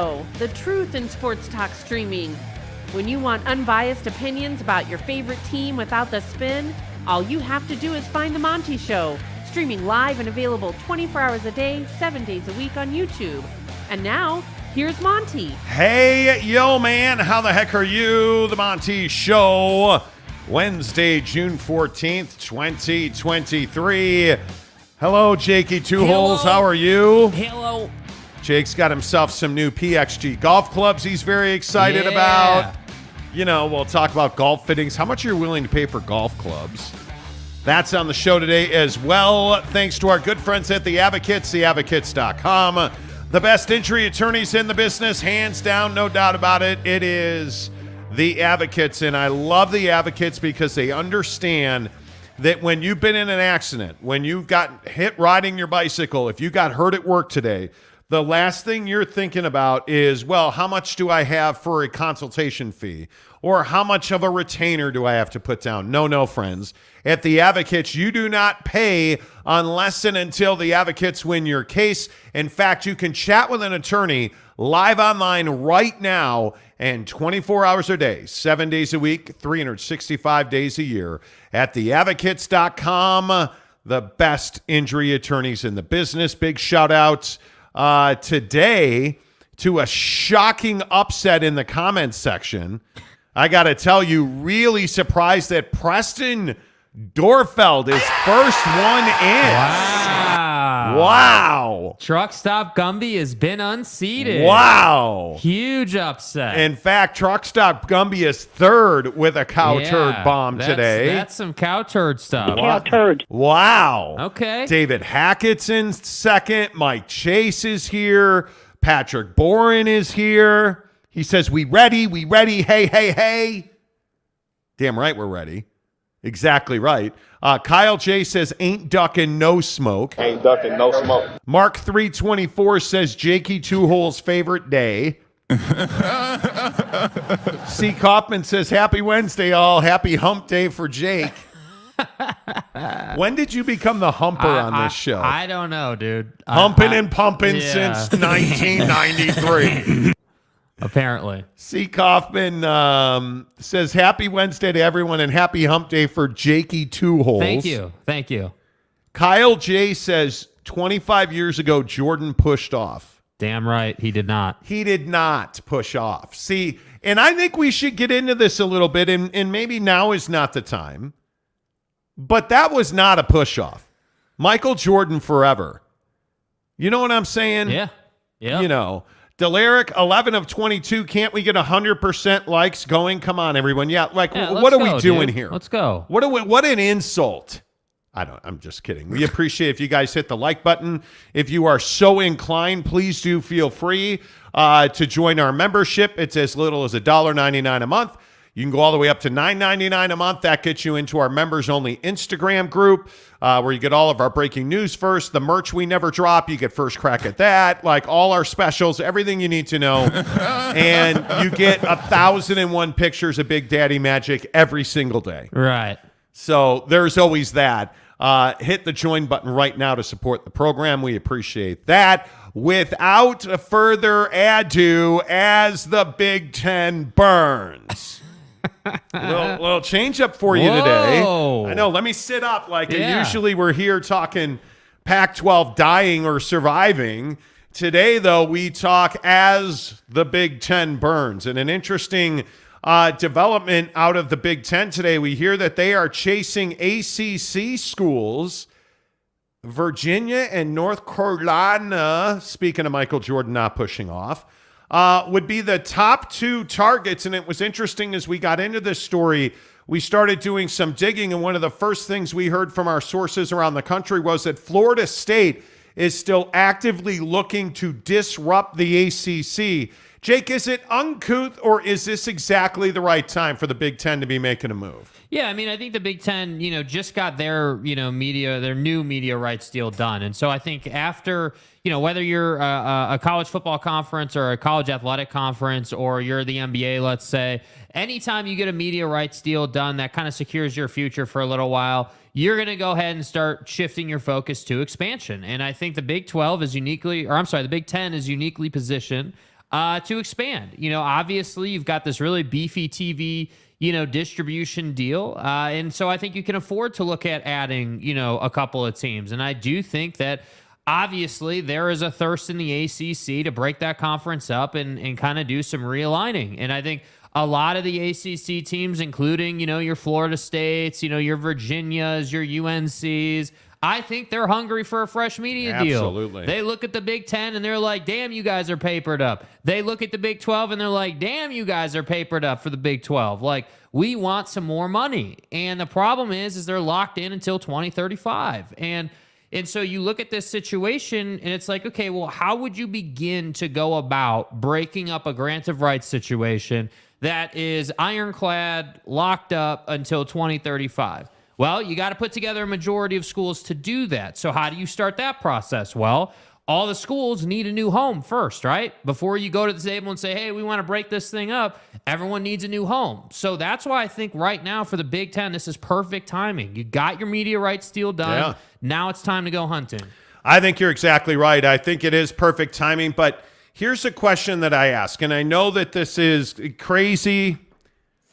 Show, the truth in sports talk streaming. When you want unbiased opinions about your favorite team without the spin, all you have to do is find The Monty Show, streaming live and available 24 hours a day, 7 days a week on YouTube. And now, here's Monty. Hey, yo, man, how the heck are you? The Monty Show, Wednesday, June 14th, 2023. Hello, Jakey Two Holes. How are you? Hello. Jake's got himself some new PXG golf clubs he's very excited about. You know, we'll talk about golf fittings, how much you're willing to pay for golf clubs. That's on the show today as well. Thanks to our good friends at The Advocates, theadvocates.com. The best injury attorneys in the business, hands down, no doubt about it. It is The Advocates, and I love The Advocates because they understand that when you've been in an accident, when you got hit riding your bicycle, if you got hurt at work today, the last thing you're thinking about is, well, how much do I have for a consultation fee? Or how much of a retainer do I have to put down? No, friends. At The Advocates, you do not pay unless and until The Advocates win your case. In fact, you can chat with an attorney live online right now and 24 hours a day, 7 days a week, 365 days a year at theadvocates.com. The best injury attorneys in the business. Big shout outs today to a shocking upset in the comments section. I got to tell you, really surprised that Preston Dorfeld is first one in. Wow. Truck Stop Gumby has been unseated. Wow. Huge upset. In fact, Truck Stop Gumby is third with a cow turd bomb today. That's some cow turd stuff. Cow turd. Wow. Okay. David Hackett's in second. Mike Chase is here. Patrick Boren is here. He says, we ready, hey. Damn right we're ready. Exactly right. Kyle J says, ain't ducking no smoke. Ain't ducking no smoke. Mark 324 says, Jakey Two Holes' favorite day. C. Kaufman says, happy Wednesday, all. Happy hump day for Jake. When did you become the humper on this show? I don't know, dude. Humping and pumping since 1993. Apparently. C. Kaufman says, happy Wednesday to everyone and happy hump day for Jakey Two Holes. Thank you. Kyle J. says, 25 years ago, Jordan pushed off. Damn right, he did not. He did not push off. See, and I think we should get into this a little bit, and maybe now is not the time, but that was not a push off. Michael Jordan forever. You know what I'm saying? Yeah. You know. Delaric, 11 of 22. Can't we get 100% likes going? Come on, everyone. What are we doing here? Let's go. What an insult. I'm just kidding. We appreciate if you guys hit the like button. If you are so inclined, please do feel free to join our membership. It's as little as $1.99 a month. You can go all the way up to $9.99 a month. That gets you into our members-only Instagram group where you get all of our breaking news first. The merch we never drop, you get first crack at that. Like all our specials, everything you need to know. And you get 1,001 pictures of Big Daddy Magic every single day. Right. So there's always that. Hit the join button right now to support the program. We appreciate that. Without further ado, as the Big Ten burns. little change up for you today. I know. Let me sit up. Usually we're here talking Pac-12 dying or surviving. Today, though, we talk as the Big Ten burns. And an interesting development out of the Big Ten today, we hear that they are chasing ACC schools. Virginia and North Carolina, speaking of Michael Jordan not pushing off, would be the top two targets. And it was interesting as we got into this story, we started doing some digging, and one of the first things we heard from our sources around the country was that Florida State is still actively looking to disrupt the ACC. Jake, is it uncouth, or is this exactly the right time for the Big Ten to be making a move? Yeah, I mean, I think the Big Ten, just got their, their new media rights deal done. And so I think after, whether you're a college football conference or a college athletic conference, or you're the NBA, let's say, anytime you get a media rights deal done that kind of secures your future for a little while, you're going to go ahead and start shifting your focus to expansion. And I think the Big Ten is uniquely positioned to expand. Obviously you've got this really beefy TV, distribution deal. And so I think you can afford to look at adding, a couple of teams. And I do think that obviously there is a thirst in the ACC to break that conference up and kind of do some realigning. And I think a lot of the ACC teams, including, your Florida States, your Virginias, your UNCs, I think they're hungry for a fresh media deal. Absolutely. They look at the Big Ten and they're like, damn, you guys are papered up. They look at the Big 12 and they're like, damn, you guys are papered up for the Big 12. Like, we want some more money. And the problem is they're locked in until 2035. And so you look at this situation and it's like, okay, well, how would you begin to go about breaking up a grant of rights situation that is ironclad, locked up until 2035? Well, you got to put together a majority of schools to do that. So how do you start that process? Well, all the schools need a new home first, right? Before you go to the table and say, hey, we want to break this thing up, everyone needs a new home. So that's why I think right now for the Big Ten, this is perfect timing. You got your media rights deal done. Yeah. Now it's time to go hunting. I think you're exactly right. I think it is perfect timing. But here's a question that I ask, and I know that this is crazy.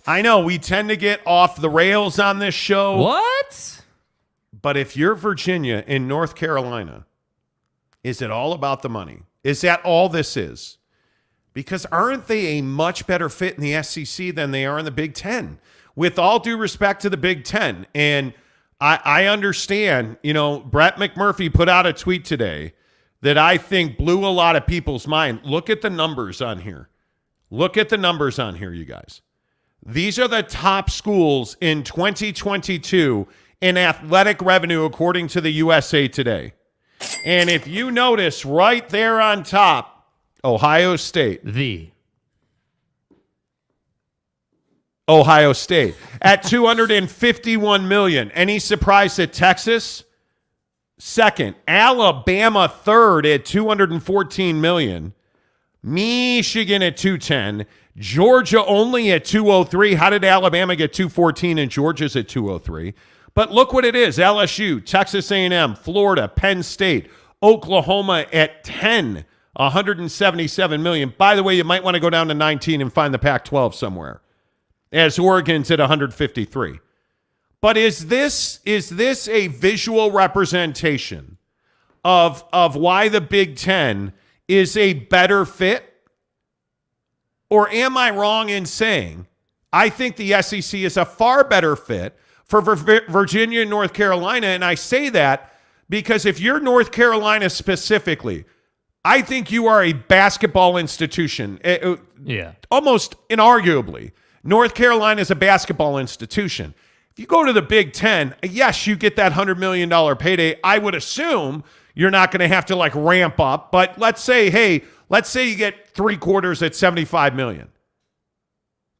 I know we tend to get off the rails on this show. What? But if you're Virginia and North Carolina, is it all about the money? Is that all this is? Because aren't they a much better fit in the SEC than they are in the Big Ten? With all due respect to the Big Ten. And I understand, Brett McMurphy put out a tweet today that I think blew a lot of people's mind. Look at the numbers on here. Look at the numbers on here, you guys. These are the top schools in 2022 in athletic revenue, according to the USA Today. And if you notice right there on top, Ohio State. Ohio State at $251 million. Any surprise at Texas? Second. Alabama third at $214 million. Michigan at $210. Georgia only at $203. How did Alabama get $214 and Georgia's at $203? But look what it is. LSU, Texas A&M, Florida, Penn State, Oklahoma at 10, $177 million. By the way, you might want to go down to 19 and find the Pac-12 somewhere, as Oregon's at 153. But is this a visual representation of why the Big Ten is a better fit? Or am I wrong in saying I think the SEC is a far better fit for Virginia and North Carolina? And I say that because if you're North Carolina specifically, I think you are a basketball institution. Yeah. Almost inarguably, North Carolina is a basketball institution. If you go to the Big Ten, yes, you get that $100 million payday. I would assume you're not going to have to ramp up. But let's say you get 3/4 at $75 million.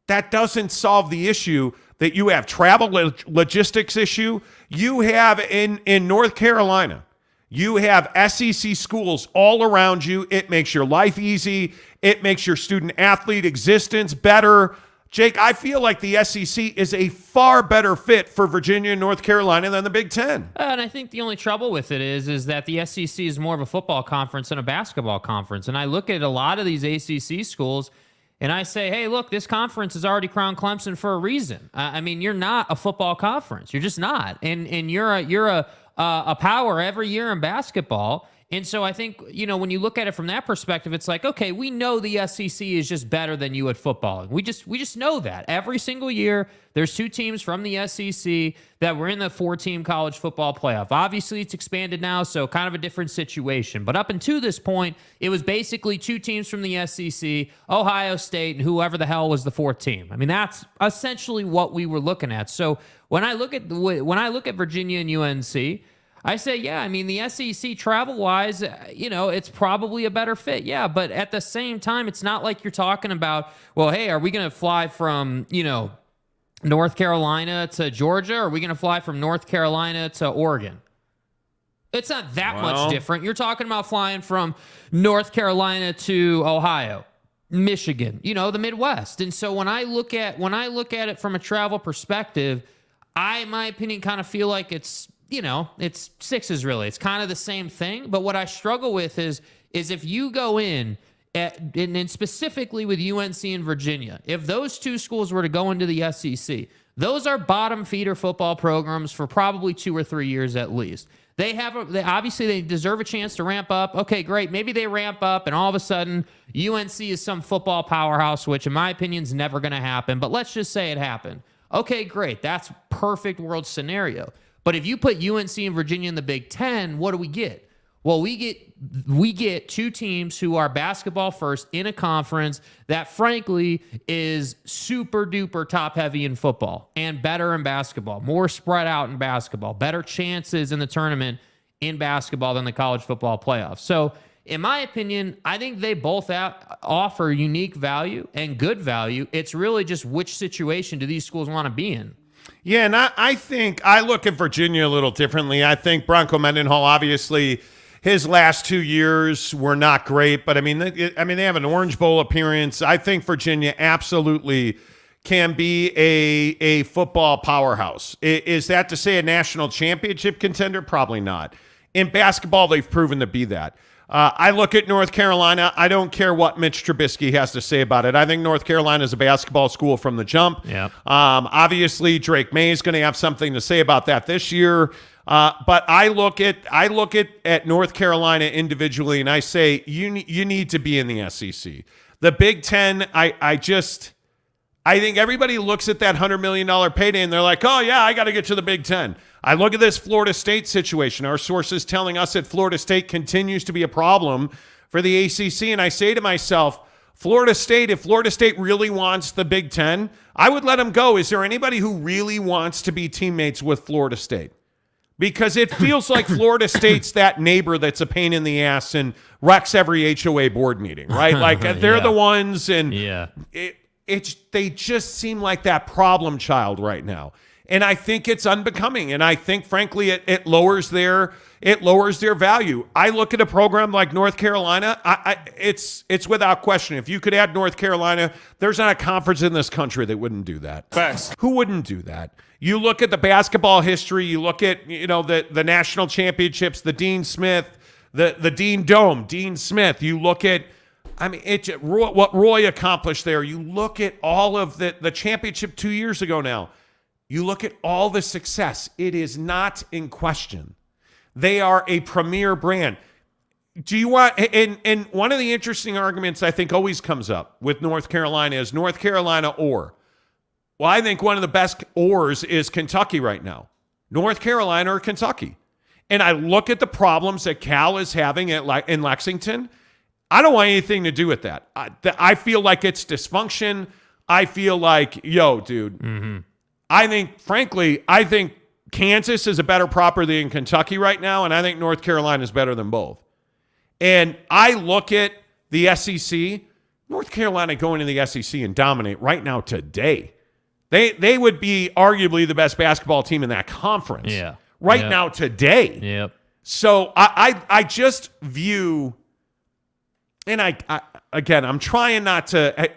That doesn't solve the issue that you have travel logistics issue. You have in North Carolina, you have SEC schools all around you. It makes your life easy. It makes your student athlete existence better. Jake, I feel like the SEC is a far better fit for Virginia and North Carolina than the Big Ten. And I think the only trouble with it is that the SEC is more of a football conference than a basketball conference. And I look at a lot of these ACC schools and I say, hey, look, this conference has already crowned Clemson for a reason. I mean, you're not a football conference. You're just not. And you're a power every year in basketball. And so I think, when you look at it from that perspective, it's like, okay, we know the SEC is just better than you at football. We just know that. Every single year, there's two teams from the SEC that were in the 4-team college football playoff. Obviously, it's expanded now, so kind of a different situation. But up until this point, it was basically two teams from the SEC, Ohio State, and whoever the hell was the 4th team. I mean, that's essentially what we were looking at. So when I look at Virginia and UNC, I say, yeah, I mean, the SEC travel-wise, it's probably a better fit. Yeah, but at the same time, it's not like you're talking about, well, hey, are we going to fly from, North Carolina to Georgia? Or are we going to fly from North Carolina to Oregon? It's not that much different. You're talking about flying from North Carolina to Ohio, Michigan, the Midwest. And so when I look at it from a travel perspective, I, in my opinion, kind of feel like it's sixes really. It's kind of the same thing. But what I struggle with is if you go in and specifically with UNC and Virginia, if those two schools were to go into the SEC, those are bottom feeder football programs for probably 2 or 3 years at least. Obviously they deserve a chance to ramp up. Okay, great. Maybe they ramp up and all of a sudden UNC is some football powerhouse, which in my opinion is never going to happen. But let's just say it happened. Okay, great. That's perfect world scenario. But if you put UNC and Virginia in the Big Ten, what do we get? Well, we get two teams who are basketball first in a conference that, frankly, is super duper top heavy in football and better in basketball, more spread out in basketball, better chances in the tournament in basketball than the college football playoffs. So, in my opinion, I think they both offer unique value and good value. It's really just which situation do these schools want to be in. Yeah, and I think I look at Virginia a little differently. I think Bronco Mendenhall, obviously, his last 2 years were not great, but they have an Orange Bowl appearance. I think Virginia absolutely can be a football powerhouse. Is that to say a national championship contender? Probably not. In basketball, they've proven to be that. I look at North Carolina. I don't care what Mitch Trubisky has to say about it. I think North Carolina is a basketball school from the jump. Yep. Obviously, Drake May is going to have something to say about that this year. But I look at North Carolina individually, and I say you need to be in the SEC. The Big Ten, I think everybody looks at that $100 million payday and they're like, oh yeah, I got to get to the Big Ten. I look at this Florida State situation. Our sources telling us that Florida State continues to be a problem for the ACC, and I say to myself, Florida State, if Florida State really wants the Big Ten, I would let them go. Is there anybody who really wants to be teammates with Florida State? Because it feels like Florida State's that neighbor that's a pain in the ass and wrecks every HOA board meeting, right? Like they're the ones, and they just seem like that problem child right now. And I think it's unbecoming. And I think, frankly, it lowers their value. I look at a program like North Carolina. It's without question. If you could add North Carolina, there's not a conference in this country that wouldn't do that. Facts. Who wouldn't do that? You look at the basketball history. You look at the national championships, the Dean Smith, the Dean Dome, Dean Smith. You look at what Roy accomplished there. You look at all of the championship 2 years ago now. You look at all the success. It is not in question. They are a premier brand. Do you want, and one of the interesting arguments I think always comes up with North Carolina is North Carolina or. Well, I think one of the best ors is Kentucky right now. North Carolina or Kentucky. And I look at the problems that Cal is having in Lexington. I don't want anything to do with that. I feel like it's dysfunction. I feel like, dude. Mm-hmm. I think Kansas is a better property than Kentucky right now, and I think North Carolina is better than both. And I look at the SEC, North Carolina going to the SEC and dominate right now today. They would be arguably the best basketball team in that conference now today. Yep. So I just view, and I'm trying not to.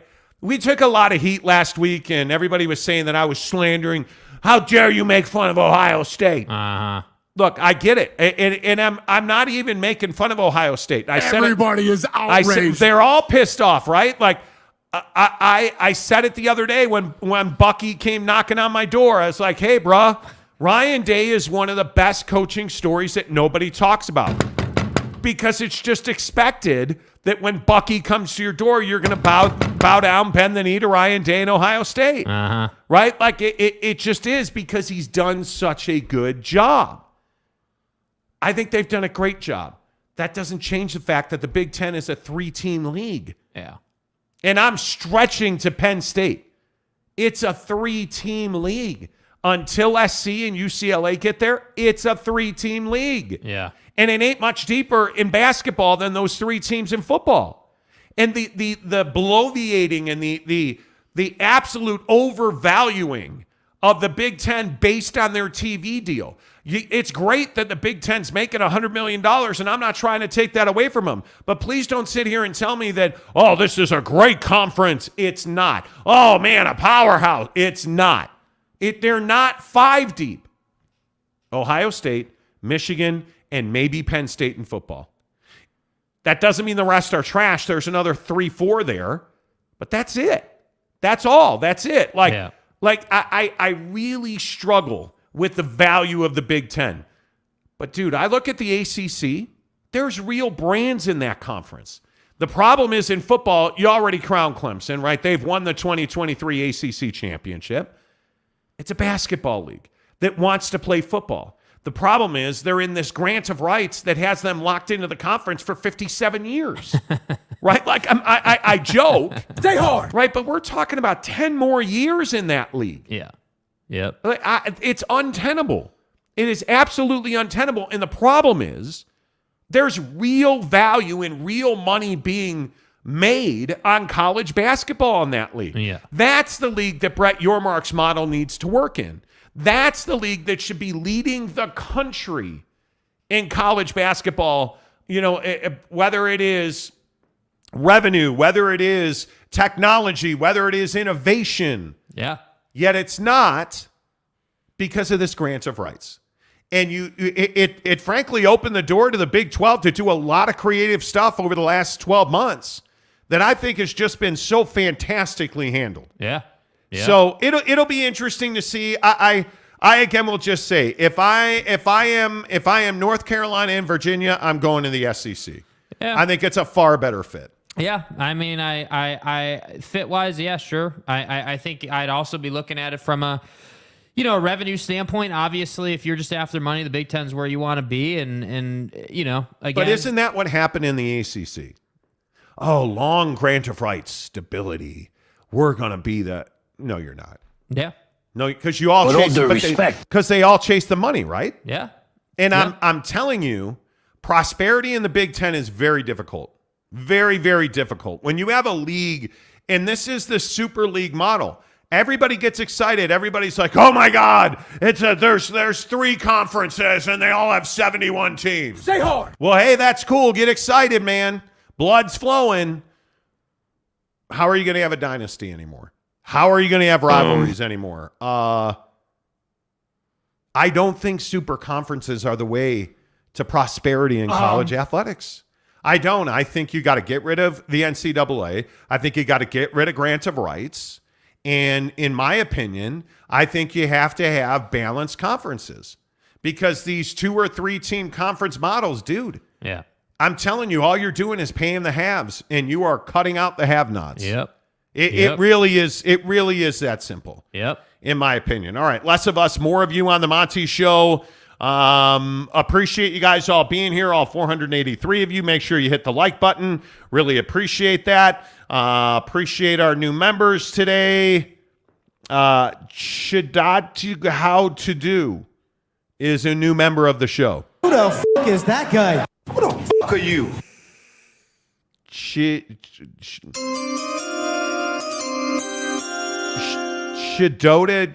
We took a lot of heat last week, and everybody was saying that I was slandering. How dare you make fun of Ohio State? Uh-huh. Look, I get it, and I'm not even making fun of Ohio State. Everybody is outraged. They're all pissed off, right? Like I said it the other day when Bucky came knocking on my door. I was like, hey, bruh, Ryan Day is one of the best coaching stories that nobody talks about because it's just expected that when Bucky comes to your door, you're going to bow down, bend the knee to Ryan Day in Ohio State. Uh-huh. Right? Like it just is because he's done such a good job. I think they've done a great job. That doesn't change the fact that the Big Ten is a 3-team league. Yeah. And I'm stretching to Penn State. It's a 3-team league. Until SC and UCLA get there, it's a 3-team league. Yeah. And it ain't much deeper in basketball than those 3 teams in football. And the bloviating and the absolute overvaluing of the Big Ten based on their TV deal. It's great that the Big Ten's making $100 million, and I'm not trying to take that away from them. But please don't sit here and tell me that, oh, this is a great conference. It's not. Oh, man, a powerhouse. It's not. They're not 5 deep. Ohio State, Michigan, and maybe Penn State in football. That doesn't mean the rest are trash. There's another 3-4 there, but that's it. That's all. That's it. I really struggle with the value of the Big Ten. But, dude, I look at the ACC. There's real brands in that conference. The problem is in football, you already crowned Clemson, right? They've won the 2023 ACC championship. It's a basketball league that wants to play football. The problem is they're in this grant of rights that has them locked into the conference for 57 years, right? Like I joke. Stay hard. Right, but we're talking about 10 more years in that league. Yeah. Yep. It's untenable. It is absolutely untenable. And the problem is there's real value and real money being made on college basketball in that league. Yeah. That's the league that Brett Yormark's model needs to work in. That's the league that should be leading the country in college basketball, whether it is revenue, whether it is technology, whether it is innovation. Yeah. Yet it's not because of this grant of rights. And it frankly opened the door to the Big 12 to do a lot of creative stuff over the last 12 months that I think has just been so fantastically handled. Yeah. Yeah. So it'll be interesting to see. I again will just say if I am North Carolina and Virginia, I'm going to the SEC. Yeah. I think it's a far better fit. Yeah, I mean, I fit wise, yeah, sure. I think I'd also be looking at it from a revenue standpoint. Obviously, if you're just after money, the Big Ten's where you want to be, and again. But isn't that what happened in the ACC? Oh, long grant of rights, stability. We're gonna be the. No, you're not. Yeah. No, because you all chase because they all chase the money, right? Yeah. And yeah. I'm telling you, prosperity in the Big Ten is very difficult. Very, very difficult. When you have a league, and this is the Super League model, everybody gets excited. Everybody's like, "Oh my God, there's 3 conferences and they all have 71 teams." Stay hard. Well, hey, that's cool. Get excited, man. Blood's flowing. How are you going to have a dynasty anymore? How are you going to have rivalries anymore? I don't think super conferences are the way to prosperity in college athletics. I don't. I think you got to get rid of the NCAA. I think you got to get rid of grants of rights. And in my opinion, I think you have to have balanced conferences because these 2 or 3 team conference models, dude. Yeah. I'm telling you, all you're doing is paying the haves and you are cutting out the have-nots. Yep. It really is. It really is that simple. Yep. In my opinion. All right. Less of us, more of you on the Monty Show. Appreciate you guys all being here. All 483 of you. Make sure you hit the like button. Really appreciate that. Appreciate our new members today. Shadatu How To Do is a new member of the show. Who the fuck is that guy? Who the fuck are you? Shadota,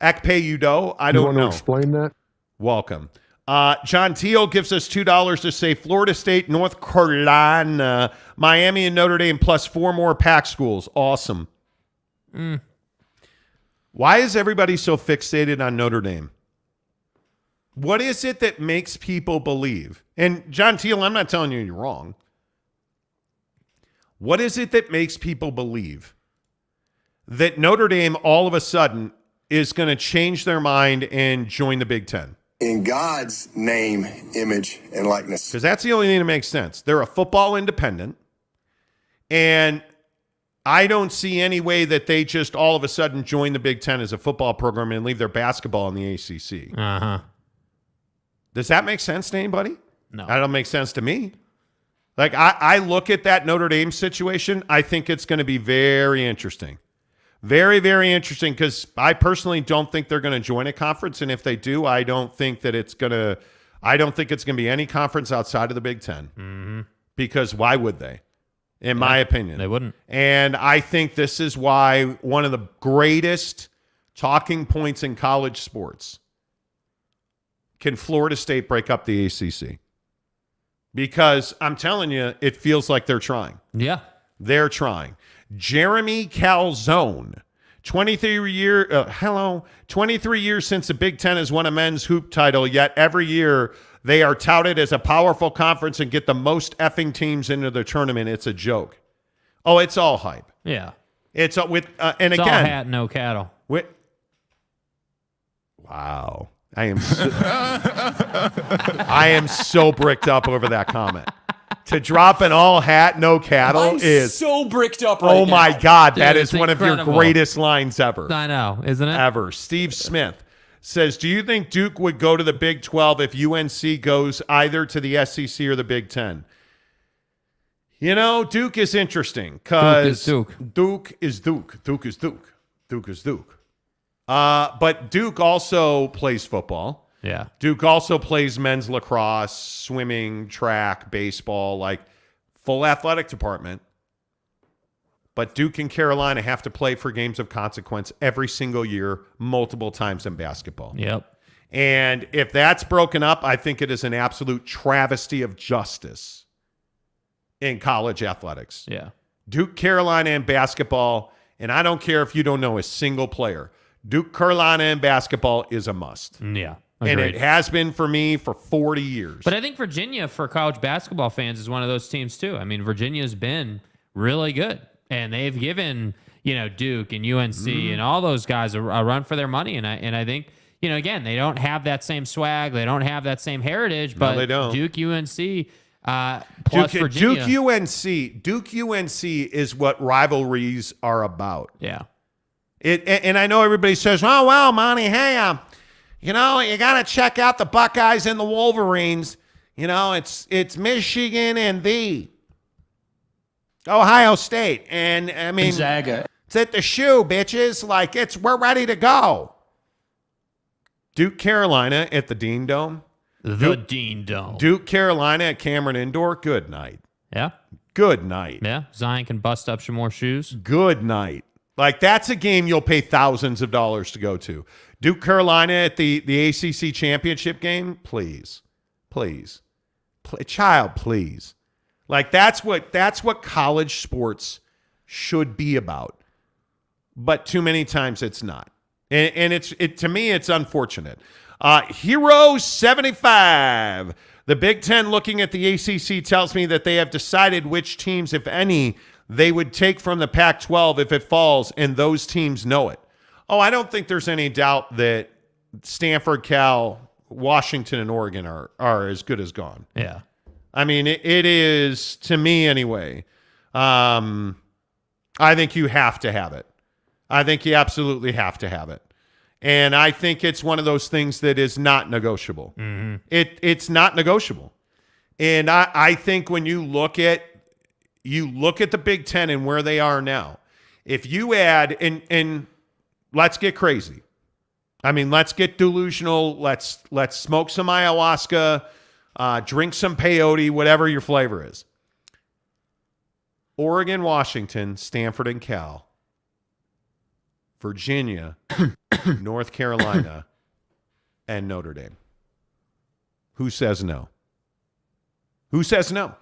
Ekpe Udo. I don't know. You want to explain that? Welcome. John Teal gives us $2 to say Florida State, North Carolina, Miami, and Notre Dame plus 4 more Pac schools. Awesome. Why is everybody so fixated on Notre Dame? What is it that makes people believe? And John Teal, I'm not telling you you're wrong. What is it that makes people believe that Notre Dame all of a sudden is going to change their mind and join the Big Ten? In God's name, image, and likeness. Because that's the only thing that makes sense. They're a football independent, and I don't see any way that they just all of a sudden join the Big Ten as a football program and leave their basketball in the ACC. Uh-huh. Does that make sense to anybody? No. That don't make sense to me. Like, I look at that Notre Dame situation, I think it's going to be very interesting. Very, very interesting because I personally don't think they're going to join a conference, and if they do, I don't think it's going to be any conference outside of the Big Ten. Mm-hmm. Because why would they? In my opinion, they wouldn't. And I think this is why one of the greatest talking points in college sports: can Florida State break up the ACC? Because I'm telling you, it feels like they're trying. Yeah. They're trying. Jeremy Calzone 23 years since the Big Ten has won a men's hoop title, yet every year they are touted as a powerful conference and get the most effing teams into the tournament. It's a joke. Oh, it's all hype. Yeah. It's with and It's again, all hat, no cattle. Wow. I am so bricked up over that comment. To drop an all hat, no cattle is so bricked up right now. Oh my God, that Dude, is it's one incredible. of your greatest lines ever. I know, isn't it? Ever. Steve Smith says, do you think Duke would go to the Big 12 if UNC goes either to the SEC or the Big 10? You know, Duke is interesting because Duke is Duke. But Duke also plays football. Yeah. Duke also plays men's lacrosse, swimming, track, baseball, like full athletic department. But Duke and Carolina have to play for games of consequence every single year, multiple times in basketball. Yep. And if that's broken up, I think it is an absolute travesty of justice in college athletics. Yeah. Duke, Carolina, and basketball, and I don't care if you don't know a single player. Duke, Carolina, and basketball is a must. Yeah. And Agreed. it has been for me for 40 years. But I think Virginia, for college basketball fans, is one of those teams too. I mean, Virginia's been really good, and they've given Duke and UNC and all those guys a run for their money. And I think again, they don't have that same swag, they don't have that same heritage, but they don't. Duke, UNC, plus Virginia. Duke UNC is what rivalries are about. Yeah. And I know everybody says, "Oh well, Monty, hey, you got to check out the Buckeyes and the Wolverines. It's Michigan and the Ohio State, and I mean, Gonzaga. It's at the shoe, bitches. Like we're ready to go." Duke, Carolina at the Dean Dome. Dean Dome. Duke, Carolina at Cameron Indoor. Good night. Yeah. Good night. Yeah. Zion can bust up some more shoes. Good night. Like, that's a game you'll pay thousands of dollars to go to. Duke, Carolina at the ACC championship game, please. Child, please. Like, that's what college sports should be about. But too many times it's not. And to me, it's unfortunate. Hero 75. The Big Ten, looking at the ACC, tells me that they have decided which teams, if any, they would take from the Pac-12 if it falls, and those teams know it. Oh, I don't think there's any doubt that Stanford, Cal, Washington, and Oregon are as good as gone. Yeah. I mean, it is, to me anyway, I think you have to have it. I think you absolutely have to have it. And I think it's one of those things that is not negotiable. Mm-hmm. It's not negotiable. And I think when you look at the Big Ten and where they are now, if you add, and let's get crazy. I mean, let's get delusional. Let's smoke some ayahuasca, drink some peyote, whatever your flavor is. Oregon, Washington, Stanford, and Cal, Virginia, North Carolina, and Notre Dame. Who says no? Who says no?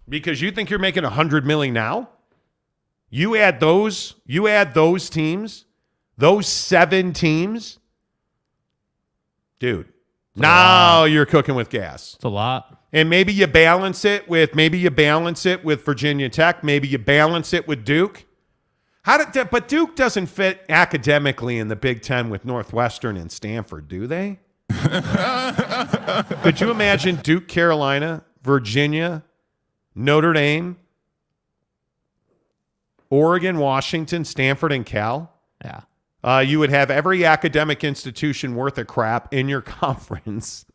Because you think you're making $100 million now? You add those teams, those 7 teams, dude. Now you're cooking with gas. It's a lot. And maybe you balance it with Virginia Tech. Maybe you balance it with Duke. But Duke doesn't fit academically in the Big Ten with Northwestern and Stanford, do they? Could you imagine Duke, Carolina, Virginia, Notre Dame, Oregon, Washington, Stanford, and Cal? Yeah. You would have every academic institution worth a crap in your conference.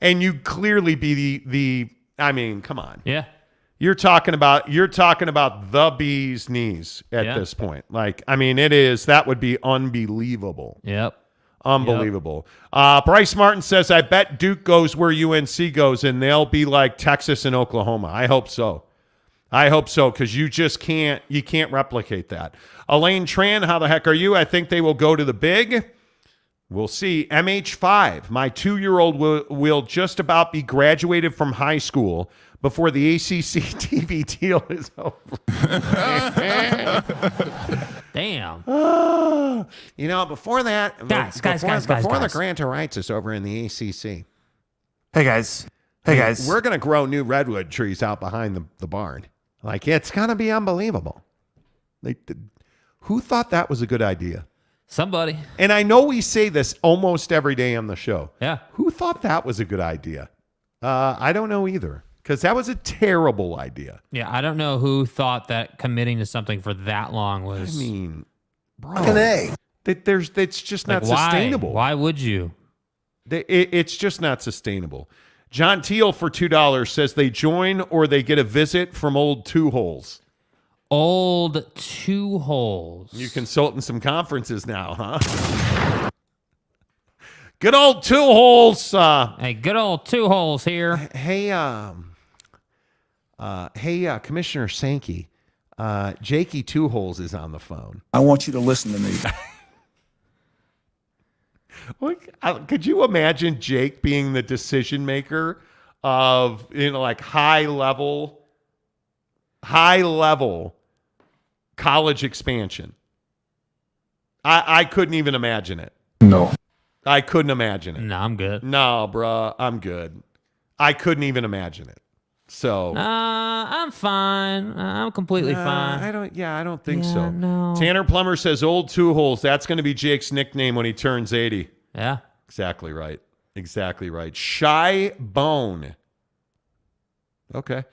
And you'd clearly be I mean, come on. Yeah. You're talking about the bee's knees at this point. Like, I mean, that would be unbelievable. Yep. Unbelievable. Bryce Martin says, I bet Duke goes where UNC goes and they'll be like Texas and Oklahoma. I hope so. Because you can't replicate that. Elaine Tran, how the heck are you? I think they will go to the big. We'll see. MH5, my 2-year-old will just about be graduated from high school before the ACC TV deal is over. Damn. before that, Guys. the grant of rights is over in the ACC. Hey guys. We're going to grow new redwood trees out behind the barn. Like, it's going to be unbelievable. Who thought that was a good idea? Somebody. And I know we say this almost every day on the show. Yeah. Who thought that was a good idea? I don't know either, because that was a terrible idea. Yeah, I don't know who thought that committing to something for that long was. I mean, bro, it's just not sustainable. Why would you? It's just not sustainable. John Teal for $2 says they join or they get a visit from old two holes. Old two holes. You consult in some conferences now, huh? Good old two holes. Hey, good old two holes here. Hey, Commissioner Sankey. Jakey Two Holes is on the phone. I want you to listen to me. Could you imagine Jake being the decision maker of, like high level college expansion? I couldn't even imagine it. No. I couldn't imagine it. No, I'm good. No, bruh, I'm good. I couldn't even imagine it. So I'm fine. I'm completely fine. I don't think so. No. Tanner Plummer says old two holes. That's going to be Jake's nickname when he turns 80. Yeah. Exactly right. Shy Bone. Okay.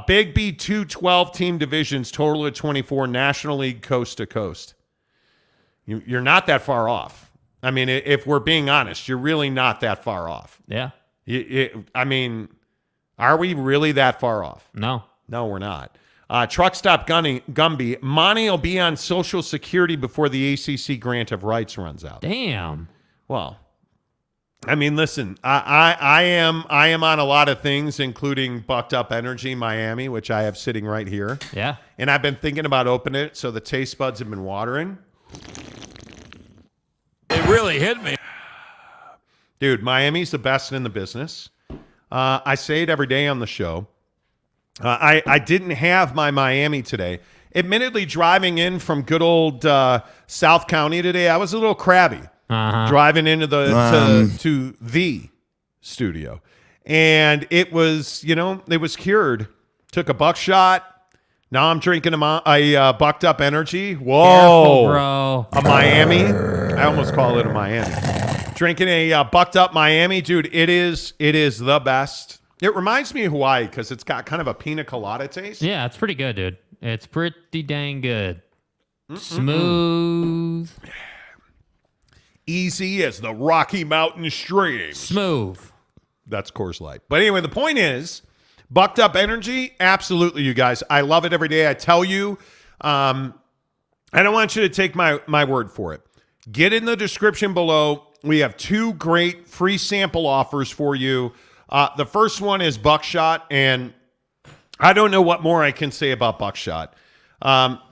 Big B 212 team divisions, total of 24, National League coast to coast. You're not that far off. I mean, if we're being honest, you're really not that far off. Yeah. Are we really that far off? No, we're not. Truck Stop Gumby. Monty will be on Social Security before the ACC grant of rights runs out. Damn. Well, I mean, listen, I am on a lot of things, including Bucked Up Energy Miami, which I have sitting right here. Yeah. And I've been thinking about opening it, so the taste buds have been watering. It really hit me. Dude, Miami's the best in the business. I say it every day on the show. I didn't have my Miami today. Admittedly, driving in from good old South County today, I was a little crabby. Driving into to the studio. And it was, it was cured. Took a buckshot. Now I'm drinking a Bucked Up Energy. Whoa. Careful, bro. A Miami. I almost call it a Miami. Drinking a Bucked Up Miami. Dude, it is the best. It reminds me of Hawaii because it's got kind of a pina colada taste. Yeah, it's pretty good, dude. It's pretty dang good. Smooth. Easy as the Rocky Mountain streams. Smooth. That's Coors Light. But anyway, the point is, Bucked Up Energy, absolutely, you guys. I love it every day. I tell you, I don't want you to take my word for it. Get in the description below. We have 2 great free sample offers for you. The first one is Buckshot, and I don't know what more I can say about Buckshot.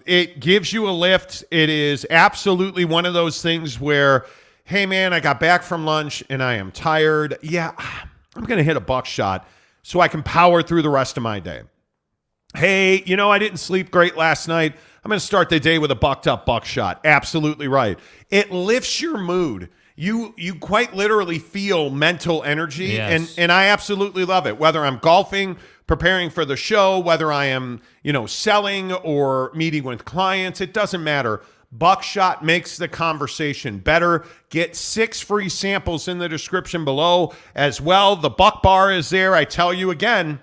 It gives you a lift. It is absolutely one of those things where, hey, man, I got back from lunch, and I am tired. Yeah, I'm going to hit a Buckshot so I can power through the rest of my day. Hey, I didn't sleep great last night. I'm going to start the day with a Bucked Up Buckshot. Absolutely right. It lifts your mood. You quite literally feel mental energy, yes. and I absolutely love it. Whether I'm golfing, preparing for the show, whether I am, selling or meeting with clients, it doesn't matter. Buckshot makes the conversation better. Get 6 free samples in the description below as well. The Buck Bar is there. I tell you again,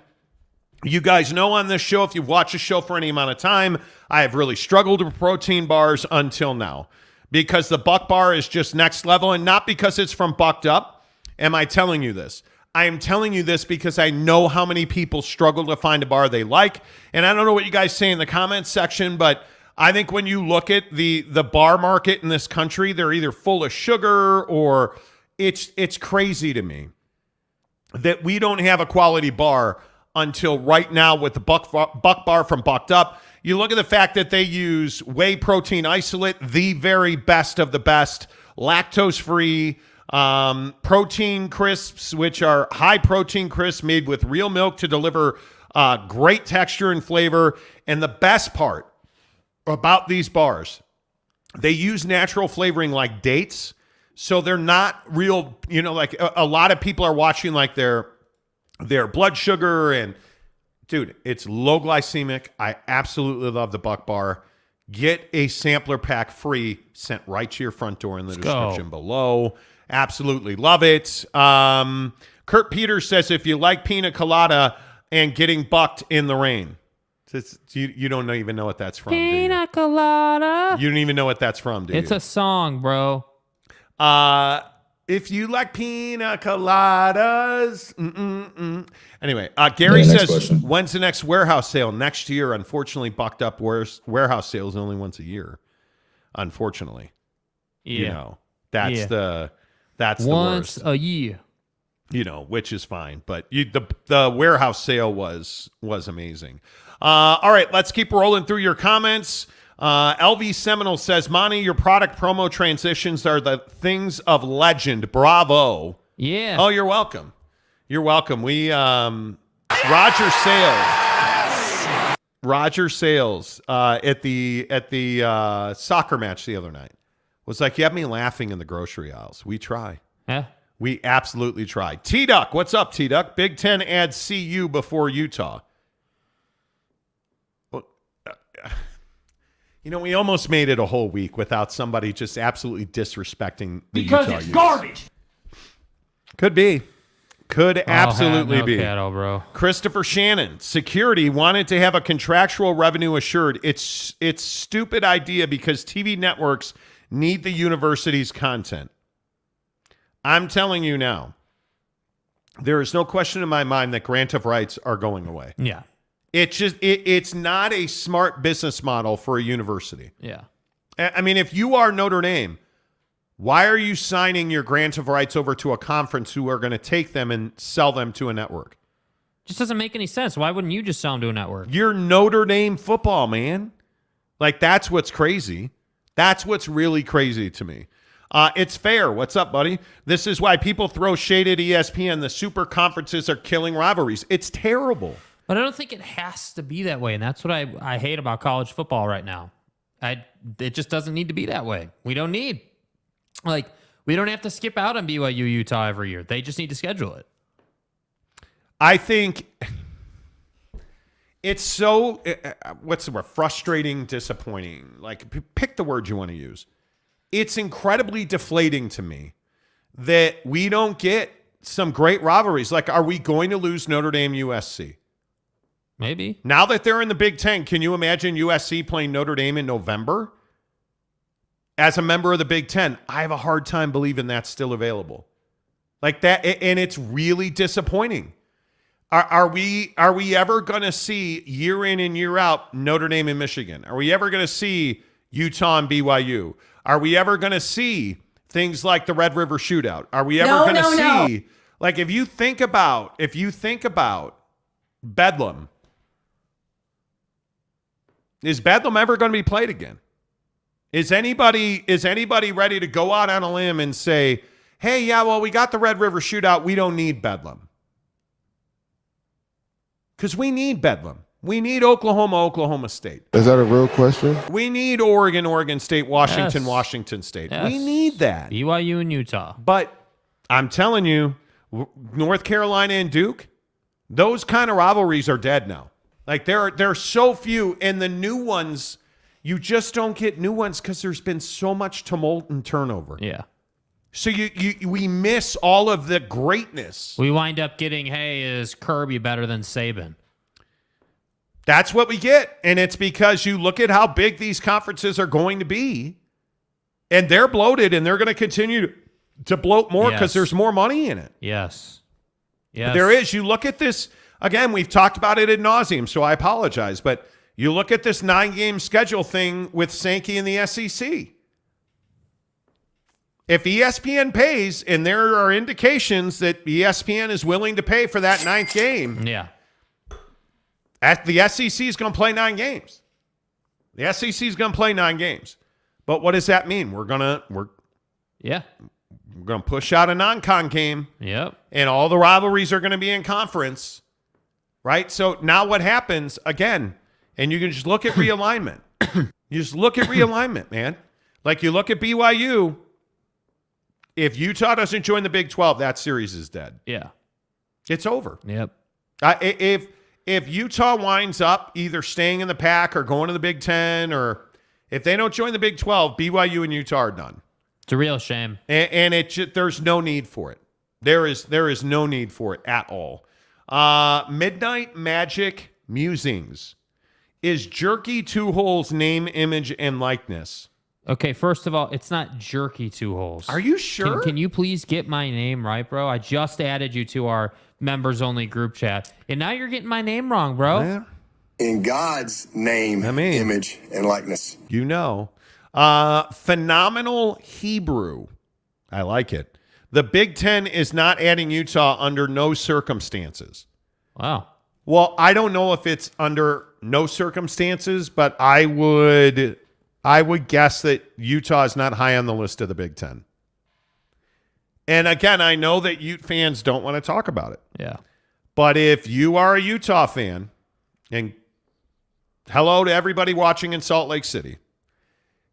you guys know on this show, if you've watched the show for any amount of time, I have really struggled with protein bars until now. Because the Buck Bar is just next level, and not because it's from Bucked Up. Am I telling you this? I am telling you this because I know how many people struggle to find a bar they like. And I don't know what you guys say in the comments section, but I think when you look at the bar market in this country, they're either full of sugar or it's crazy to me that we don't have a quality bar until right now with the Buck Bar from Bucked Up. You look at the fact that they use whey protein isolate, the very best of the best, lactose-free, protein crisps, which are high protein crisps made with real milk to deliver great texture and flavor. And the best part about these bars they use natural flavoring like dates. So they're not real, like a lot of people are watching like their blood sugar and dude, it's low glycemic. I absolutely love the Buck Bar. Get a sampler pack free sent right to your front door in the description below. Absolutely love it. Kurt Peters says if you like pina colada and getting bucked in the rain. You don't even know what that's from, Pina colada. You don't even know what that's from, do you? It's a song, bro. If you like pina coladas. Anyway, Gary says, question. when's the next warehouse sale? Next year, unfortunately, bucked up warehouse sales only once a year. Unfortunately. Yeah. That's the once worst. a year. Which is fine. But the warehouse sale was amazing. All right, let's keep rolling through your comments. LV Seminole says, Monty, your product promo transitions are the things of legend. Bravo. Yeah. Oh, you're welcome. You're welcome. We Roger Sales at the soccer match the other night was like, you have me laughing in the grocery aisles. We try. Yeah. We absolutely try. T-Duck, what's up, T-Duck? Big Ten adds CU before Utah. We almost made it a whole week without somebody just absolutely disrespecting the Utah Because it's Utes. garbage. Could be. Could absolutely be. Cattle, bro. Christopher Shannon, security wanted to have a contractual revenue assured. It's stupid idea because TV networks need the university's content. I'm telling you now, there is no question in my mind that grant of rights are going away. Yeah. It's not a smart business model for a university. Yeah. I mean, if you are Notre Dame, why are you signing your grant of rights over to a conference who are going to take them and sell them to a network? Just doesn't make any sense. Why wouldn't you just sell them to a network? You're Notre Dame football, man. Like, that's what's crazy. That's what's really crazy to me. It's fair. What's up, buddy? This is why people throw shade at ESPN. The super conferences are killing rivalries. It's terrible. But I don't think it has to be that way, and that's what I hate about college football right now. It just doesn't need to be that way. We don't have to skip out on BYU Utah every year. They just need to schedule it. I think it's so, what's the word? Frustrating, disappointing. Like, pick the word you want to use. It's incredibly deflating to me that we don't get some great rivalries. Like, are we going to lose Notre Dame USC? Maybe. Now that they're in the Big Ten, can you imagine USC playing Notre Dame in November? As a member of the Big Ten, I have a hard time believing that's still available. Like that, and it's really disappointing. Are we ever going to see year in and year out Notre Dame and Michigan? Are we ever going to see Utah and BYU? Are we ever going to see things like the Red River Shootout? Are we ever going to see like if you think about Bedlam? Is Bedlam ever going to be played again? Is anybody ready to go out on a limb and say, hey, yeah, well, we got the Red River Shootout. We don't need Bedlam. Because we need Bedlam. We need Oklahoma State. Is that a real question? We need Oregon State, Washington, Yes. Washington State. Yes. We need that. BYU and Utah. But I'm telling you, North Carolina and Duke, those kind of rivalries are dead now. Like there are so few, and the new ones, you just don't get new ones because there's been so much tumult and turnover. Yeah. So we miss all of the greatness. We wind up getting, hey, is Kirby better than Saban? That's what we get. And it's because you look at how big these conferences are going to be, and they're bloated, and they're going to continue to bloat more because there's more money in it. Yes. Yes. There is. You look at this, again, we've talked about it ad nauseum, so I apologize, but you look at this 9-game schedule thing with Sankey and the SEC. If ESPN pays, and there are indications that ESPN is willing to pay for that 9th game, Yeah. the SEC is going to play 9 games. The SEC is going to play 9 games. But what does that mean? We're going to push out a non-con game. Yep. And all the rivalries are going to be in conference, right? So now what happens, again, and you can just look at realignment. You just look at realignment, man. Like you look at BYU, if Utah doesn't join the Big 12, that series is dead. Yeah. It's over. Yep. If Utah winds up either staying in the Pac or going to the Big 10, or if they don't join the Big 12, BYU and Utah are done. It's a real shame. And there's no need for it. There is no need for it at all. Midnight Magic Musings. Is Jerky Two Holes name, image, and likeness? Okay, first of all, it's not Jerky Two Holes. Are you sure? Can you please get my name right, bro? I just added you to our members-only group chat, and now you're getting my name wrong, bro. Yeah. In God's name, image, and likeness. You know. Phenomenal Hebrew. I like it. The Big Ten is not adding Utah under no circumstances. Wow. Well, I don't know if it's under no circumstances, but I would guess that Utah is not high on the list of the Big Ten. And again, I know that Ute fans don't want to talk about it. Yeah. But if you are a Utah fan, and hello to everybody watching in Salt Lake City,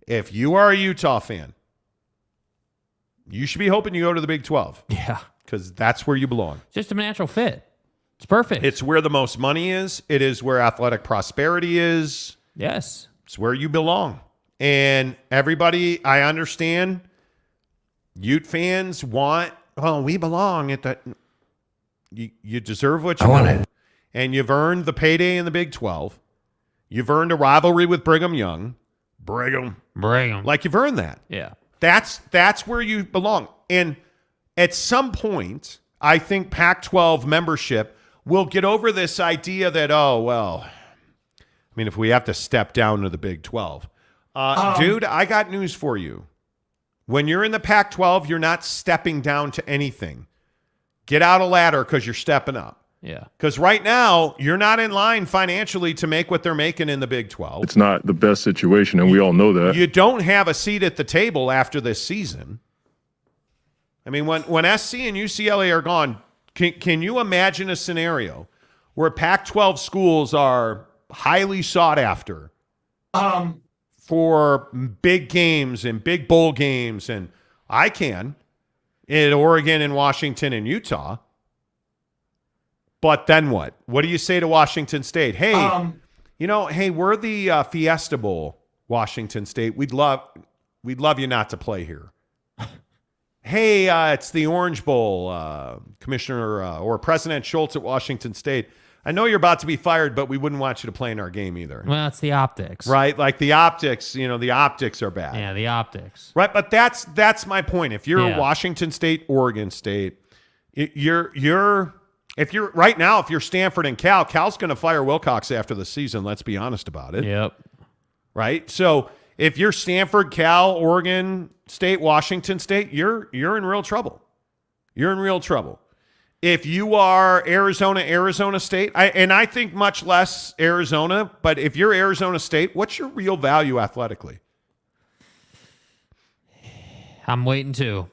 if you are a Utah fan, you should be hoping you go to the Big 12. Yeah. Because that's where you belong. Just a natural fit. It's perfect. It's where the most money is. It is where athletic prosperity is. Yes. It's where you belong. And everybody, I understand, Ute fans want, well, we belong at that. You deserve what you want. And you've earned the payday in the Big 12. You've earned a rivalry with Brigham Young. Brigham. Like you've earned that. Yeah. That's where you belong. And at some point, I think Pac-12 membership will get over this idea that, oh, well, I mean, if we have to step down to the Big 12. Dude, I got news for you. When you're in the Pac-12, you're not stepping down to anything. Get out a ladder because you're stepping up. Yeah. Because right now, you're not in line financially to make what they're making in the Big 12. It's not the best situation, and we all know that. You don't have a seat at the table after this season. I mean, when SC and UCLA are gone, can you imagine a scenario where Pac-12 schools are highly sought after for big games and big bowl games? And I can in Oregon and Washington and Utah. But then what? What do you say to Washington State? Hey, hey, we're the Fiesta Bowl, Washington State. We'd love you not to play here. Hey, it's the Orange Bowl, Commissioner or President Schultz at Washington State. I know you're about to be fired, but we wouldn't want you to play in our game either. Well, it's the optics. Right? Like the optics, the optics are bad. Yeah, the optics. Right, but that's my point. If you're Washington State, Oregon State, if you're right now, if you're Stanford and Cal's going to fire Wilcox after the season, let's be honest about it. Yep. Right? So if you're Stanford, Cal, Oregon State, Washington State, you're in real trouble. You're in real trouble. If you are Arizona State, I think much less Arizona, but if you're Arizona State, what's your real value athletically? I'm waiting too.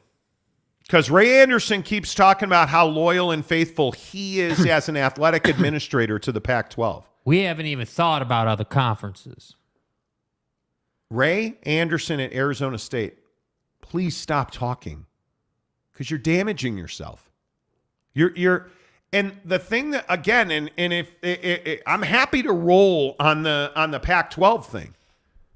Because Ray Anderson keeps talking about how loyal and faithful he is as an athletic administrator to the Pac-12. We haven't even thought about other conferences. Ray Anderson at Arizona State, please stop talking because you're damaging yourself. And the thing that, again, and if I'm happy to roll on the Pac-12 thing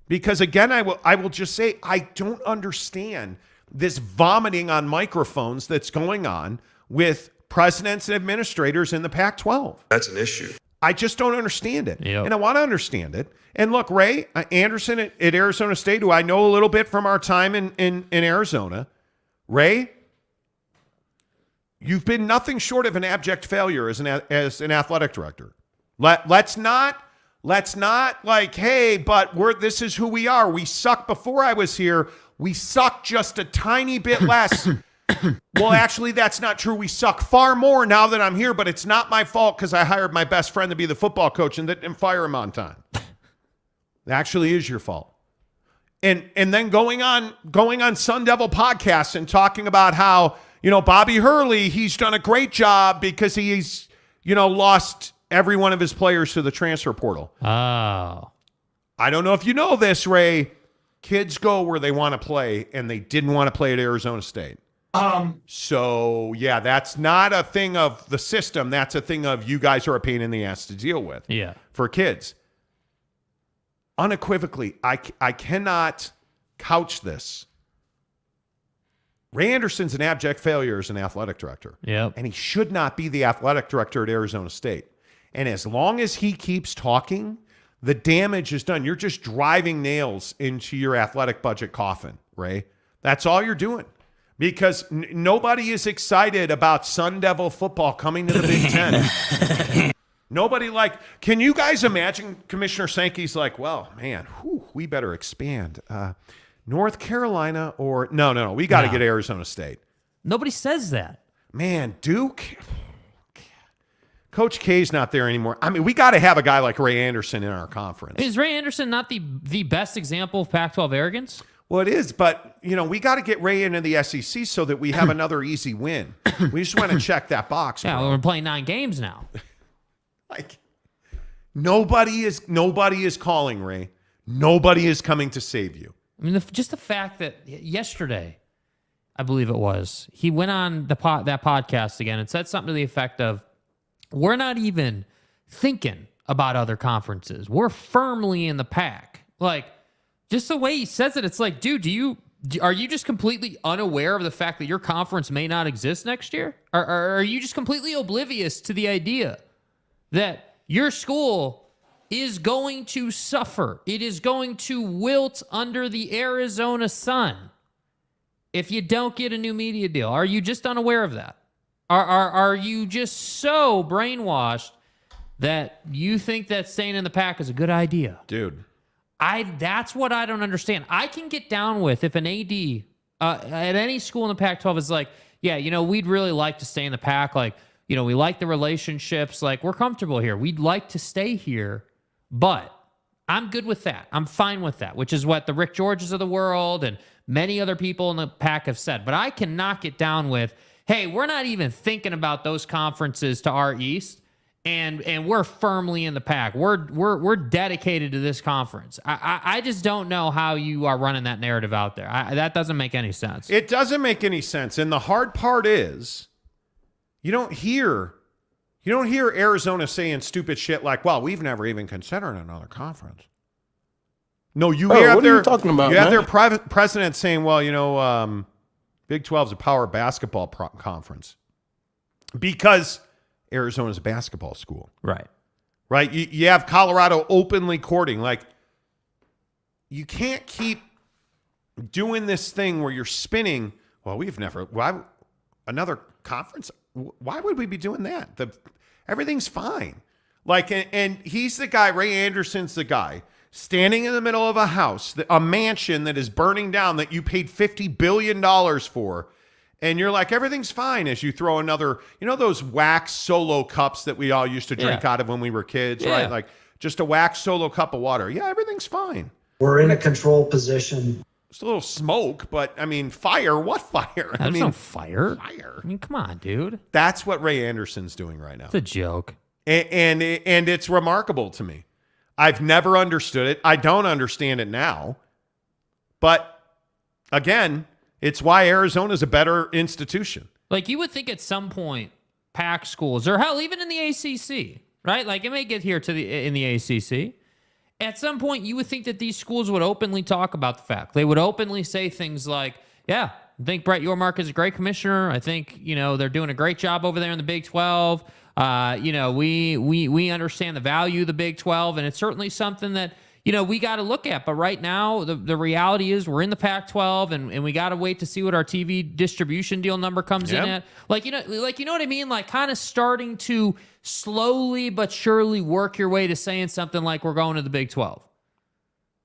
because, again, I will just say I don't understand this vomiting on microphones that's going on with presidents and administrators in the Pac-12. That's an issue. I just don't understand it. Yep. And I want to understand it. And look, Ray Anderson at Arizona State, who I know a little bit from our time in Arizona. Ray, you've been nothing short of an abject failure as an athletic director. Let's not like, hey, but this is who we are. We sucked before I was here. We suck just a tiny bit less. Well, actually, that's not true. We suck far more now that I'm here, but it's not my fault because I hired my best friend to be the football coach and didn't fire him on time. It actually is your fault. And then going on Sun Devil podcasts and talking about how, Bobby Hurley, he's done a great job because he's, lost every one of his players to the transfer portal. Oh. I don't know if you know this, Ray. Kids go where they want to play, and they didn't want to play at Arizona State. So, yeah, that's not a thing of the system. That's a thing of you guys are a pain in the ass to deal with for kids. Unequivocally, I cannot couch this. Ray Anderson's an abject failure as an athletic director. Yep. And he should not be the athletic director at Arizona State. And as long as he keeps talking, the damage is done. You're just driving nails into your athletic budget coffin, Ray. That's all you're doing. Because nobody is excited about Sun Devil football coming to the Big Ten. Nobody can you guys imagine Commissioner Sankey's like, well, man, we better expand. North Carolina or no, we got to get Arizona State. Nobody says that. Man, Duke. Coach K's not there anymore. I mean, we got to have a guy like Ray Anderson in our conference. Is Ray Anderson not the best example of Pac-12 arrogance? Well, it is, but, we got to get Ray into the SEC so that we have another easy win. We just want to check that box. Yeah, bro. we're playing 9 games now. Nobody is calling, Ray. Nobody is coming to save you. I mean, just the fact that yesterday, I believe it was, he went on that podcast again and said something to the effect of, we're not even thinking about other conferences. We're firmly in the pack. Just the way he says it, it's like, dude, are you just completely unaware of the fact that your conference may not exist next year? Or are you just completely oblivious to the idea that your school is going to suffer? It is going to wilt under the Arizona sun if you don't get a new media deal. Are you just unaware of that? Are you just so brainwashed that you think that staying in the pack is a good idea? Dude. That's what I don't understand. I can get down with if an AD at any school in the Pac-12 is like, yeah, we'd really like to stay in the pack. We like the relationships. We're comfortable here. We'd like to stay here, but I'm good with that. I'm fine with that, which is what the Rick Georges of the world and many other people in the pack have said. But I cannot get down with, hey, we're not even thinking about those conferences to our east. And we're firmly in the pack. We're dedicated to this conference. I just don't know how you are running that narrative out there. That doesn't make any sense. It doesn't make any sense. And the hard part is, you don't hear Arizona saying stupid shit like, "Well, we've never even considered another conference." No, you have what their are you talking about, have man? their private president saying, "Well, Big 12 is a power basketball conference," because Arizona's a basketball school. Right. You have Colorado openly courting. You can't keep doing this thing where you're spinning. Well, why another conference? Why would we be doing that? Everything's fine. And he's the guy, Ray Anderson's the guy, standing in the middle of a house, a mansion that is burning down that you paid $50 billion for. And you're like, everything's fine as you throw another, those wax solo cups that we all used to drink out of when we were kids, right? Just a wax solo cup of water. Yeah, everything's fine. We're in a control position. It's a little smoke, but fire? What fire? There's no fire. Fire. Come on, dude. That's what Ray Anderson's doing right now. It's a joke. And it's remarkable to me. I've never understood it. I don't understand it now. But again, it's why Arizona's a better institution. You would think at some point, Pac schools, or hell, even in the ACC, right? It may get here in the ACC. At some point, you would think that these schools would openly talk about the fact. They would openly say things like, yeah, I think Brett Yormark is a great commissioner. I think, they're doing a great job over there in the Big 12. We understand the value of the Big 12, and it's certainly something that, we got to look at. But right now, the reality is we're in the Pac-12, and we got to wait to see what our TV distribution deal number comes in at. You know what I mean? Kind of starting to slowly but surely work your way to saying something like we're going to the Big 12.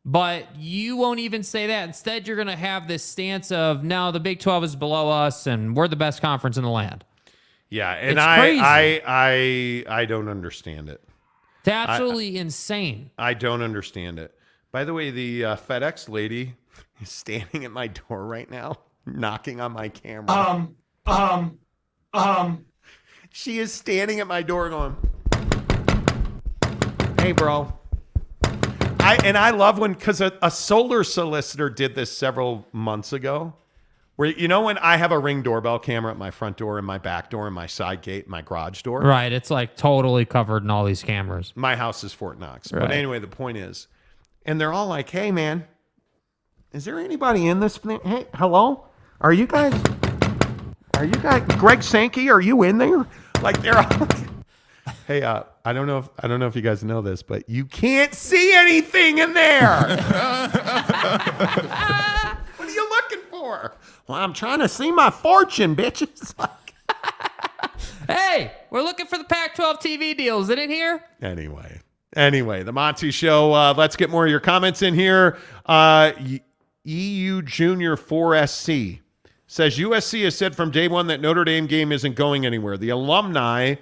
But you won't even say that. Instead, you're going to have this stance of, no, the Big 12 is below us, and we're the best conference in the land. Yeah, and It's crazy. I don't understand it. It's absolutely insane. I don't understand it. By the way, the FedEx lady is standing at my door right now, knocking on my camera. She is standing at my door going, "Hey, bro, I love when, because a solar solicitor did this several months ago, where, you know, when I have a Ring doorbell camera at my front door and my back door and my side gate and my garage door. Right. It's like totally covered in all these cameras. My house is Fort Knox. Right. But anyway, the point is, and they're all like, hey, man, is there anybody in this thing? Hey, hello? Are you guys, Greg Sankey, are you in there? Like, they're all, hey, I don't know if you guys know this, but you can't see anything in there. What are you looking for? Well, I'm trying to see my fortune, bitches. Hey, we're looking for the Pac-12 TV deal. Is it in here? Anyway, the Monty Show. Let's get more of your comments in here. EU Junior 4SC says USC has said from day one that Notre Dame game isn't going anywhere. The alumnists,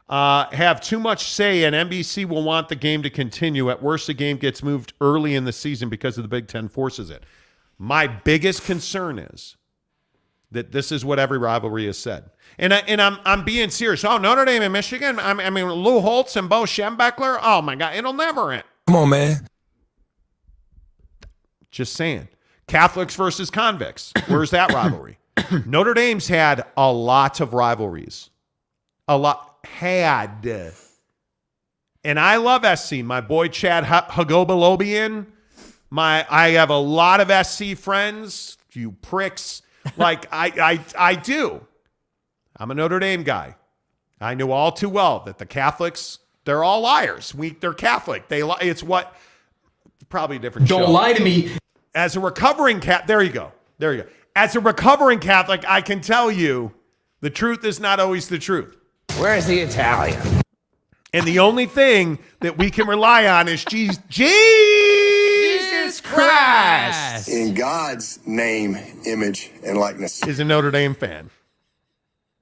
have too much say, and NBC will want the game to continue. At worst, the game gets moved early in the season because of the Big Ten forces it. My biggest concern is that this is what every rivalry has said. And I'm being serious. Oh, Notre Dame and Michigan. I mean, Lou Holtz and Bo Schembechler. Oh, my God. It'll never end. Come on, man. Just saying. Catholics versus convicts. Where's that rivalry? Notre Dame's had a lot of rivalries. A lot. Had. And I love SC. My boy Chad Hagobalobian. I have a lot of SC friends. You pricks. Like, I do. I'm a Notre Dame guy. I know all too well that the Catholics, they're all liars. They're Catholic. It's what, probably a different show. Don't lie to me. As a recovering there you go. As a recovering Catholic, I can tell you the truth is not always the truth. Where's the Italian? And the only thing that we can rely on is Jesus Christ. In God's name, image, and likeness. Is a Notre Dame fan.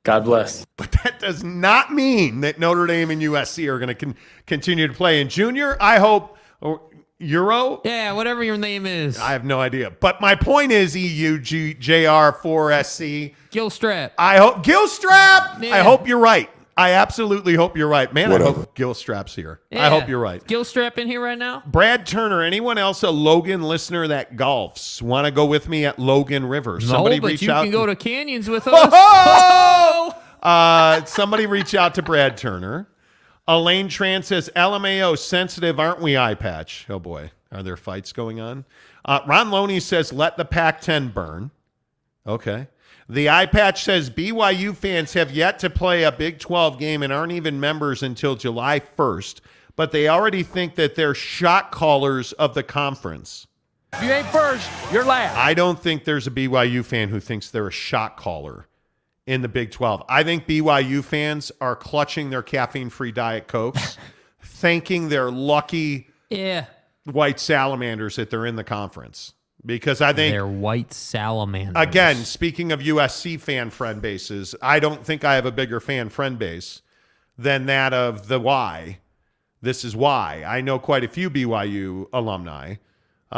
God bless. But that does not mean that Notre Dame and USC are going to continue to play. In Junior, I hope, or Euro? Yeah, whatever your name is. I have no idea. But my point is EUJR4SC. Gilstrap. Gilstrap! Yeah. I hope you're right. I absolutely hope you're right. Man, Whatever. I hope Gilstrap's here. Yeah. I hope you're right. Gilstrap in here right now? Brad Turner, anyone else a Logan listener that golfs? Want to go with me at Logan River? Somebody but reach you out. can go to canyons with us. Somebody reach out to Brad Turner. Elaine Tran says, LMAO, sensitive, aren't we, eye patch? Oh, boy. Are there fights going on? Ron Loney says, let the Pac-10 burn. Okay. The eye patch says, BYU fans have yet to play a Big 12 game and aren't even members until July 1st, but they already think that they're shot callers of the conference. If you ain't first, you're last. I don't think there's a BYU fan who thinks they're a shot caller in the Big 12. I think BYU fans are clutching their caffeine-free Diet Cokes, thanking their lucky white salamanders that they're in the conference. Because I think... They're white salamanders. Again, speaking of USC fan friend bases, I don't think I have a bigger fan friend base than that of the Y. This is why. I know quite a few BYU alumni. A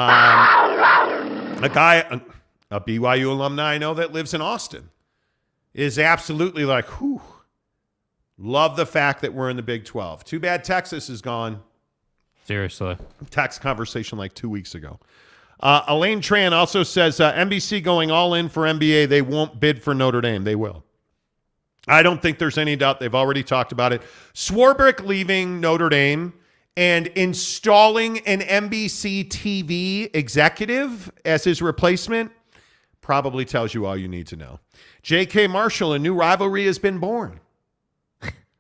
BYU alumni I know that lives in Austin is absolutely like, whew, love the fact that we're in the Big 12. Too bad Texas is gone. Seriously. Text conversation like 2 weeks ago. Elaine Tran also says, NBC going all in for NBA. They won't bid for Notre Dame. They will. I don't think there's any doubt. They've already talked about it. Swarbrick leaving Notre Dame and installing an NBC TV executive as his replacement probably tells you all you need to know. J.K. Marshall, a new rivalry has been born.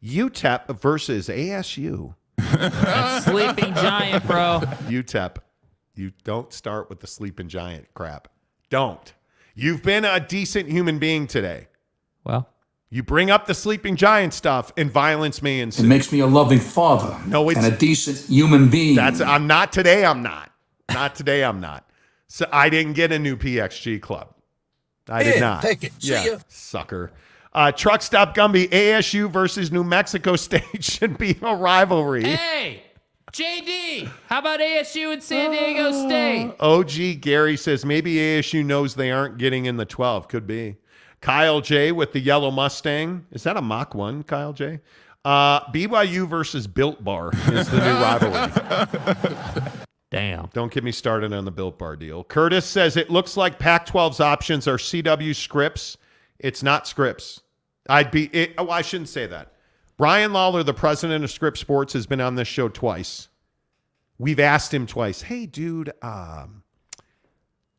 UTEP versus ASU. That's Sleeping Giant, bro. UTEP. You don't start with the sleeping giant crap. Don't. You've been a decent human being today. Well, you bring up the sleeping giant stuff and violence may ensue. It makes me a loving father and a decent human being. I'm not today. I'm not. Not today. I'm not. So I didn't get a new PXG club. I did not. Take it. See ya. Sucker. Truck Stop Gumby, ASU versus New Mexico State should be a rivalry. hey, JD, how about ASU and San Diego State? OG Gary says maybe ASU knows they aren't getting in the 12. Could be. Kyle J with the yellow Mustang. Is that a Mach 1, Kyle J? BYU versus Built Bar is the new rivalry. Damn. Don't get me started on the Built Bar deal. Curtis says it looks like Pac-12's options are CW Scripps. It's not Scripps. I shouldn't say that. Brian Lawler, the president of Scripps Sports, has been on this show twice. We've asked him twice, hey, dude,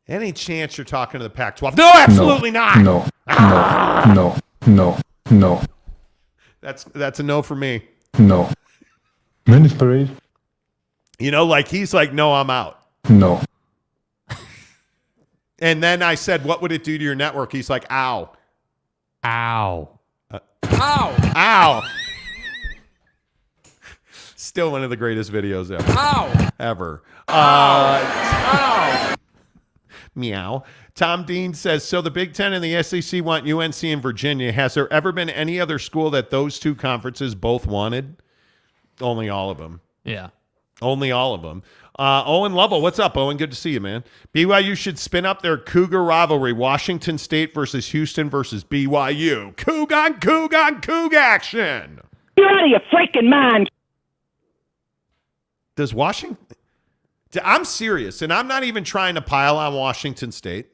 any chance you're talking to the Pac-12? No, absolutely not. No. That's a no for me. No. Minute parade? He's like, no, I'm out. No. And then I said, what would it do to your network? He's like, ow. Ow. Ow. Still one of the greatest videos ever. Ow. Ever. Ow. Meow. Tom Dean says, so the Big Ten and the SEC want UNC and Virginia. Has there ever been any other school that those two conferences both wanted? Only all of them. Yeah. Only all of them. Owen Lovell, what's up, Owen? Good to see you, man. BYU should spin up their Cougar rivalry. Washington State versus Houston versus BYU. Coug action. You're out of your freaking mind. Does Washington... I'm serious, and I'm not even trying to pile on Washington State.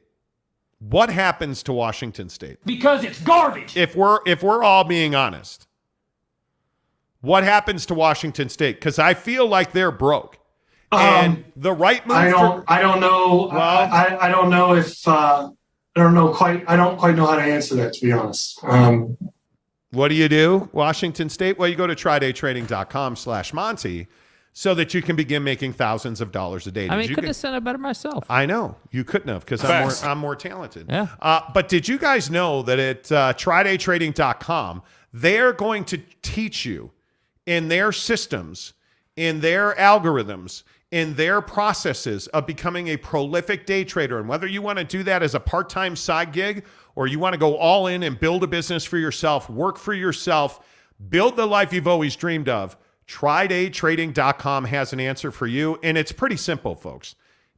What happens to Washington State? Because it's garbage. If we're all being honest, what happens to Washington State? Because I feel like they're broke. And the right move. I don't know. Well, I don't know if I don't quite know how to answer that, to be honest. What do you do, Washington State? Well, you go to trydaytrading.com/Monty so that you can begin making thousands of dollars a day. Couldn't have said it better myself. I know you couldn't have because I'm more talented. Yeah. But did you guys know that at trydaytrading.com they're going to teach you in their systems, in their algorithms, in their processes of becoming a prolific day trader. And whether you want to do that as a part-time side gig or you want to go all in and build a business for yourself, work for yourself, build the life you've always dreamed of, trydaytrading.com has an answer for you. And it's pretty simple, folks.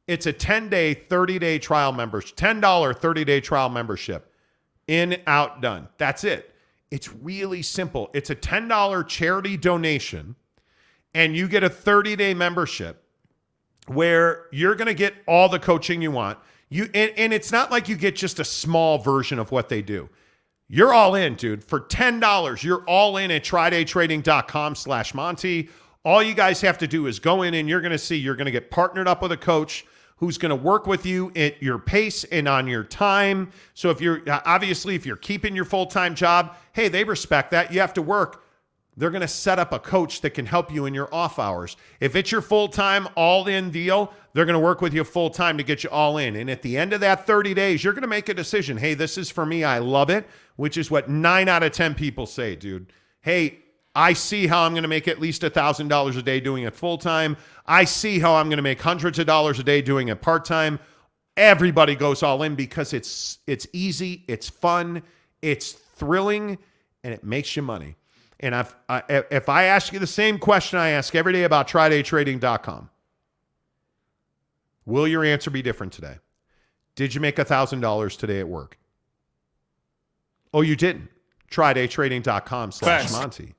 It's a 10-day, 30-day trial membership, $10 30-day trial membership. In, out, done. That's it. It's really simple. It's a $10 charity donation, and you get a 30-day membership where you're going to get all the coaching you want. And it's not like you get just a small version of what they do. You're all in, dude. For $10, you're all in at trydaytrading.com/Monty. All you guys have to do is go in and you're going to get partnered up with a coach who's going to work with you at your pace and on your time. So if you're keeping your full-time job, hey, they respect that. You have to work. They're going to set up a coach that can help you in your off hours. If it's your full-time, all-in deal, they're going to work with you full-time to get you all in. And at the end of that 30 days, you're going to make a decision. Hey, this is for me. I love it, which is what 9 out of 10 people say, dude. Hey, I see how I'm going to make at least $1,000 a day doing it full-time. I see how I'm going to make hundreds of dollars a day doing it part-time. Everybody goes all in because it's easy, it's fun, it's thrilling, and it makes you money. And if I ask you the same question I ask every day about trydaytrading.com, will your answer be different today? Did you make $1,000 today at work? Oh, you didn't. trydaytrading.com/Monty.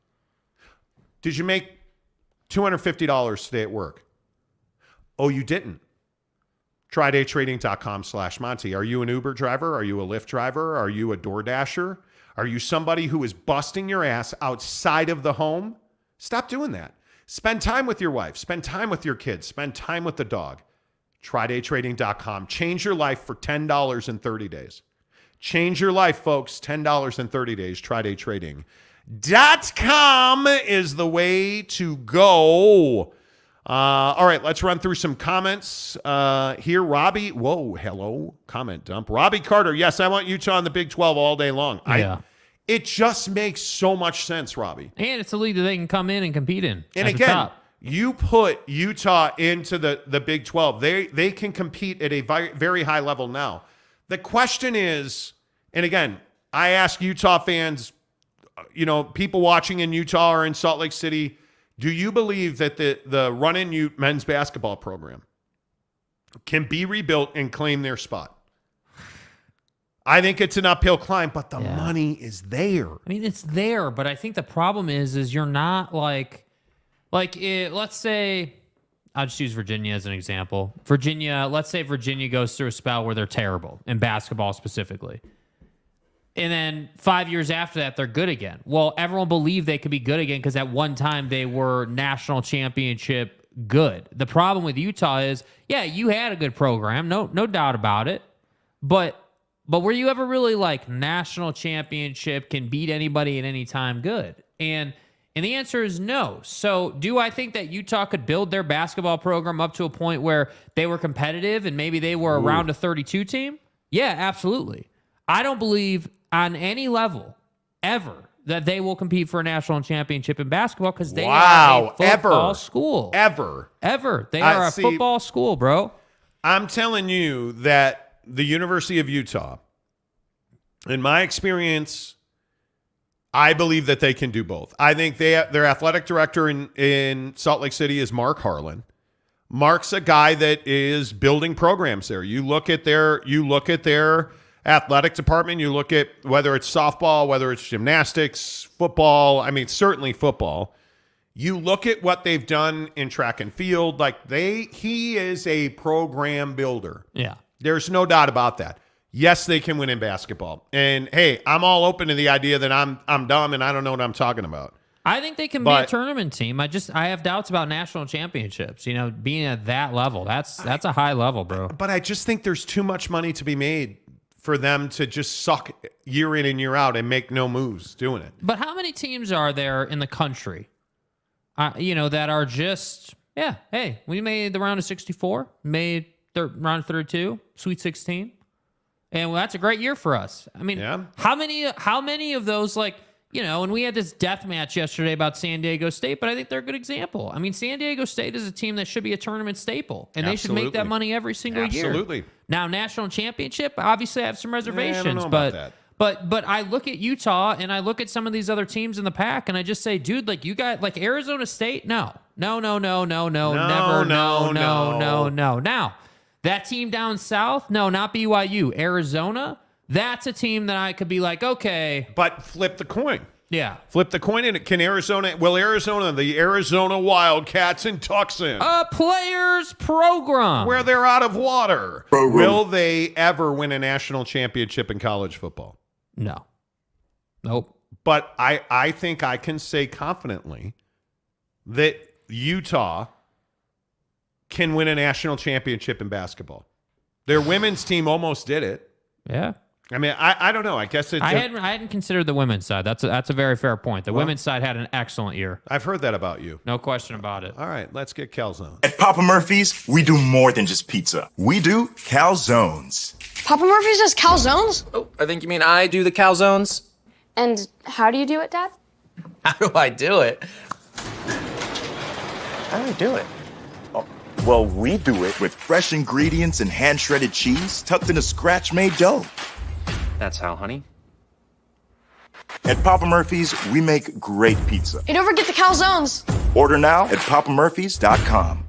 Did you make $250 today at work? Oh, you didn't. trydaytrading.com/Monty. Are you an Uber driver? Are you a Lyft driver? Are you a DoorDasher? Are you somebody who is busting your ass outside of the home? Stop doing that. Spend time with your wife. Spend time with your kids. Spend time with the dog. TryDayTrading.com. Change your life for $10 in 30 days. Change your life, folks. $10 in 30 days. TryDayTrading.com is the way to go. All right, let's run through some comments here. Robbie, whoa, hello, comment dump. Robbie Carter, yes, I want Utah in the Big 12 all day long. Yeah. It just makes so much sense, Robbie. And it's a league that they can come in and compete in. And again, you put Utah into the Big 12. They can compete at a very high level now. The question is, and again, I ask Utah fans, people watching in Utah or in Salt Lake City, do you believe that the Run-In Ute men's basketball program can be rebuilt and claim their spot? I think it's an uphill climb, but the money is there. I mean, it's there, but I think the problem is you're not let's say, I'll just use Virginia as an example. Let's say Virginia goes through a spell where they're terrible in basketball specifically. And then 5 years after that, they're good again. Well, everyone believed they could be good again because at one time they were national championship good. The problem with Utah is, you had a good program, no doubt about it. But were you ever really like national championship, can beat anybody at any time good? And the answer is no. So do I think that Utah could build their basketball program up to a point where they were competitive and maybe they were around a 32 team? Yeah, absolutely. I don't believe on any level ever that they will compete for a national championship in basketball because they are a football school. Ever. They are a football school, bro. I'm telling you that the University of Utah, in my experience, I believe that they can do both. I think their athletic director in Salt Lake City is Mark Harlan. Mark's a guy that is building programs there. You look at their athletic department, you look at whether it's softball, whether it's gymnastics, football, I mean, certainly football. You look at what they've done in track and field, he is a program builder. Yeah. There's no doubt about that. Yes, they can win in basketball. And hey, I'm all open to the idea that I'm dumb and I don't know what I'm talking about. I think they can be a tournament team. I have doubts about national championships. Being at that level, that's a high level, bro. But I just think there's too much money to be made for them to just suck year in and year out and make no moves doing it. But how many teams are there in the country, that are just, hey, we made the round of 64, made round of 32, Sweet 16, and that's a great year for us. I mean, how many of those, and we had this death match yesterday about San Diego State, but I think they're a good example. I mean, San Diego State is a team that should be a tournament staple, and they should make that money every single year. Absolutely. Now, national championship, obviously I have some reservations, I don't know about that. But I look at Utah and I look at some of these other teams in the pack, and I just say, dude, you got Arizona State? No. Never, no. Now, that team down south? No, not BYU. Arizona? That's a team that I could be like, okay. But flip the coin. Yeah. Flip the coin, and the Arizona Wildcats and Tucson. A players program. Where they're out of water. Will they ever win a national championship in college football? No. Nope. But I think I can say confidently that Utah can win a national championship in basketball. Their women's team almost did it. Yeah. I mean, I don't know. I guess it's... I hadn't considered the women's side. That's a very fair point. The women's side had an excellent year. I've heard that about you. No question about it. All right, let's get calzones. At Papa Murphy's, we do more than just pizza. We do calzones. Papa Murphy's does calzones? Oh, I think you mean I do the calzones. And how do you do it, Dad? How do I do it? Oh, well, we do it with fresh ingredients and hand-shredded cheese tucked in a scratch-made dough. That's how, honey. At Papa Murphy's, we make great pizza. Hey, don't forget the calzones. Order now at papamurphys.com.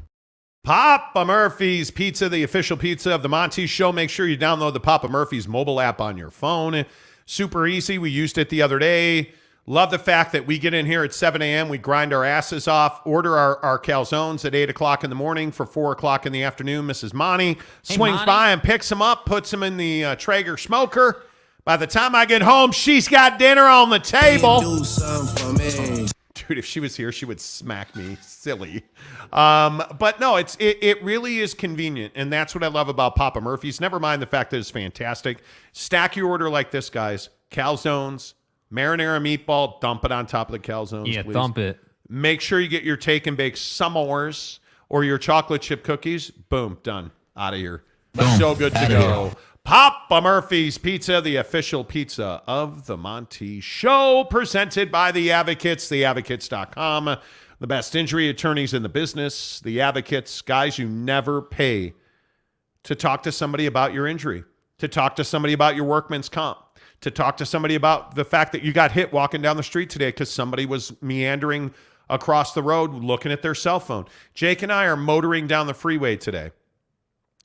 Papa Murphy's Pizza, the official pizza of the Monty Show. Make sure you download the Papa Murphy's mobile app on your phone. Super easy. We used it the other day. Love the fact that we get in here at 7 a.m. We grind our asses off, order our calzones at 8 o'clock in the morning. For 4 o'clock in the afternoon, Mrs. Monty swings by and picks them up, puts them in the Traeger smoker. By the time I get home, she's got dinner on the table. Do something for me. Dude, if she was here, she would smack me silly. But no, it really is convenient, and that's what I love about Papa Murphy's. Never mind the fact that it's fantastic. Stack your order like this, guys. Calzones, marinara meatball, dump it on top of the calzones, Yeah, please. dump it. Make sure you get your take and bake s'mores or your chocolate chip cookies. Boom, done. Out of here. Boom. So good to go. Papa Murphy's Pizza, the official pizza of the Monty Show, presented by The Advocates, theadvocates.com. The best injury attorneys in the business. The Advocates, guys, you never pay to talk to somebody about your injury, to talk to somebody about your workman's comp, to talk to somebody about the fact that you got hit walking down the street today because somebody was meandering across the road looking at their cell phone. Jake and I are motoring down the freeway today,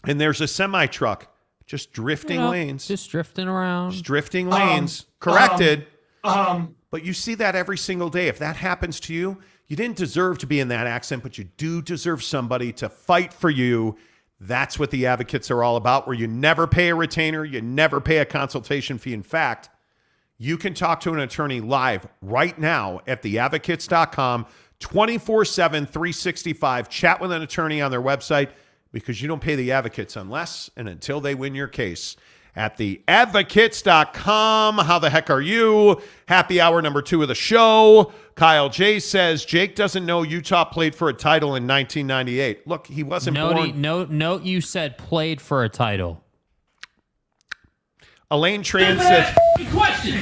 and there's a semi-truck Just drifting lanes. Just drifting around. Just drifting lanes. Corrected. But you see that every single day. If that happens to you, you didn't deserve to be in that accident, but you do deserve somebody to fight for you. That's what the advocates are all about, where you never pay a retainer, you never pay a consultation fee. In fact, you can talk to an attorney live right now at theadvocates.com, 24/7, 365. Chat with an attorney on their website, because you don't pay the advocates unless and until they win your case. At theadvocates.com. How the heck are you? Happy hour number 2 of the show. Kyle J says, Jake doesn't know Utah played for a title in 1998. Look, he wasn't born. Note you said played for a title. Elaine Tran says,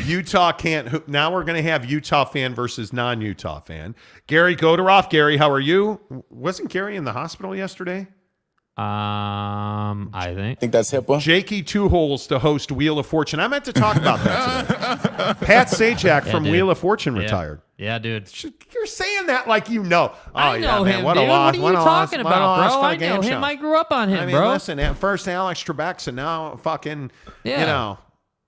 Utah can't. Now we're going to have Utah fan versus non-Utah fan. Gary Goderoff. Gary, how are you? Wasn't Gary in the hospital yesterday? I think that's HIPAA. Jakey Two Holes to host Wheel of Fortune. I meant to talk about that today. Pat Sajak from Wheel of Fortune retired. Yeah, dude. You're saying that like you know. I know man, him, what dude. a loss. What are you talking about, bro? I know him. Show. I grew up on him, I mean, bro. Listen, at first Alex Trebek, and now fucking, you know.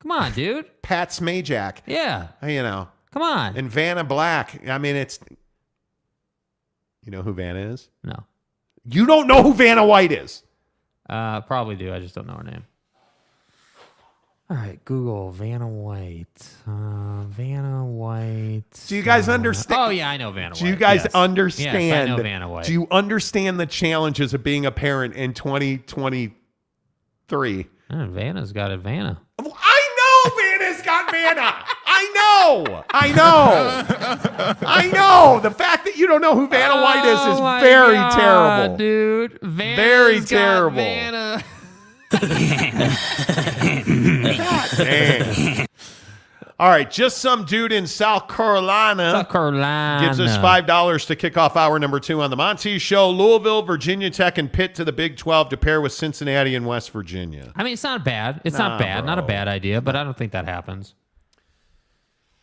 Come on, dude. Pat Smajak. Yeah. You know. Come on. And Vanna Black. I mean, it's. You know who Vanna is? No. You don't know who Vanna White is? Probably do. I just don't know her name. All right, Google Vanna White. Vanna White. Do you guys understand? Oh, yeah, I know Vanna White. Do you guys understand? Yes, I know Vanna White. Do you understand the challenges of being a parent in 2023? Vanna's got a Vanna. I know Vanna's got Vanna. I know. The fact that you don't know who Vanna White is very terrible. Dude. Vanna's very got terrible. Vanna. God damn. All right, just some dude in South Carolina gives us $5 to kick off hour number 2 on the Monty Show. Louisville, Virginia Tech, and Pitt to the Big 12 to pair with Cincinnati and West Virginia. I mean, it's not bad. It's not bad. Bro. Not a bad idea, but I don't think that happens.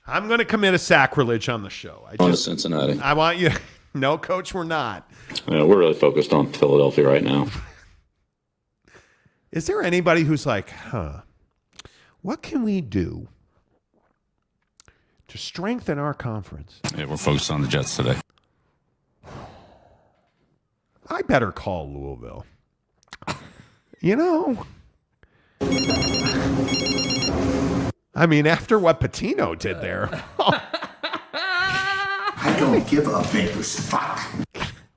I'm going to commit a sacrilege on the show. On to Cincinnati. I want you. No, Coach, we're not. We're really focused on Philadelphia right now. Is there anybody who's like, what can we do to strengthen our conference? Yeah, we're focused on the Jets today. I better call Louisville. You know, I mean, after what Pitino did there. I don't give a Baker's fuck.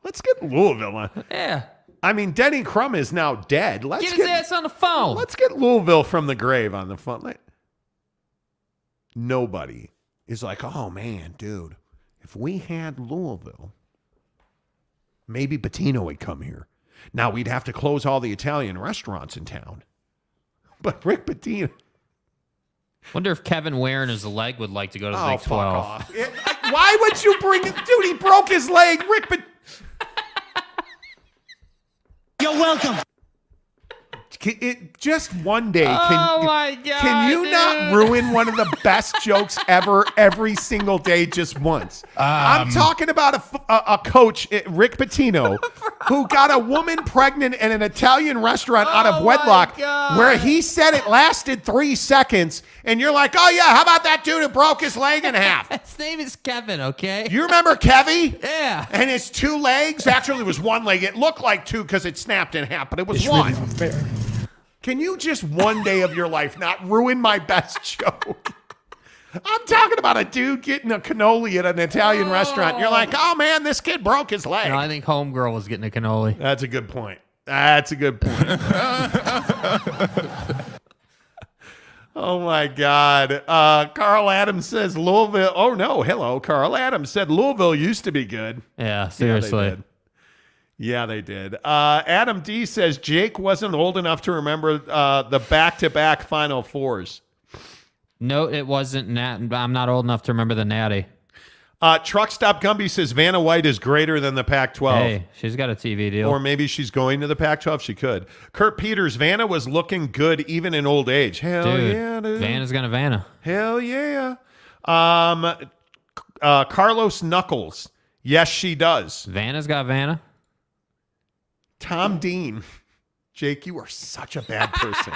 Let's get Louisville on. Yeah. I mean, Denny Crum is now dead. Let's get his ass on the phone. Let's get Louisville from the grave on the phone. Nobody is like, oh, man, dude, if we had Louisville, maybe Pitino would come here. Now, we'd have to close all the Italian restaurants in town. But Rick Pitino. Wonder if Kevin Ware and his leg would like to go to the Big 12. Off. Why would you bring it? Dude, he broke his leg. Rick Pitino. You're welcome. Just one day, my God, can you not ruin one of the best jokes ever every single day just once? I'm talking about a coach, Rick Pitino, who got a woman pregnant in an Italian restaurant out of wedlock where he said it lasted 3 seconds. And you're like, oh, yeah, how about that dude who broke his leg in half? His name is Kevin, okay? You remember Kevy? Yeah. And his 2 legs? Actually, it was 1 leg. It looked like 2 because it snapped in half, but it was 1. Really unfair. Can you just one day of your life not ruin my best joke? I'm talking about a dude getting a cannoli at an Italian restaurant. You're like, oh, man, this kid broke his leg. No, I think Homegirl was getting a cannoli. That's a good point. That's a good point. Oh, my God. Carl Adams says Louisville. Oh, no. Hello. Carl Adams said Louisville used to be good. Yeah, seriously. Yeah, they did. Adam D says Jake wasn't old enough to remember the back-to-back Final Fours. No, it wasn't. I'm not old enough to remember the Natty. Truck Stop Gumby says Vanna White is greater than the Pac-12. Hey, she's got a TV deal. Or maybe she's going to the Pac-12. She could. Kurt Peters, Vanna was looking good even in old age. Hell yeah, dude. Vanna's gonna Vanna. Hell yeah. Carlos Knuckles. Yes, she does. Vanna's got Vanna. Tom Dean. Jake, you are such a bad person.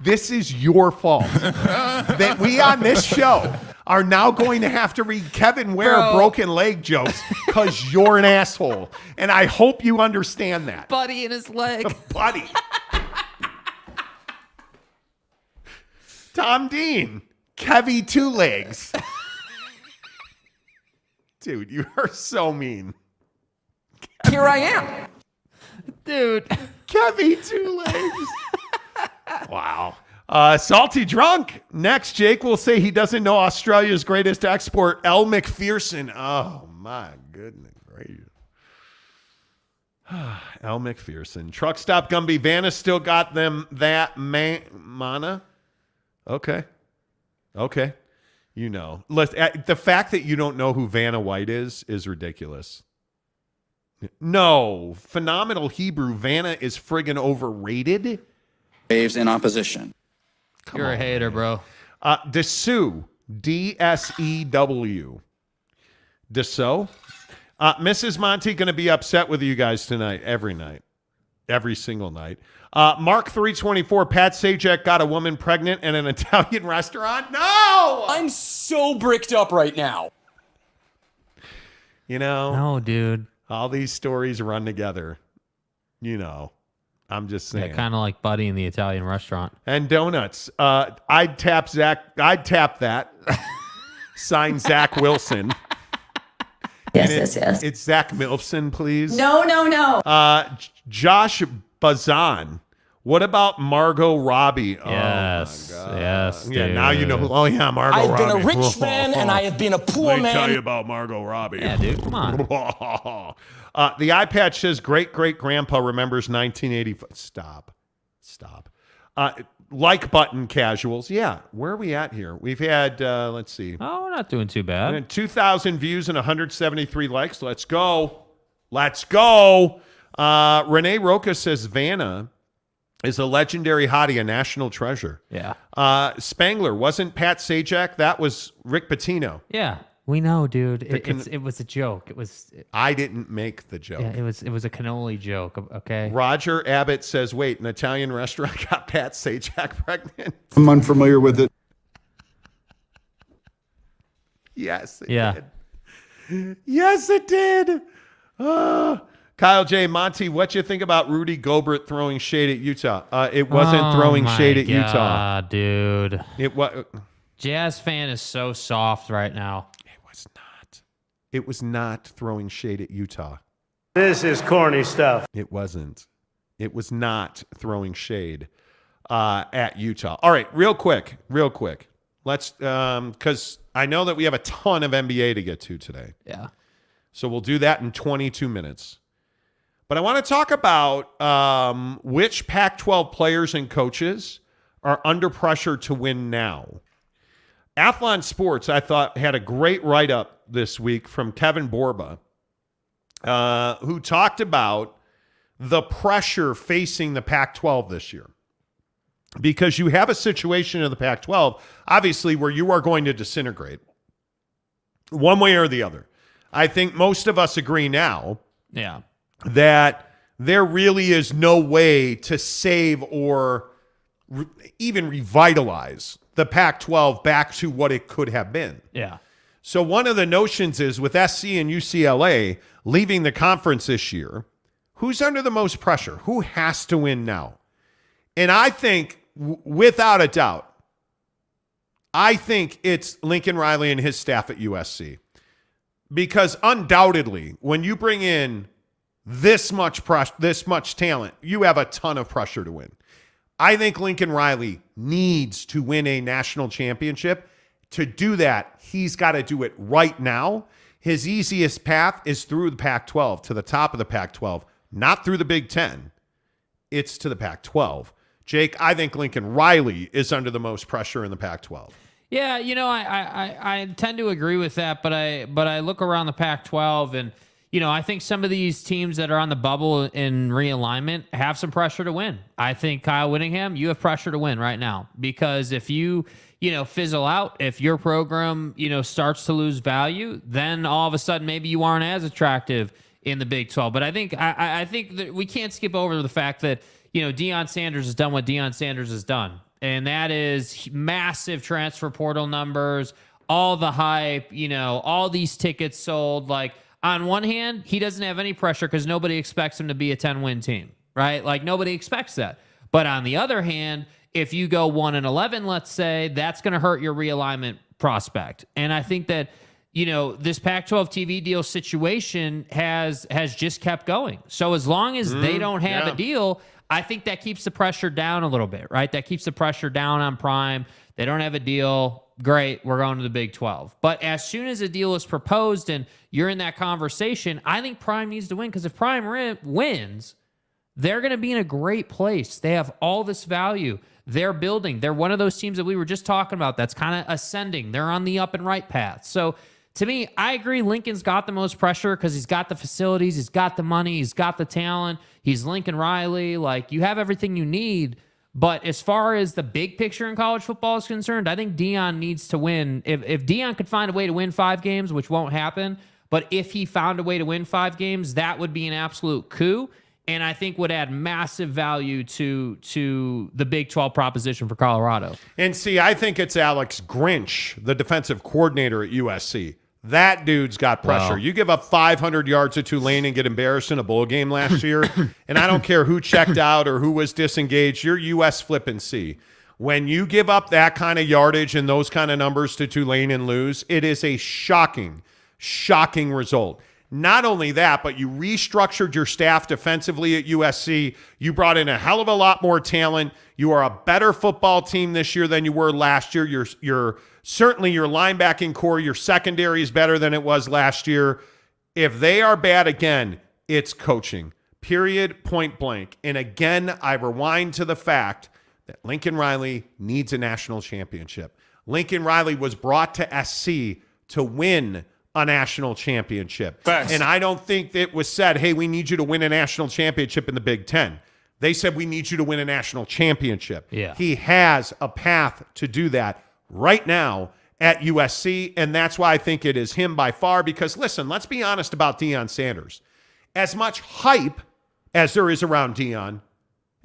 This is your fault that we on this show are now going to have to read Kevin Ware broken leg jokes because you're an asshole. And I hope you understand that. Buddy in his leg. Buddy. Tom Dean. Kevy Two Legs. Dude, you are so mean. Here I am. Dude. Kevy Two Legs. Wow. Salty Drunk. Next, Jake will say he doesn't know Australia's greatest export, Elle Macpherson. Oh, my goodness gracious. Elle Macpherson. Truck Stop Gumby. Vanna still got them that mana. Okay. You know. The fact that you don't know who Vanna White is ridiculous. No. Phenomenal Hebrew. Vanna is friggin' overrated. Waves in opposition. You're a hater, bro. Desew. D-S-E-W. Desew. Mrs. Monty going to be upset with you guys tonight. Every single night. Mark 324. Pat Sajak got a woman pregnant in an Italian restaurant. No! I'm so bricked up right now. You know? No, dude. All these stories run together. You know. I'm just saying. Yeah, kind of like Buddy in the Italian restaurant. And donuts. I'd tap that. Sign Zach Wilson. Yes. It's Zach Milson, please. No. Josh Bazan. What about Margot Robbie? Yes. Oh, my God. Yes. Yeah, dude. now you know. Oh, yeah, Margot Robbie. I've been a rich man and I have been a poor Let me man. tell you about Margot Robbie. Yeah, dude. Come on. The eye patch says great-great-grandpa remembers 1985. Stop. Like button casuals. Yeah, where are we at here? We've had, let's see. Oh, we're not doing too bad. 2,000 views and 173 likes. Let's go. Renee Roca says Vanna is a legendary hottie, a national treasure. Yeah. Spangler, wasn't Pat Sajak? That was Rick Pitino. Yeah. We know, dude. It was a joke. I didn't make the joke. Yeah, it was a cannoli joke. Okay. Roger Abbott says, "Wait, an Italian restaurant got Pat Sajak pregnant." I'm unfamiliar with it. Yes, it Yeah. did. Yes, it did. Kyle J. Monty, what you think about Rudy Gobert throwing shade at Utah? It wasn't throwing shade at Utah, dude. It was. Jazz fan is so soft right now. It was not throwing shade at Utah. This is corny stuff. It wasn't. It was not throwing shade at Utah. All right, real quick. Let's, because I know that we have a ton of NBA to get to today. Yeah. So we'll do that in 22 minutes. But I want to talk about which Pac-12 players and coaches are under pressure to win now. Athlon Sports, I thought, had a great write-up this week from Kevin Borba, who talked about the pressure facing the Pac-12 this year. Because you have a situation in the Pac-12, obviously, where you are going to disintegrate one way or the other. I think most of us agree now that there really is no way to save or even revitalize the Pac-12 back to what it could have been. Yeah. So one of the notions is with SC and UCLA leaving the conference this year, who's under the most pressure? Who has to win now? And I think, without a doubt, I think it's Lincoln Riley and his staff at USC. Because undoubtedly, when you bring in this much talent, you have a ton of pressure to win. I think Lincoln Riley needs to win a national championship. To do that, he's got to do it right now. His easiest path is through the Pac-12, to the top of the Pac-12, not through the Big Ten. It's to the Pac-12. Jake, I think Lincoln Riley is under the most pressure in the Pac-12. Yeah, you know, I tend to agree with that, but I look around the Pac-12 and, you know, I think some of these teams that are on the bubble in realignment have some pressure to win. I think Kyle Whittingham, you have pressure to win right now because if you fizzle out, if your program, starts to lose value, then all of a sudden maybe you aren't as attractive in the Big 12. But I think that we can't skip over the fact that, Deion Sanders has done what Deion Sanders has done. And that is massive transfer portal numbers, all the hype, all these tickets sold. Like, on one hand, he doesn't have any pressure because nobody expects him to be a 10-win team, right? Like, nobody expects that. But on the other hand, if you go 1-11, let's say, that's going to hurt your realignment prospect. And I think that, this Pac-12 TV deal situation has just kept going. So as long as they don't have a deal, I think that keeps the pressure down a little bit, right? That keeps the pressure down on Prime. They don't have a deal. Great, we're going to the Big 12. But as soon as a deal is proposed and you're in that conversation, I think Prime needs to win, because if Prime wins, they're going to be in a great place. They have all this value. They're building. They're one of those teams that we were just talking about that's kind of ascending. They're on the up and right path. So to me, I agree Lincoln's got the most pressure because he's got the facilities, he's got the money, he's got the talent. He's Lincoln Riley. Like, you have everything you need. But as far as the big picture in college football is concerned, I think Deion needs to win. If Deion could find a way to win 5 games, which won't happen, but if he found a way to win 5 games, that would be an absolute coup. And I think would add massive value to the Big 12 proposition for Colorado. And see, I think it's Alex Grinch, the defensive coordinator at USC. That dude's got pressure. Wow. You give up 500 yards at Tulane and get embarrassed in a bowl game last year, and I don't care who checked out or who was disengaged, you're US flipping C. When you give up that kind of yardage and those kind of numbers to Tulane and lose, it is a shocking result. Not only that, but you restructured your staff defensively at USC. You brought in a hell of a lot more talent. You are a better football team this year than you were last year. You're certainly your linebacking core, your secondary is better than it was last year. If they are bad again, it's coaching. Period, point blank. And again, I rewind to the fact that Lincoln Riley needs a national championship. Lincoln Riley was brought to SC to win a national championship. Facts. And I don't think it was said, hey, we need you to win a national championship in the Big Ten. They said, we need you to win a national championship. Yeah. He has a path to do that right now at USC, and that's why I think it is him by far, because, listen, let's be honest about Deion Sanders. As much hype as there is around Deion,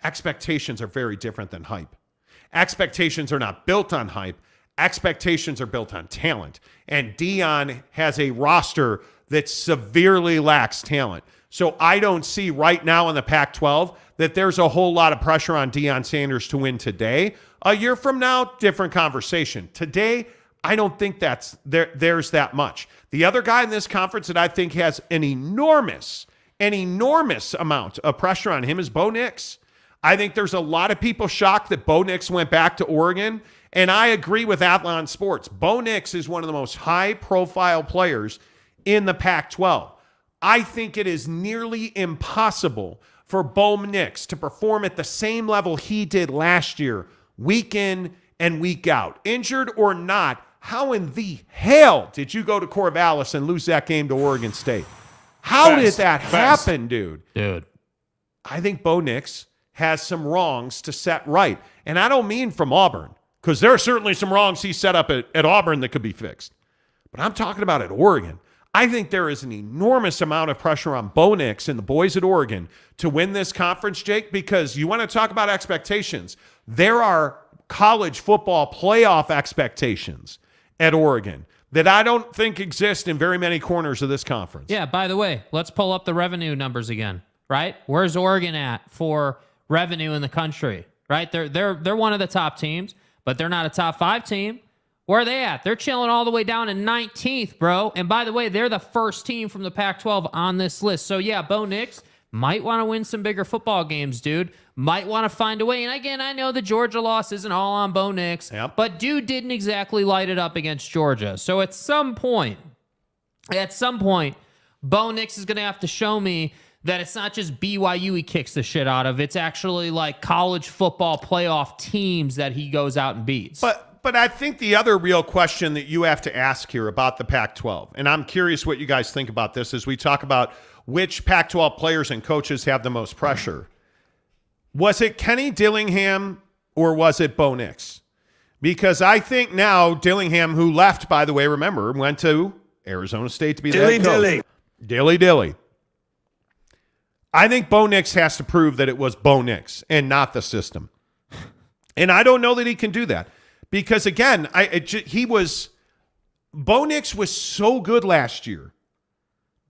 expectations are very different than hype. Expectations are not built on hype. Expectations are built on talent. And Deion has a roster that severely lacks talent. So I don't see right now in the Pac-12 that there's a whole lot of pressure on Deion Sanders to win today. A year from now, different conversation. Today, I don't think there's that much. The other guy in this conference that I think has an enormous amount of pressure on him is Bo Nix. I think there's a lot of people shocked that Bo Nix went back to Oregon, and I agree with Athlon Sports. Bo Nix is one of the most high-profile players in the Pac-12. I think it is nearly impossible for Bo Nix to perform at the same level he did last year, week in and week out. Injured or not, how in the hell did you go to Corvallis and lose that game to Oregon State? How did that happen, dude? Dude. I think Bo Nix has some wrongs to set right. And I don't mean from Auburn, because there are certainly some wrongs he set up at Auburn that could be fixed. But I'm talking about at Oregon. I think there is an enormous amount of pressure on Bo Nix and the boys at Oregon to win this conference, Jake, because you want to talk about expectations. There are college football playoff expectations at Oregon that I don't think exist in very many corners of this conference. Yeah, by the way, let's pull up the revenue numbers again, right? Where's Oregon at for revenue in the country, right? They're one of the top teams, but they're not a top 5 team. Where are they at? They're chilling all the way down in 19th, bro. And by the way, they're the first team from the Pac-12 on this list. So yeah, Bo Nix might want to win some bigger football games, dude. Might want to find a way. And again, I know the Georgia loss isn't all on Bo Nix, but dude didn't exactly light it up against Georgia. So at some point, Bo Nix is going to have to show me that it's not just BYU he kicks the shit out of. It's actually like college football playoff teams that he goes out and beats. But I think the other real question that you have to ask here about the Pac-12, and I'm curious what you guys think about this as we talk about which Pac-12 players and coaches have the most pressure. Was it Kenny Dillingham or was it Bo Nix? Because I think now Dillingham, who left, by the way, remember, went to Arizona State to be the head coach. Dilly. I think Bo Nix has to prove that it was Bo Nix and not the system. And I don't know that he can do that because, again, Bo Nix was so good last year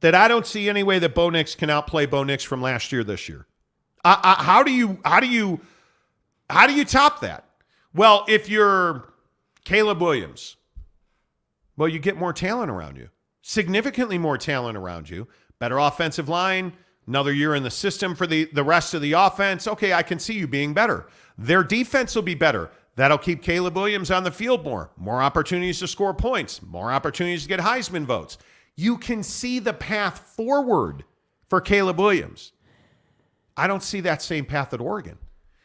that I don't see any way that Bo Nix can outplay Bo Nix from last year this year. How do you top that? Well, if you're Caleb Williams, well, you get more talent around you, significantly more talent around you, better offensive line, another year in the system for the rest of the offense. Okay, I can see you being better. Their defense will be better. That'll keep Caleb Williams on the field more. More opportunities to score points. More opportunities to get Heisman votes. You can see the path forward for Caleb Williams. I don't see that same path at Oregon.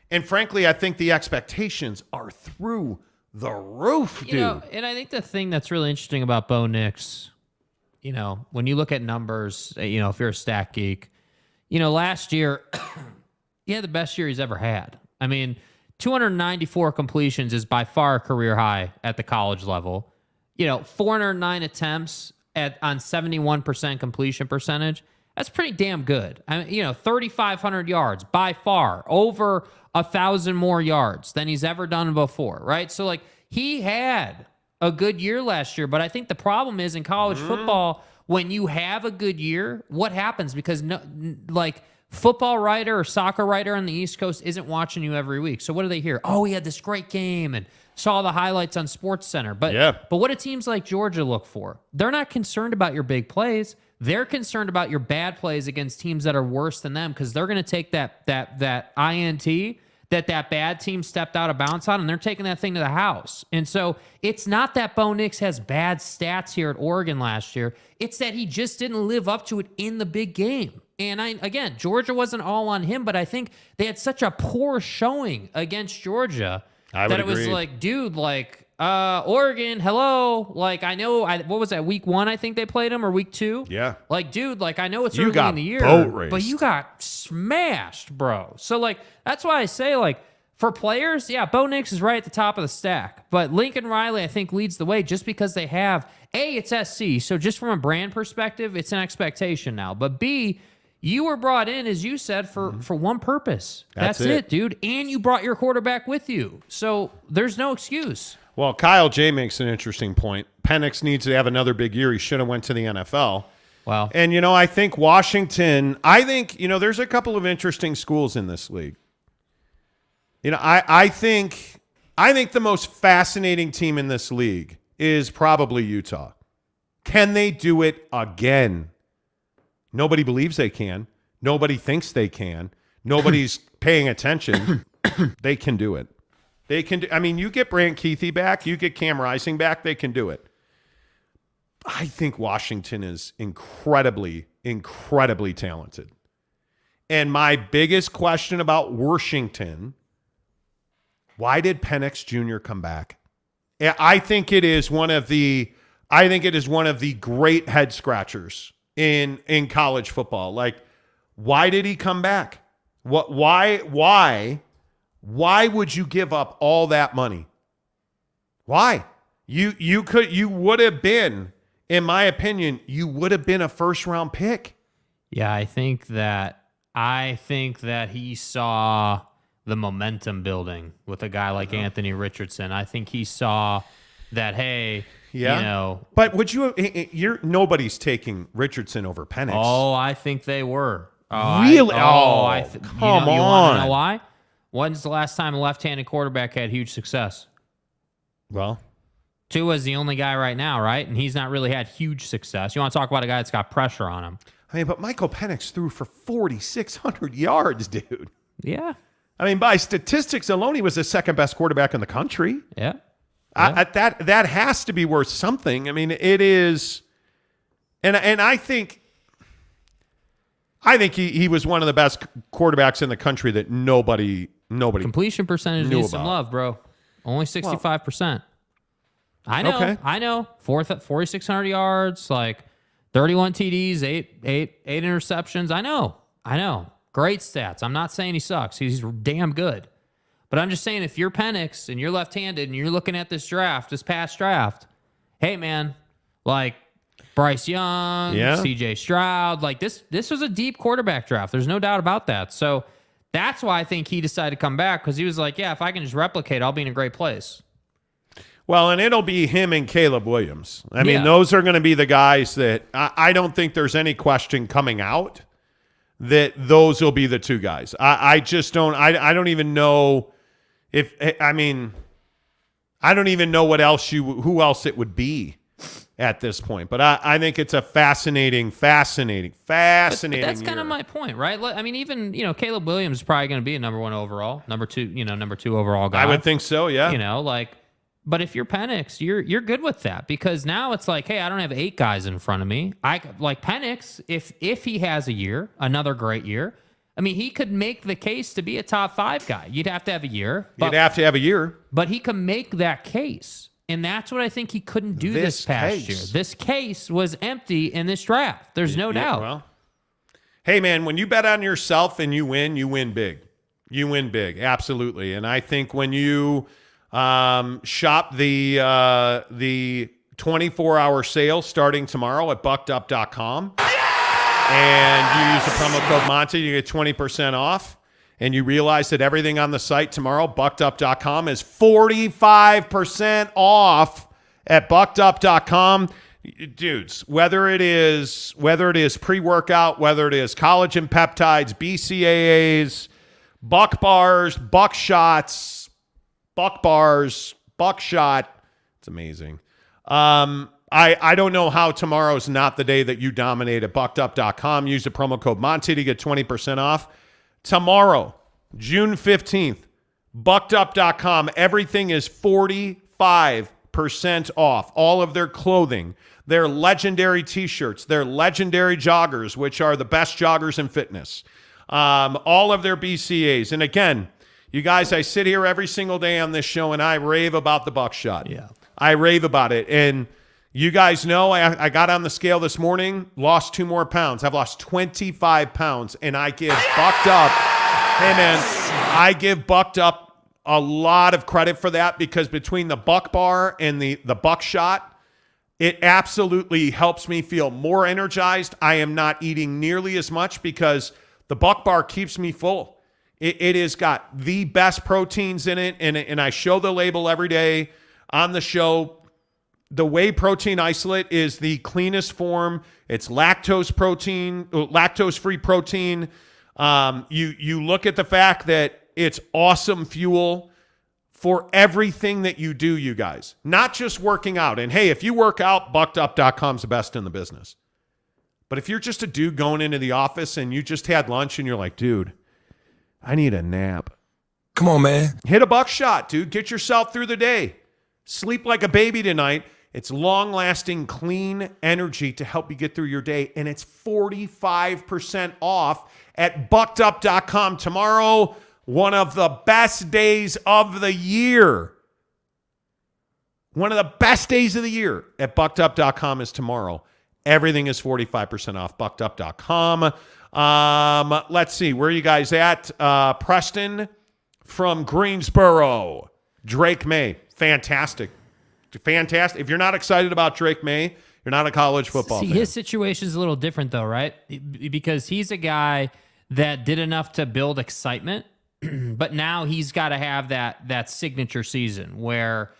And frankly, I think the expectations are through the roof, dude. You know, and I think the thing that's really interesting about Bo Nix, you know, when you look at numbers, you know, if you're a stat geek, you know, last year, he had the best year he's ever had. I mean, 294 completions is by far a career high at the college level. You know, 409 attempts on 71% completion percentage. That's pretty damn good. I mean, you know, 3,500 yards by far, over 1,000 more yards than he's ever done before, right? So, like, he had a good year last year, but I think the problem is in college football, when you have a good year, what happens? Because, football writer or soccer writer on the East Coast isn't watching you every week. So what do they hear? Oh, he had this great game and saw the highlights on SportsCenter. But what do teams like Georgia look for? They're not concerned about your big plays. They're concerned about your bad plays against teams that are worse than them because they're going to take that INT that bad team stepped out of bounds on, and they're taking that thing to the house. And so it's not that Bo Nix has bad stats here at Oregon last year. It's that he just didn't live up to it in the big game. And again, Georgia wasn't all on him, but I think they had such a poor showing against Georgia that it was like, dude, Oregon, hello. Like, I know, what was that, week 1 I think they played him, or week 2? Yeah. Like, dude, I know it's early in the year, but you got smashed, bro. So, that's why I say, for players, yeah, Bo Nix is right at the top of the stack. But Lincoln Riley, I think, leads the way just because they have, A, it's SC, so just from a brand perspective, it's an expectation now. But B, you were brought in, as you said, for one purpose. That's it, dude. And you brought your quarterback with you. So there's no excuse. Well, Kyle J makes an interesting point. Penix needs to have another big year. He should have went to the NFL. Wow. And, I think Washington, there's a couple of interesting schools in this league. I think the most fascinating team in this league is probably Utah. Can they do it again? Nobody believes they can. Nobody thinks they can. Nobody's paying attention. They can do it. They can do, you get Brant Keithy back, you get Cam Rising back, they can do it. I think Washington is incredibly, incredibly talented. And my biggest question about Washington, why did Penix Jr. come back? I think it is one of the great head scratchers in college football. Why did he come back? Why would you give up all that money? Why? You would have been, in my opinion, you would have been a first-round pick. Yeah, I think that he saw the momentum building with a guy like Anthony Richardson. I think he saw that, hey, But would nobody's taking Richardson over Penix. Oh, I think they were. Really? Come on. You want to know why? When's the last time a left-handed quarterback had huge success? Well, Tua's the only guy right now, right? And he's not really had huge success. You want to talk about a guy that's got pressure on him. But Michael Penix threw for 4,600 yards, dude. Yeah. By statistics alone, he was the second best quarterback in the country. Yeah. That has to be worth something. It is, and I think he was one of the best quarterbacks in the country that nobody completion percentage needs some love, bro. Only 65%. I know. Okay. I know. 4,600 yards, 31 TDs, eight interceptions. I know. Great stats. I'm not saying he sucks. He's damn good. But I'm just saying, if you're Penix and you're left-handed and you're looking at this past draft, hey, man, Bryce Young, CJ Stroud. Like this was a deep quarterback draft. There's no doubt about that. So that's why I think he decided to come back, because he was like, yeah, if I can just replicate, I'll be in a great place. Well, and it'll be him and Caleb Williams. I mean, those are going to be the guys that I don't think there's any question coming out that those will be the two guys. I just don't. I don't even know if. I mean, I don't even know who else it would be at this point. But I think it's a fascinating. But that's kind of my point, right? I mean, even Caleb Williams is probably going to be a number 1 overall, number 2 overall guy. I would think so. Yeah. But if you're Penix, you're good with that, because now it's like, hey, I don't have 8 guys in front of me. I like Penix, if he has a year, another great year. I mean, he could make the case to be a top 5 guy. You'd have to have a year. You'd have to have a year. But he can make that case. And that's what I think he couldn't do this past year. This case was empty in this draft. There's no doubt. Well, hey, man, when you bet on yourself and you win big. You win big, absolutely. And I think when you shop the 24-hour sale starting tomorrow at buckedup.com, and you use the promo code Monty, you get 20% off. And you realize that everything on the site tomorrow, buckedup.com, is 45% off at buckedup.com. Dudes, whether it is pre-workout, whether it is collagen peptides, BCAAs, buck bars, buck shots, buckshot, it's amazing. I don't know how tomorrow's not the day that you dominate at buckedup.com. Use the promo code Monty to get 20% off. Tomorrow, June 15th, buckedup.com, everything is 45% off. All of their clothing, their legendary T-shirts, their legendary joggers, which are the best joggers in fitness, all of their BCAs. And again, you guys, I sit here every single day on this show and I rave about the buckshot. Yeah. I rave about it. And you guys know I got on the scale this morning, lost 2 more pounds. I've lost 25 pounds, and I give Bucked Up, hey man, I give Bucked Up a lot of credit for that, because between the buck bar and the buckshot, it absolutely helps me feel more energized. I am not eating nearly as much because the buck bar keeps me full. It has got the best proteins in it, and I show the label every day on the show. The whey protein isolate is the cleanest form. It's lactose-free protein. You look at the fact that it's awesome fuel for everything that you do, you guys. Not just working out. And hey, if you work out, buckedup.com's the best in the business. But if you're just a dude going into the office and you just had lunch and you're like, dude, I need a nap. Come on, man. Hit a buckshot, dude. Get yourself through the day. Sleep like a baby tonight. It's long-lasting, clean energy to help you get through your day, and it's 45% off at buckedup.com. Tomorrow, one of the best days of the year. One of the best days of the year at buckedup.com is tomorrow. Everything is 45% off, buckedup.com. Let's see, where are you guys at? Preston from Greensboro. Drake May, fantastic. Fantastic. If you're not excited about Drake May, you're not a college football fan. His situation is a little different, though, right? Because he's a guy that did enough to build excitement, but now he's got to have that signature season where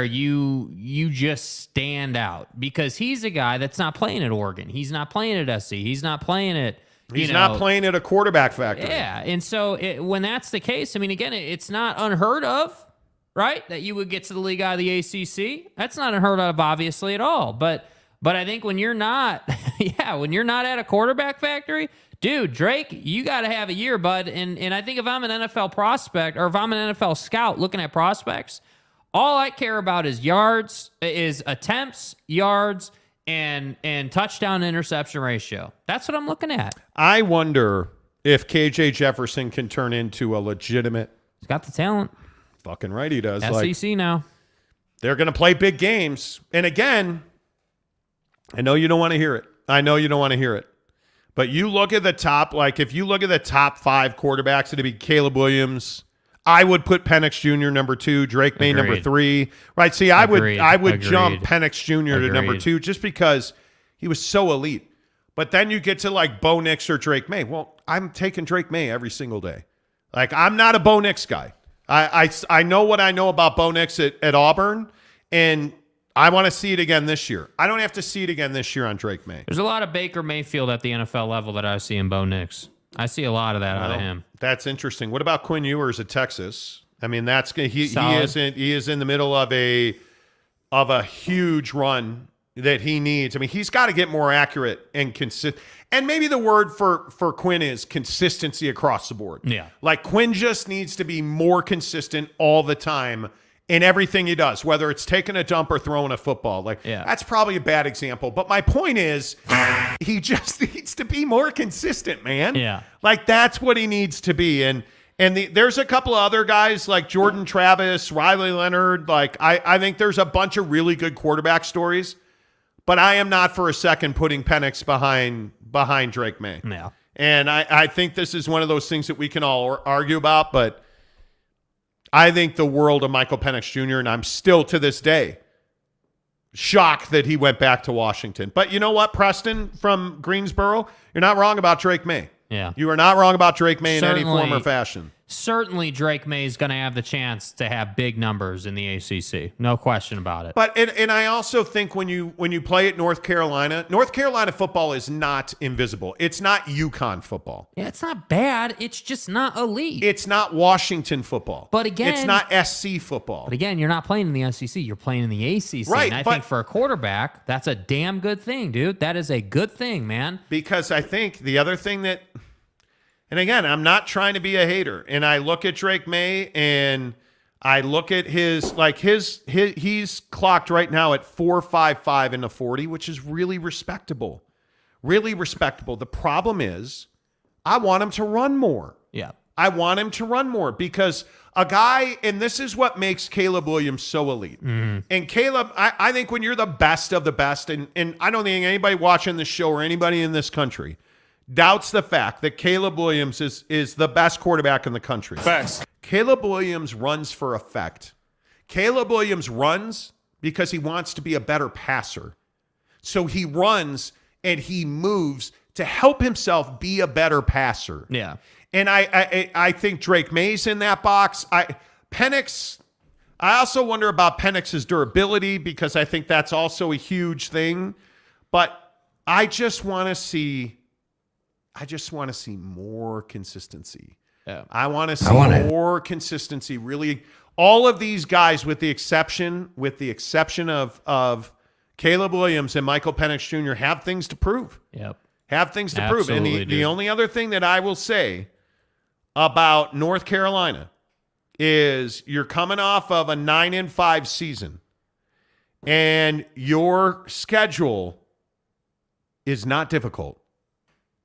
you just stand out, because he's a guy that's not playing at Oregon. He's not playing at SC. He's not playing at He's not playing at a quarterback factory. Yeah, and so when that's the case, I mean, again, it's not unheard of, right, that you would get to the league out of the ACC. That's not unheard of, obviously, at all. But I think when you're not, when you're not at a quarterback factory, dude, Drake, you got to have a year, bud. And I think if I'm an NFL prospect, or if I'm an NFL scout looking at prospects, all I care about is attempts, yards, and touchdown interception ratio. That's what I'm looking at. I wonder if KJ Jefferson can turn into a legitimate. He's got the talent. Fucking right he does. SEC now. They're going to play big games. And again, I know you don't want to hear it. But you look at the top, if you look at the top 5 quarterbacks, it'd be Caleb Williams. I would put Penix Jr. number 2, Drake May number 3. Right? See, I would jump Penix Jr. to number 2 just because He was so elite. But then you get to like Bo Nix or Drake May. Well, I'm taking Drake May every single day. Like, I'm not a Bo Nix guy. I know what I know about Bo Nix at Auburn, and I want to see it again this year. I don't have to see it again this year on Drake May. There's a lot of Baker Mayfield at the NFL level that I see in Bo Nix. I see a lot of that out of him. That's interesting. What about Quinn Ewers at Texas? I mean, he is in the middle of a huge run that he needs. I mean, he's got to get more accurate and consistent. And maybe the word for Quinn is consistency across the board. Yeah. Like, Quinn just needs to be more consistent all the time in everything he does, whether it's taking a dump or throwing a football. Like, that's probably a bad example. But my point is, he just needs to be more consistent, man. Yeah. Like, that's what he needs to be. And there's a couple of other guys like Jordan Travis, Riley Leonard. Like, I think there's a bunch of really good quarterback stories. But I am not for a second putting Penix behind Drake May. Yeah. And I think this is one of those things that we can all argue about, but I think the world of Michael Penix Jr., and I'm still to this day shocked that he went back to Washington. But you know what, Preston from Greensboro? You're not wrong about Drake May. Yeah. You are not wrong about Drake May in any form or fashion. Certainly Drake May is going to have the chance to have big numbers in the ACC. No question about it. But and I also think when you play at North Carolina football is not invisible. It's not UConn football. Yeah, it's not bad. It's just not elite. It's not Washington football. But again, it's not SC football. But again, you're not playing in the SEC. You're playing in the ACC. Right, and I think for a quarterback, that's a damn good thing, dude. That is a good thing, man. Because I think the other thing that, and again, I'm not trying to be a hater, and I look at Drake May and I look at his he's clocked right now at 4.55 in the 40, which is really respectable. Really respectable. The problem is I want him to run more. Yeah. I want him to run more because a guy, and this is what makes Caleb Williams so elite. Mm-hmm. And Caleb, I think when you're the best of the best, and I don't think anybody watching this show or anybody in this country doubts the fact that Caleb Williams is the best quarterback in the country. Facts. Caleb Williams runs for effect. Caleb Williams runs because he wants to be a better passer. So he runs and he moves to help himself be a better passer. Yeah. And I think Drake May's in that box. Penix, I also wonder about Penix's durability because I think that's also a huge thing. But I just want to see more consistency. Yeah. I want to see more consistency. Really, all of these guys, with the exception of Caleb Williams and Michael Penix Jr., have things to prove. Yep. Have things to Absolutely, prove. And the only other thing that I will say about North Carolina is you're coming off of a 9-5 season, and your schedule is not difficult.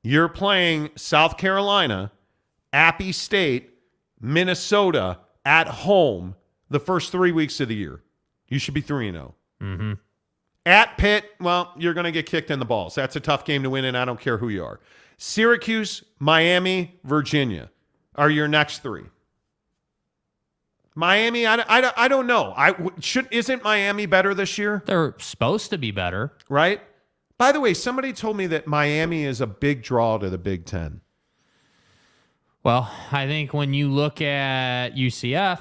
You're playing South Carolina, Appy State, Minnesota at home the first 3 weeks of the year. You should be 3-0. Mm-hmm. At Pitt, well, you're going to get kicked in the balls. That's a tough game to win, and I don't care who you are. Syracuse, Miami, Virginia are your next three. Miami, I don't know. Isn't Miami better this year? They're supposed to be better. Right? By the way, somebody told me that Miami is a big draw to the Big Ten. Well, I think when you look at UCF,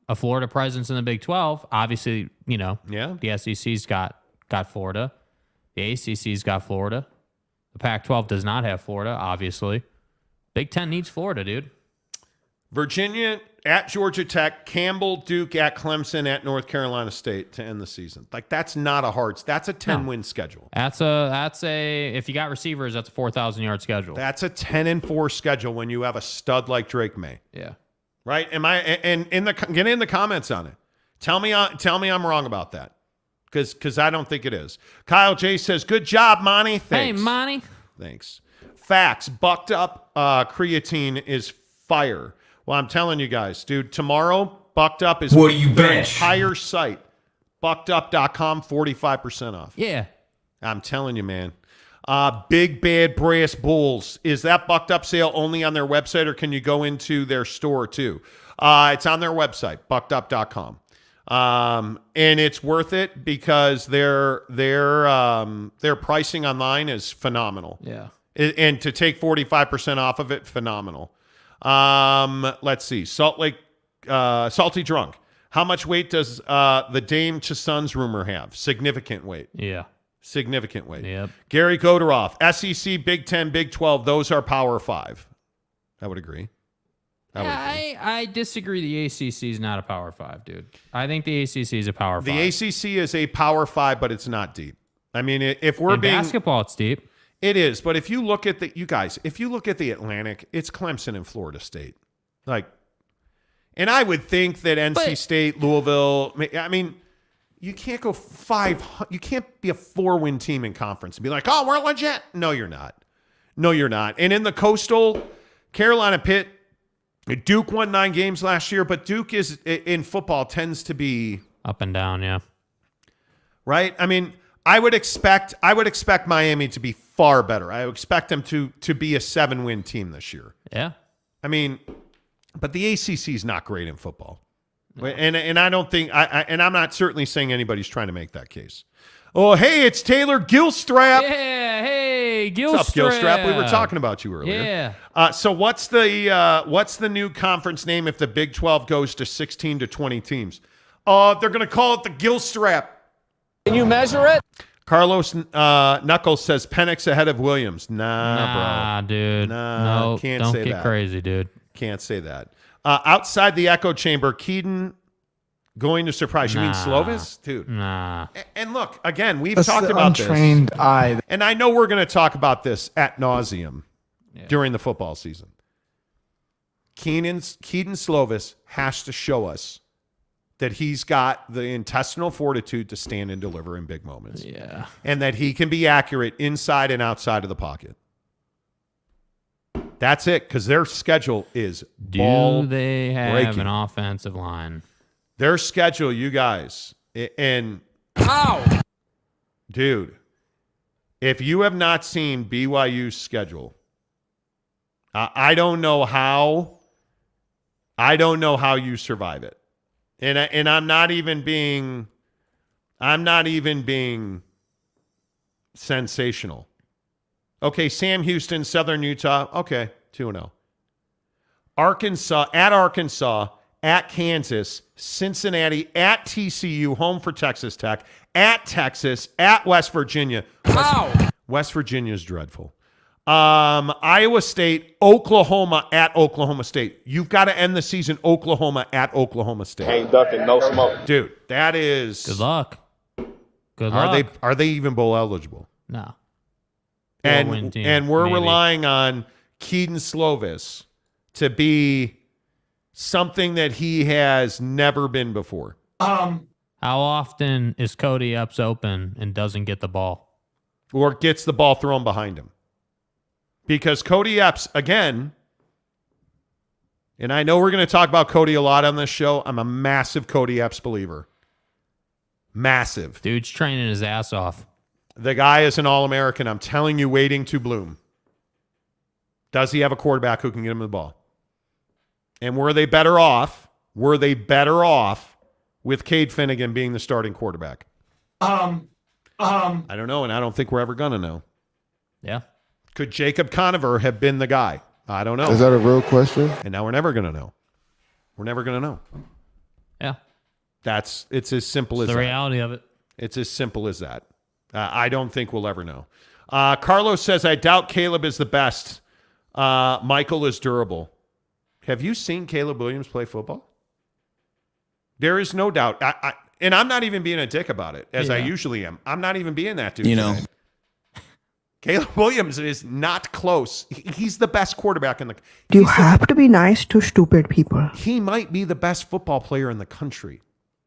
a Florida presence in the Big 12, obviously, the SEC's got Florida. The ACC's got Florida. The Pac-12 does not have Florida, obviously. Big Ten needs Florida, dude. Virginia at Georgia Tech, Campbell, Duke at Clemson, at North Carolina State to end the season. Like, that's not a that's a 10-win schedule. That's a if you got receivers, that's a 4,000-yard schedule. That's a 10-4 schedule when you have a stud like Drake May. Yeah. Right? Get in the comments on it. Tell me I'm wrong about that. Because I don't think it is. Kyle J says, good job, Monty. Thanks. Hey, Monty. Thanks. Facts. Bucked up creatine is fire. Well, I'm telling you guys, dude, tomorrow, Bucked Up is what do you their bench? Entire site. Buckedup.com, 45% off. Yeah. I'm telling you, man. Big Bad Brass Bulls. Is that Bucked Up sale only on their website, or can you go into their store too? It's on their website, buckedup.com. And it's worth it because their pricing online is phenomenal. Yeah. And to take 45% off of it, phenomenal. Let's see. Salty Drunk. How much weight does the Dame to Suns rumor have? Significant weight. Yeah. Significant weight. Yep. Gary Godoroff. SEC, Big 10, Big 12. Those are Power 5. I would agree. I disagree. The ACC is not a Power 5, dude. I think the ACC is a Power 5. The ACC is a Power 5, but it's not deep. I mean, if we're being basketball, it's deep. It is, but if you look at if you look at the Atlantic, it's Clemson and Florida State. And I would think that NC State, Louisville, I mean, you can't go you can't be a 4-win team in conference and be like, oh, we're legit. No, you're not. No, you're not. And in the Coastal, Carolina, Pitt, Duke won 9 games last year, but Duke is in football tends to be up and down, yeah. Right? I mean, I would expect Miami to be far better. I would expect them to be a 7-win team this year. Yeah. I mean, but the ACC is not great in football. No. And I don't think and I'm not certainly saying anybody's trying to make that case. Oh, hey, it's Taylor Gilstrap. Yeah, hey, Gilstrap. What's up, Gilstrap? We were talking about you earlier. Yeah. So what's the new conference name if the Big 12 goes to 16 to 20 teams? They're going to call it the Gilstrap. Can you measure it? Carlos Knuckles says Penix ahead of Williams. Nah, bro. Dude. Nah, no, can't don't say get that. crazy, dude. Can't say that. Outside the echo chamber, Keaton going to surprise. You mean Slovis? Dude. Nah. And look, again, we've That's talked the about untrained this. eye. And I know we're going to talk about this ad nauseum during the football season. Keaton Slovis has to show us that he's got the intestinal fortitude to stand and deliver in big moments. Yeah. And that he can be accurate inside and outside of the pocket. That's it, because their schedule is Do they have breaking. an offensive line? Their schedule, you guys, and dude, if you have not seen BYU's schedule, I don't know how you survive it. And I'm not even being sensational. Okay, Sam Houston, Southern Utah. Okay, 2-0. Arkansas, at Kansas, Cincinnati, at TCU, home for Texas Tech, at Texas, at West Virginia. West Virginia is dreadful. Iowa State, Oklahoma, at Oklahoma State. You've got to end the season Oklahoma at Oklahoma State. Ain't ducking, no smoke. Dude, that is... Good luck. Good luck. Are they even bowl eligible? No. And we're relying on Keaton Slovis to be something that he has never been before. How often is Cody Epps open and doesn't get the ball? Or gets the ball thrown behind him? Because Cody Epps, again, and I know we're going to talk about Cody a lot on this show. I'm a massive Cody Epps believer. Massive. Dude's training his ass off. The guy is an All-American. I'm telling you, waiting to bloom. Does he have a quarterback who can get him the ball? And were they better off? Were they better off with Cade Finnegan being the starting quarterback? I don't know, and I don't think we're ever going to know. Yeah. Could Jacob Conover have been the guy? I don't know. Is that a real question? And now we're never going to know. We're never going to know. Yeah. It's as simple as the that. reality of it. It's as simple as that. I don't think we'll ever know. Carlos says, I doubt Caleb is the best. Michael is durable. Have you seen Caleb Williams play football? There is no doubt. And I'm not even being a dick about it, as I usually am. I'm not even being that dude. You know. Caleb Williams is not close. He's the best quarterback in the... You have to be nice to stupid people. He might be the best football player in the country.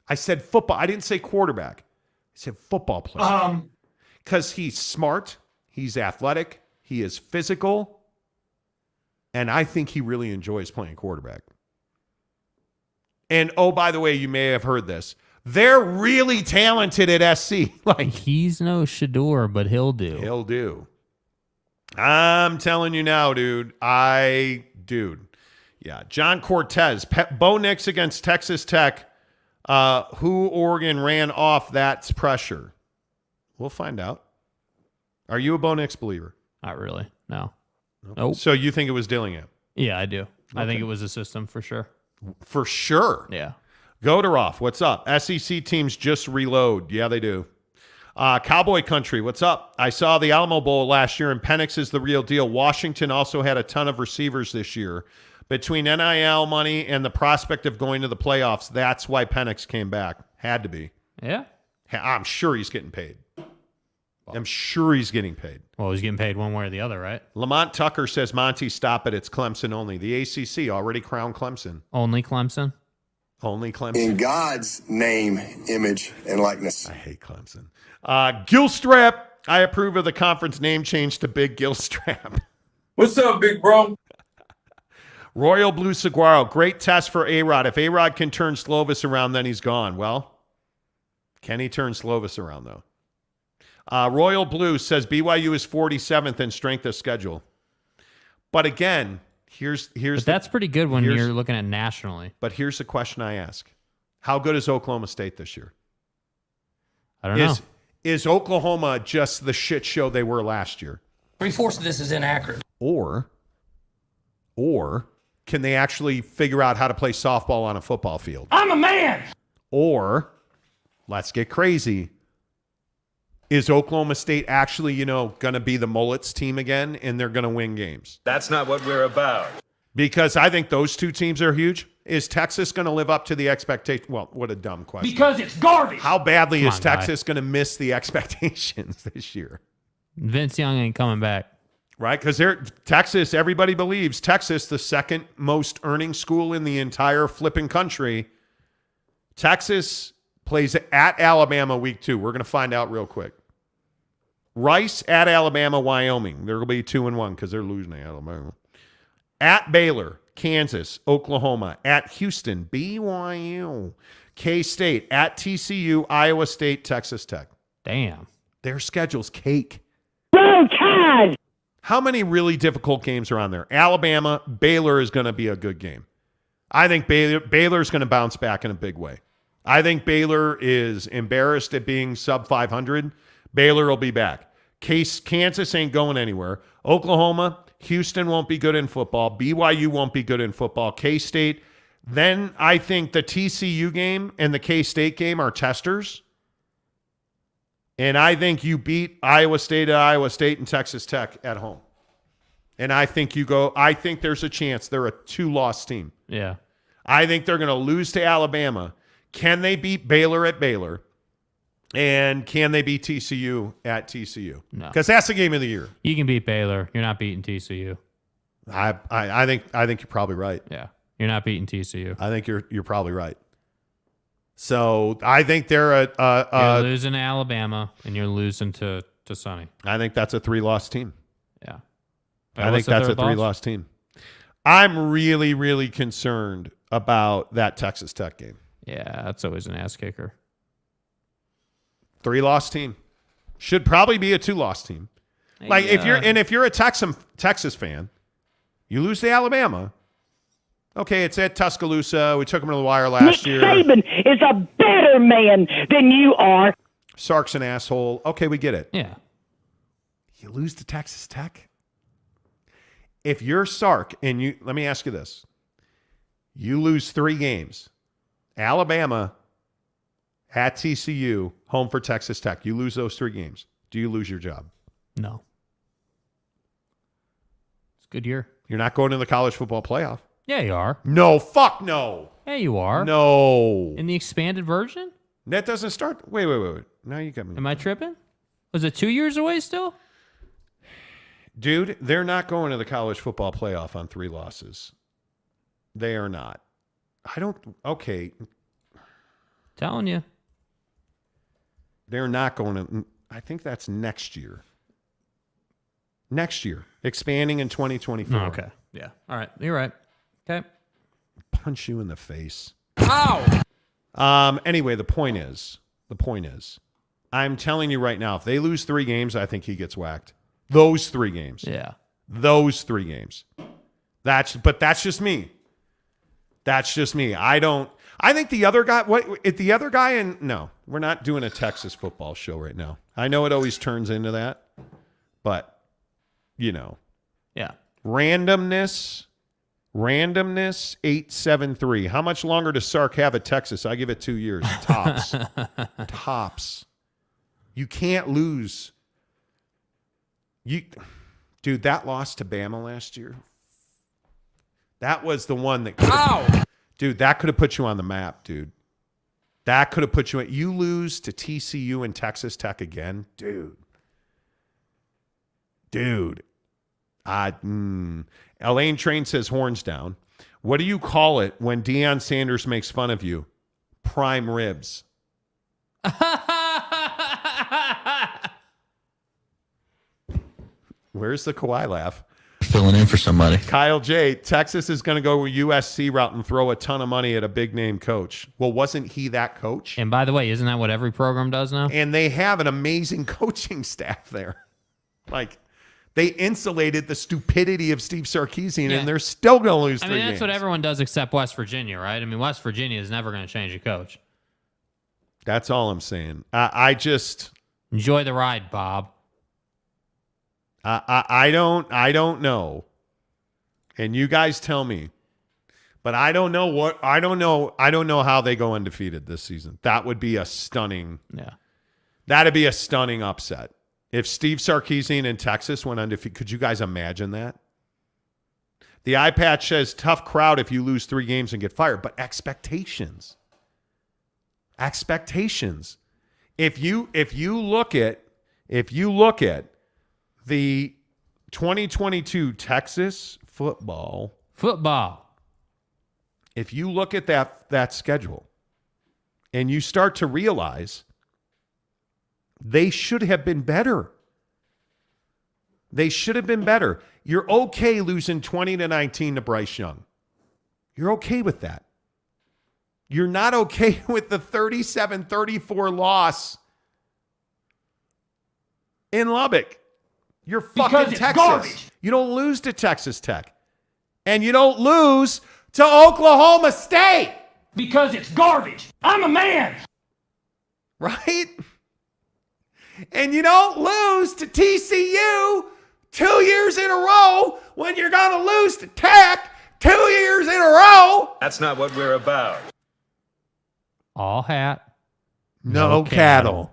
I said football. I didn't say quarterback. I said football player. Because he's smart. He's athletic. He is physical. And I think he really enjoys playing quarterback. And, oh, by the way, you may have heard this. They're really talented at SC. Like, he's no Shador, but he'll do. He'll do. I'm telling you now, dude. Yeah. John Cortez. Bo Nix against Texas Tech. Who Oregon ran off that's pressure? We'll find out. Are you a Bo Nix believer? Not really. No. Okay. Nope. So you think it was Dillingham? Yeah, I do. Okay. I think it was a system for sure. For sure. Yeah. Goderoff, what's up? SEC teams just reload. Yeah, they do. Cowboy Country, what's up? I saw the Alamo Bowl last year, and Penix is the real deal. Washington also had a ton of receivers this year. Between NIL money and the prospect of going to the playoffs, that's why Penix came back. Had to be. Yeah. I'm sure he's getting paid. I'm sure he's getting paid. Well, he's getting paid one way or the other, right? Lamont Tucker says, Monty, stop it. It's Clemson only. The ACC already crowned Clemson. Only Clemson? Only Clemson. In God's name, image, and likeness. I hate Clemson. Gilstrap, I approve of the conference name change to Big Gilstrap. What's up, big bro? Royal Blue Saguaro, great test for A-Rod. If A-Rod can turn Slovis around, then he's gone. Well, can he turn Slovis around, though? Royal Blue says BYU is 47th in strength of schedule. But again, that's pretty good when you're looking at nationally. But here's the question I ask. How good is Oklahoma State this year? I don't know. Is Oklahoma just the shit show they were last year? 3/4 of this is inaccurate. Or can they actually figure out how to play softball on a football field? I'm a man. Or, let's get crazy, is Oklahoma State actually, going to be the Mullets team again, and they're going to win games? That's not what we're about. Because I think those two teams are huge. Is Texas going to live up to the expectation? Well, what a dumb question. Because it's garbage. How badly is Texas going to miss the expectations this year? Vince Young ain't coming back. Right? Because Texas, everybody believes Texas, the second most earning school in the entire flipping country. Texas plays at Alabama week 2. We're going to find out real quick. Rice at Alabama, Wyoming. There will be 2-1 because they're losing to Alabama. At Baylor, Kansas, Oklahoma. At Houston, BYU. K-State. At TCU, Iowa State, Texas Tech. Damn. Their schedule's cake. Go Tide! How many really difficult games are on there? Alabama, Baylor is going to be a good game. I think Baylor's going to bounce back in a big way. I think Baylor is embarrassed at being sub 500. Baylor will be back. Kansas ain't going anywhere. Oklahoma, Houston won't be good in football. BYU won't be good in football. K-State. Then I think the TCU game and the K-State game are testers. And I think you beat Iowa State at Iowa State and Texas Tech at home. And I think there's a chance they're a 2-loss team. Yeah. I think they're going to lose to Alabama. Can they beat Baylor at Baylor? And can they beat TCU at TCU? No. Because that's the game of the year. You can beat Baylor. You're not beating TCU. I think you're probably right. Yeah. You're not beating TCU. I think you're probably right. So I think they're you're losing to Alabama and you're losing to Sonny. I think that's a 3-loss team. Yeah. I think that's a 3-loss team. I'm really, really concerned about that Texas Tech game. Yeah, that's always an ass kicker. 3-loss team. Should probably be a 2-loss team. Like if you're a Texas fan, you lose to Alabama. Okay, it's at Tuscaloosa. We took them to the wire last year. Nick Saban is a better man than you are. Sark's an asshole. Okay, we get it. Yeah. You lose to Texas Tech? If you're Sark and let me ask you this. You lose 3 games. Alabama at TCU, home for Texas Tech. You lose those 3 games. Do you lose your job? No. It's a good year. You're not going to the college football playoff. Yeah, you are. No, fuck no. Yeah, you are. No. In the expanded version? That doesn't start. Wait. Now you got me. Am I tripping? Was it 2 years away still? Dude, they're not going to the college football playoff on 3 losses. They are not. Okay. Telling you. They're not going to. I think that's next year. Next year. Expanding in 2024. Oh, okay. Yeah. All right. You're right. Okay. Punch you in the face. Ow! Anyway, the point is, I'm telling you right now, if they lose 3 games, I think he gets whacked. Those 3 games. Yeah. Those 3 games. But that's just me. That's just me. I think the other guy, no, we're not doing a Texas football show right now. I know it always turns into that, but, Yeah. Randomness, 873. How much longer does Sark have at Texas? I give it 2 years. Tops. Tops. You can't lose. Dude, that loss to Bama last year, that was the one that dude, that could have put you on the map, dude. That could have put you you lose to TCU and Texas Tech again, dude. Elaine Train says horns down. What do you call it when Deion Sanders makes fun of you? Prime ribs. Where's the Kawhi laugh? Filling in for somebody. Kyle J. Texas is going to go USC route and throw a ton of money at a big name coach. Well, wasn't he that coach? And by the way, isn't that what every program does now? And they have an amazing coaching staff there. Like, they insulated the stupidity of Steve Sarkisian, and they're still going to lose 3 games. That's what everyone does except West Virginia, right? I mean, West Virginia is never going to change a coach. That's all I'm saying. I just enjoy the ride, Bob. I don't know. And you guys tell me. But I don't know how they go undefeated this season. That would be a stunning. Yeah. That'd be a stunning upset. If Steve Sarkisian in Texas went undefeated, could you guys imagine that? The eye patch says tough crowd if you lose 3 games and get fired, but expectations. Expectations. If you look at the 2022 Texas football, if you look at that schedule and you start to realize they should have been better. They should have been better. You're okay losing 20-19 to Bryce Young. You're okay with that. You're not okay with the 37-34 loss in Lubbock. You're fucking Texas. Garbage. You don't lose to Texas Tech. And you don't lose to Oklahoma State. Because it's garbage. I'm a man. Right? And you don't lose to TCU 2 years in a row when you're going to lose to Tech 2 years in a row. That's not what we're about. All hat. No cattle.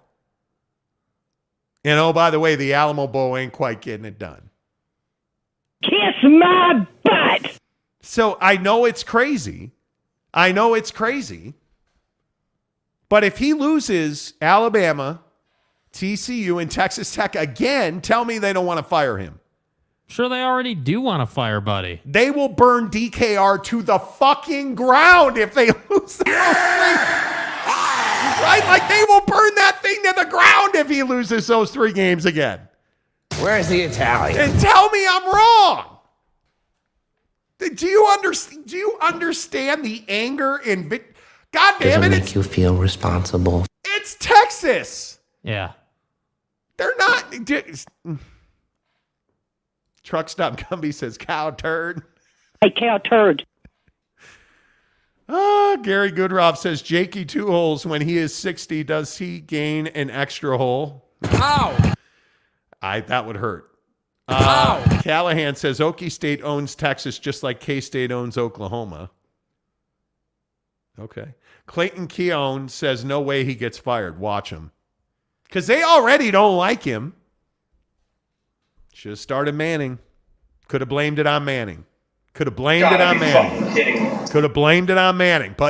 And oh, by the way, the Alamo Bowl ain't quite getting it done. Kiss my butt. So I know it's crazy. But if he loses Alabama, TCU, and Texas Tech again, tell me they don't want to fire him. Sure, they already do want to fire Buddy. They will burn DKR to the fucking ground if they lose the right? Like, they will burn that thing to the ground if he loses those 3 games again. Where's the Italian? And tell me I'm wrong. Do you understand the anger and God damn it? Doesn't make you feel responsible. It's Texas. Yeah. They're not. Truck Stop Gumby says cow turd. A cow turd. Gary Goodroff says Jakey 2 holes when he is 60. Does he gain an extra hole? Ow! That would hurt. Callahan says Okie State owns Texas just like K-State owns Oklahoma. Okay. Clayton Keown says no way he gets fired. Watch him. Because they already don't like him. Should have started Manning. Could have blamed it on Manning. But no.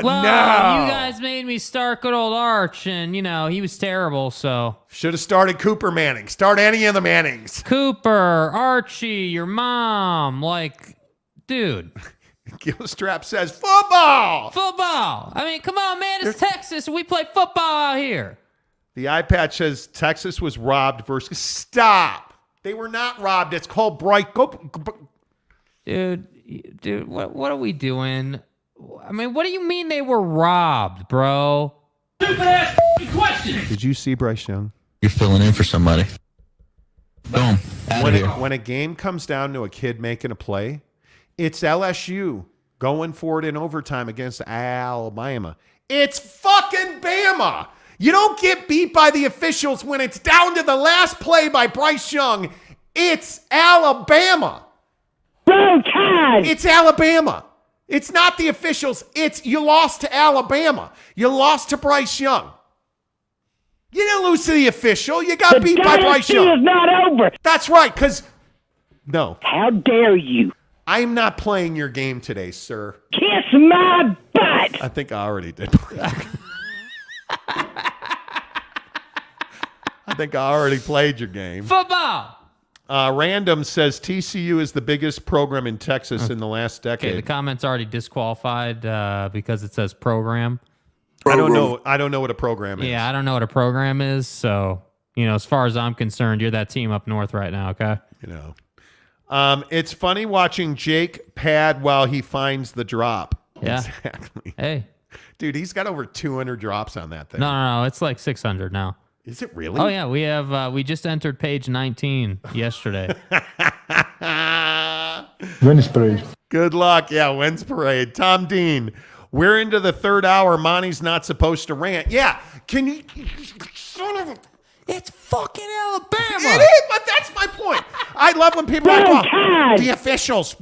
Well, you guys made me start good old Arch, and, he was terrible, so. Should have started Cooper Manning. Start any of the Mannings. Cooper, Archie, your mom. Like, dude. Gilstrap says football. Football. I mean, come on, man. It's Texas. We play football out here. The eye patch says Texas was robbed versus. Stop. They were not robbed. It's called Bright. Dude, what are we doing? I mean, what do you mean they were robbed, bro? Stupid ass question. Did you see Bryce Young? You're filling in for somebody. Boom. When a game comes down to a kid making a play, it's LSU going for it in overtime against Alabama. It's fucking Bama. You don't get beat by the officials when it's down to the last play by Bryce Young. It's Alabama. It's Alabama. It's not the officials. You lost to Alabama. You lost to Bryce Young. You didn't lose to the official. You got beat by Bryce Young. The dynasty is not over. That's right, because... No. How dare you? I'm not playing your game today, sir. Kiss my butt. I think I already did. I think I already played your game. Football. Random says TCU is the biggest program in Texas in the last decade. Okay, the comment's already disqualified because it says program. I don't know what a program is. Yeah, I don't know what a program is. So, as far as I'm concerned, you're that team up north right now, okay? It's funny watching Jake pad while he finds the drop. Yeah. Exactly. Hey. Dude, he's got over 200 drops on that thing. No. It's like 600 now. Is it really? Oh, yeah. We just entered page 19 yesterday. Venice Parade. Good luck. Yeah, when's parade? Tom Dean. We're into the third hour. Monty's not supposed to rant. Yeah. Can you... Son of a... It's fucking Alabama. It is, but that's my point. I love when people are like, oh, the officials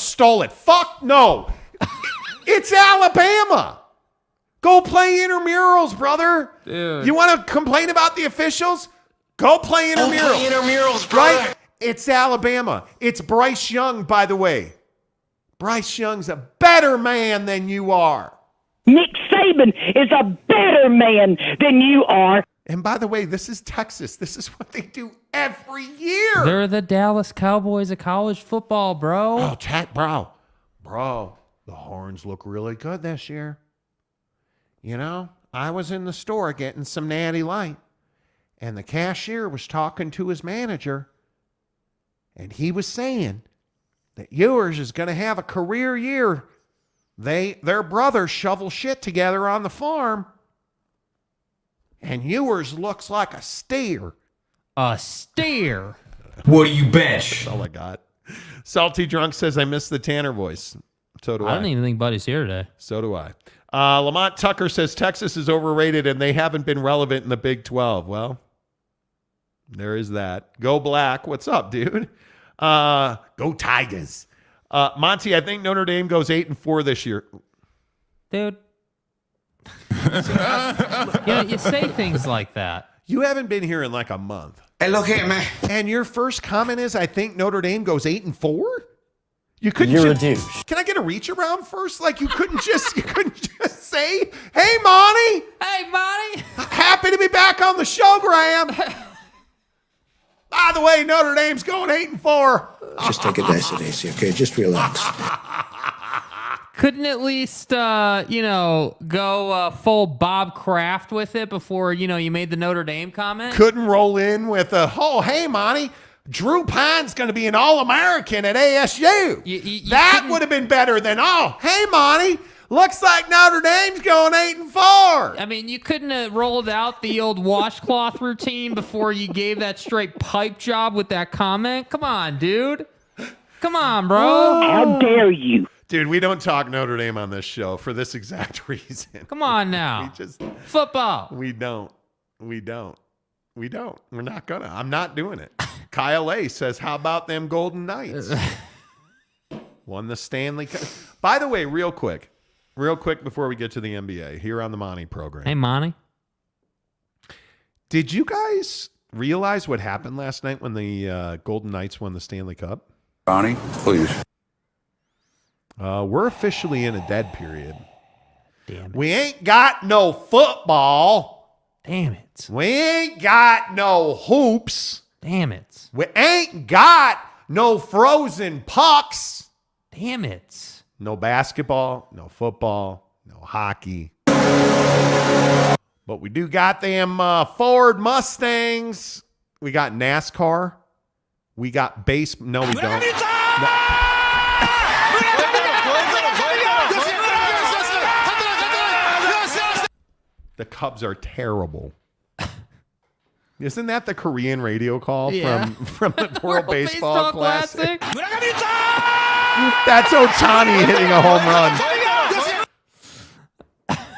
stole it. Fuck no. It's Alabama. Go play intramurals, brother. Dude. You want to complain about the officials? Go play intramurals. Go play intramurals, brother. Right? It's Alabama. It's Bryce Young, by the way. Bryce Young's a better man than you are. Nick Saban is a better man than you are. And by the way, this is Texas. This is what they do every year. They're the Dallas Cowboys of college football, bro. Oh, bro, the horns look really good this year. I was in the store getting some Natty Light, and the cashier was talking to his manager, and he was saying that Ewers is going to have a career year. Their brothers shovel shit together on the farm. And Ewers looks like a steer. A steer? What do you bench? That's all I got. Salty Drunk says, I miss the Tanner voice. So do I. I don't even think Buddy's here today. So do I. Lamont Tucker says, Texas is overrated and they haven't been relevant in the Big 12. Well, there is that. Go Black. What's up, dude? Go Tigers. Monty, I think Notre Dame goes 8-4 this year. Dude. You say things like that. You haven't been here in like a month. Hey, look here, man. And your first comment is, I think Notre Dame goes 8-4? You're a douche. Can I get a reach around first? Like you couldn't just say, hey, Monty. Hey, Monty. Happy to be back on the show, Graham. By the way, Notre Dame's going 8-4. Just take it nice and easy, okay? Just relax. Couldn't at least, go full Bob Kraft with it before, you made the Notre Dame comment? Couldn't roll in with hey, Monty, Drew Pine's going to be an All-American at ASU. That would have been better than, hey, Monty, looks like Notre Dame's going 8-4. I mean, you couldn't have rolled out the old washcloth routine before you gave that straight pipe job with that comment? Come on, dude. Come on, bro. How dare you? Dude, we don't talk Notre Dame on this show for this exact reason. Come on now. Football. We don't. We're not gonna. I'm not doing it. Kyle A says, how about them Golden Knights? Won the Stanley Cup. By the way, real quick before we get to the NBA, here on the Monty program. Hey, Monty. Did you guys realize what happened last night when the Golden Knights won the Stanley Cup? Bonnie, please. We're officially in a dead period. Damn it. We ain't got no football. Damn it. We ain't got no hoops. Damn it. We ain't got no frozen pucks. Damn it. No basketball, no football, no hockey. But we do got them Ford Mustangs. We got NASCAR. We got base. No, we don't. No. The Cubs are terrible. Isn't that the Korean radio call from the World Baseball Classic? That's Ohtani hitting a home run.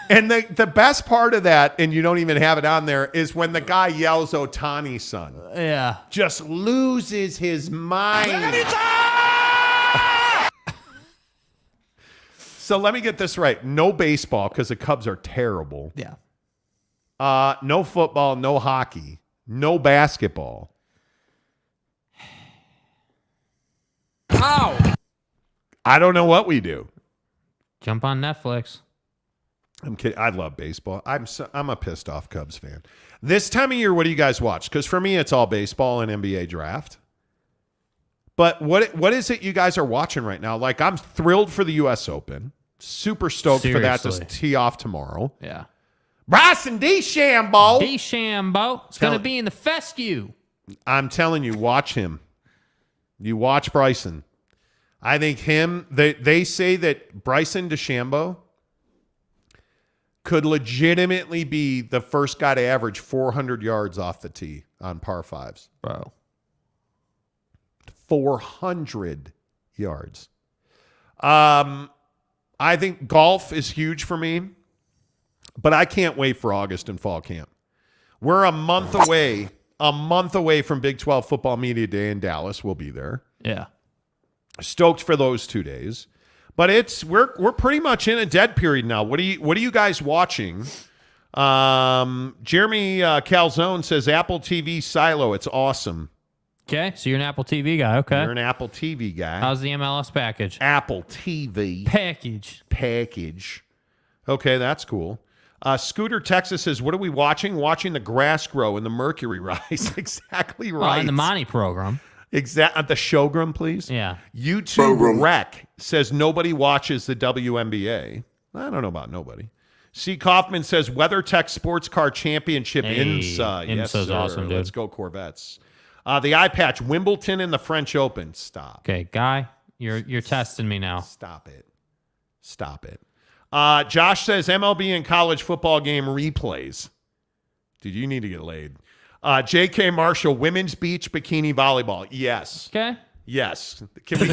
And the best part of that, and you don't even have it on there, is when the guy yells Ohtani, son. Yeah. Just loses his mind. So let me get this right. No baseball because the Cubs are terrible. Yeah. No football, no hockey, no basketball. How? I don't know what we do. Jump on Netflix. I'm kidding. I love baseball. I'm a pissed off Cubs fan. This time of year, what do you guys watch? Because for me, it's all baseball and NBA draft. But what is it you guys are watching right now? Like, I'm thrilled for the U.S. Open. Super stoked for that to tee off tomorrow. Yeah. Bryson DeChambeau. It's going to be in the fescue. I'm telling you, watch him. You watch Bryson. I think him, they say that Bryson DeChambeau could legitimately be the first guy to average 400 yards off the tee on par fives. Bro. 400 yards. I think golf is huge for me, but I can't wait for August and fall camp. We're a month away from Big 12 Football Media Day in Dallas. We'll be there. Yeah. Stoked for those 2 days. But we're pretty much in a dead period now. What are you guys watching? Jeremy Calzone says Apple TV Silo. It's awesome. Okay, so you're an Apple TV guy. Okay. You're an Apple TV guy. How's the MLS package? Apple TV. Package. Okay, that's cool. Scooter Texas says, what are we watching? Watching the grass grow and the mercury rise. Exactly right. In the Monty program. The showroom, please. Yeah. YouTube Rec says nobody watches the WNBA. I don't know about nobody. C. Kaufman says WeatherTech Sports Car Championship IMSA. Yes, IMSA's sir. awesome, dude. Let's go Corvettes. The eye patch, Wimbledon and the French Open. Stop. Okay, Guy, you're testing me now. Stop it. Josh says MLB and college football game replays. Dude, you need to get laid. J.K. Marshall, women's beach bikini volleyball. Yes. Okay. Yes. Can we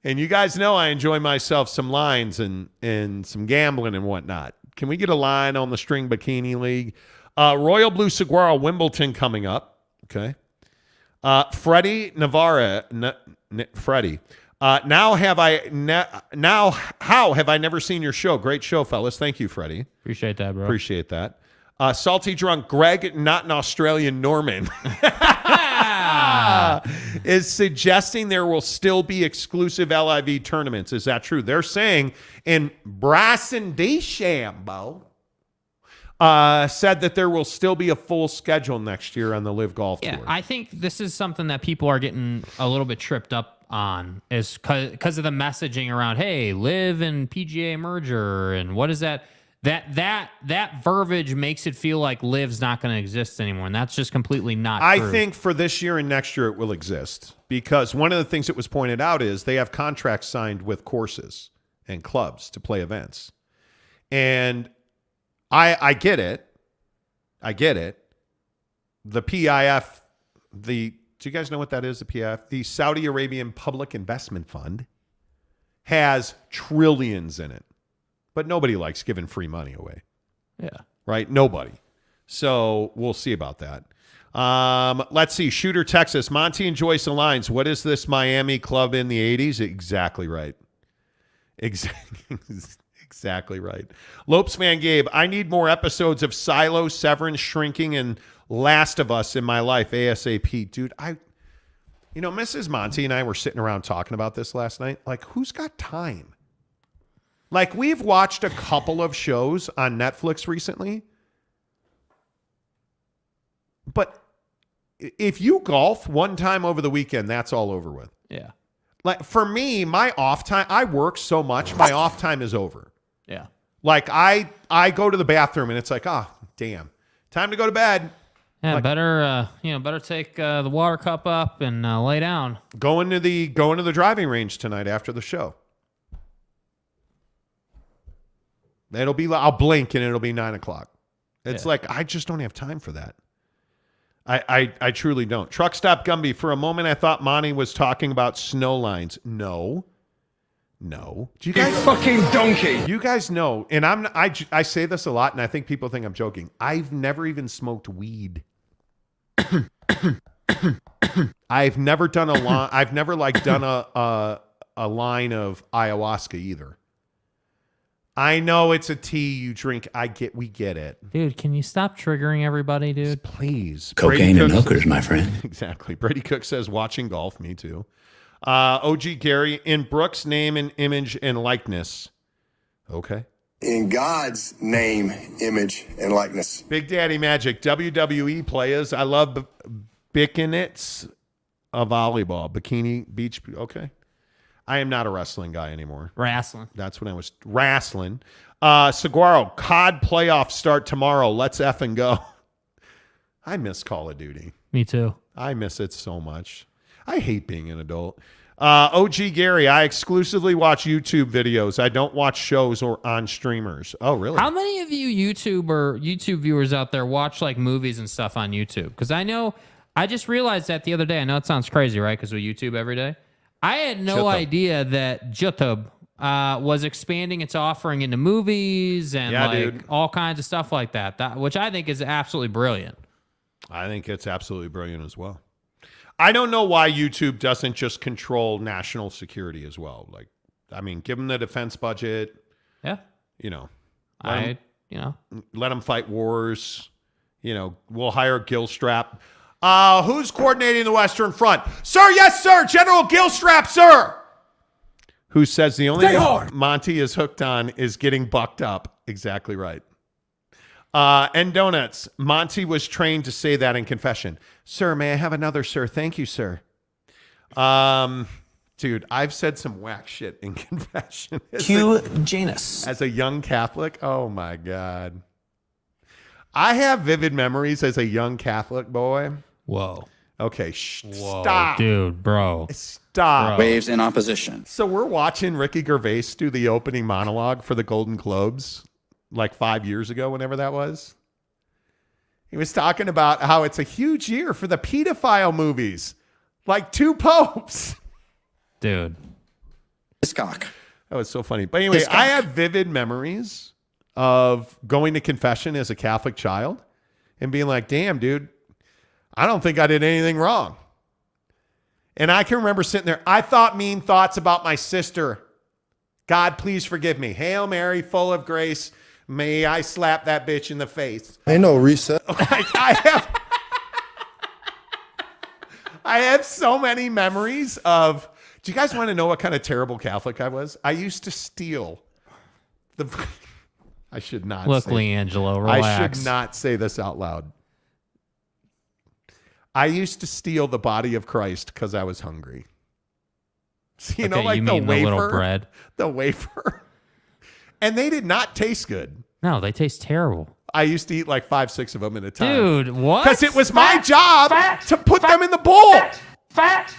and you guys know I enjoy myself some lines and some gambling and whatnot. Can we get a line on the string bikini league? Royal Blue Saguaro, Wimbledon coming up. Okay. Freddie Navarra. Freddie. How have I never seen your show? Great show, fellas. Thank you, Freddie. Appreciate that, bro. Appreciate that. Salty Drunk Greg, not an Australian Norman, is suggesting there will still be exclusive LIV tournaments. Is that true? They're saying, and Bryson DeChambeau said that there will still be a full schedule next year on the Live Golf Tour. I think this is something that people are getting a little bit tripped up on, is because of the messaging around, hey, Live and PGA merger, and what is that? That verbiage makes it feel like Live's not going to exist anymore, and that's just completely not true. I think for this year and next year it will exist, because one of the things that was pointed out is they have contracts signed with courses and clubs to play events. And I get it. The PIF, do you guys know what that is, the PIF? The Saudi Arabian Public Investment Fund has trillions in it. But nobody likes giving free money away. Yeah. Right? Nobody. So we'll see about that. Let's see. Shooter, Texas. Monty and Joyce Alliance. What is this Miami club in the 80s? Exactly right. Exactly right. Lopes Van Gabe. I need more episodes of Silo, Severance, Shrinking, and Last of Us in my life. ASAP. Dude, Mrs. Monty and I were sitting around talking about this last night. Like, who's got time? Like, we've watched a couple of shows on Netflix recently. But if you golf one time over the weekend, that's all over with. Yeah. Like, for me, my off time, I work so much, my off time is over. Yeah. Like, I go to the bathroom and it's like, damn, time to go to bed. Yeah, like, better take the water cup up and lay down. Going to the driving range tonight after the show. I'll blink and it'll be 9:00. It's like, I just don't have time for that. I truly don't. Truck Stop Gumby, for a moment I thought Monty was talking about snow lines. No. Do you guys fucking donkey? You guys know, and I say this a lot, and I think people think I'm joking. I've never even smoked weed. I've never done a line. I've never done a line of ayahuasca either. I know it's a tea you drink. We get it. Dude, can you stop triggering everybody, dude? Please. Cocaine and hookers, my friend. Exactly. Brady Cook says watching golf. Me too. OG Gary, in Brooks' name and image and likeness. Okay. In God's name, image, and likeness. Big Daddy Magic, WWE players. I love bikinits of volleyball. Bikini Beach. Okay. I am not a wrestling guy anymore. Wrestling. That's when I was wrestling. Saguaro, COD playoffs start tomorrow. Let's effing go. I miss Call of Duty. Me too. I miss it so much. I hate being an adult. OG Gary, I exclusively watch YouTube videos. I don't watch shows or on streamers. Oh, really? How many of you YouTube viewers out there watch like movies and stuff on YouTube? Because I just realized that the other day. I know it sounds crazy, right? Because we YouTube every day. I had no idea that YouTube was expanding its offering into movies and all kinds of stuff like that, which I think is absolutely brilliant. I think it's absolutely brilliant as well. I don't know why YouTube doesn't just control national security as well. Give them the defense budget. Yeah. Let them fight wars. We'll hire Gilstrap. Who's coordinating the Western Front? Sir, yes, sir. General Gilstrap, sir. Who says the only thing Monty is hooked on is getting bucked up. Exactly right. And donuts. Monty was trained to say that in confession. Sir, may I have another, sir? Thank you, sir. Dude, I've said some whack shit in confession. Janus. As a young Catholic. Oh, my God. I have vivid memories as a young Catholic boy. Whoa. Okay, stop. Dude, bro. Stop. Waves in opposition. So we're watching Ricky Gervais do the opening monologue for the Golden Globes 5 years ago, whenever that was. He was talking about how it's a huge year for the pedophile movies. 2 popes. Dude. Hiscock. That was so funny. But anyway, I have vivid memories of going to confession as a Catholic child and being like, damn, dude, I don't think I did anything wrong. And I can remember sitting there. I thought mean thoughts about my sister. God, please forgive me. Hail Mary, full of grace. May I slap that bitch in the face. Ain't no reset. I have so many memories of. Do you guys want to know what kind of terrible Catholic I was? I used to steal the. I should not. Look, LeAngelo, relax. I should not say this out loud. I used to steal the body of Christ because I was hungry. So, you know, the wafer, the little bread, the wafer, and they did not taste good. No, they taste terrible. I used to eat 5, 6 of them at a time. Dude, what? Because it was my job to put them in the bowl. Fat.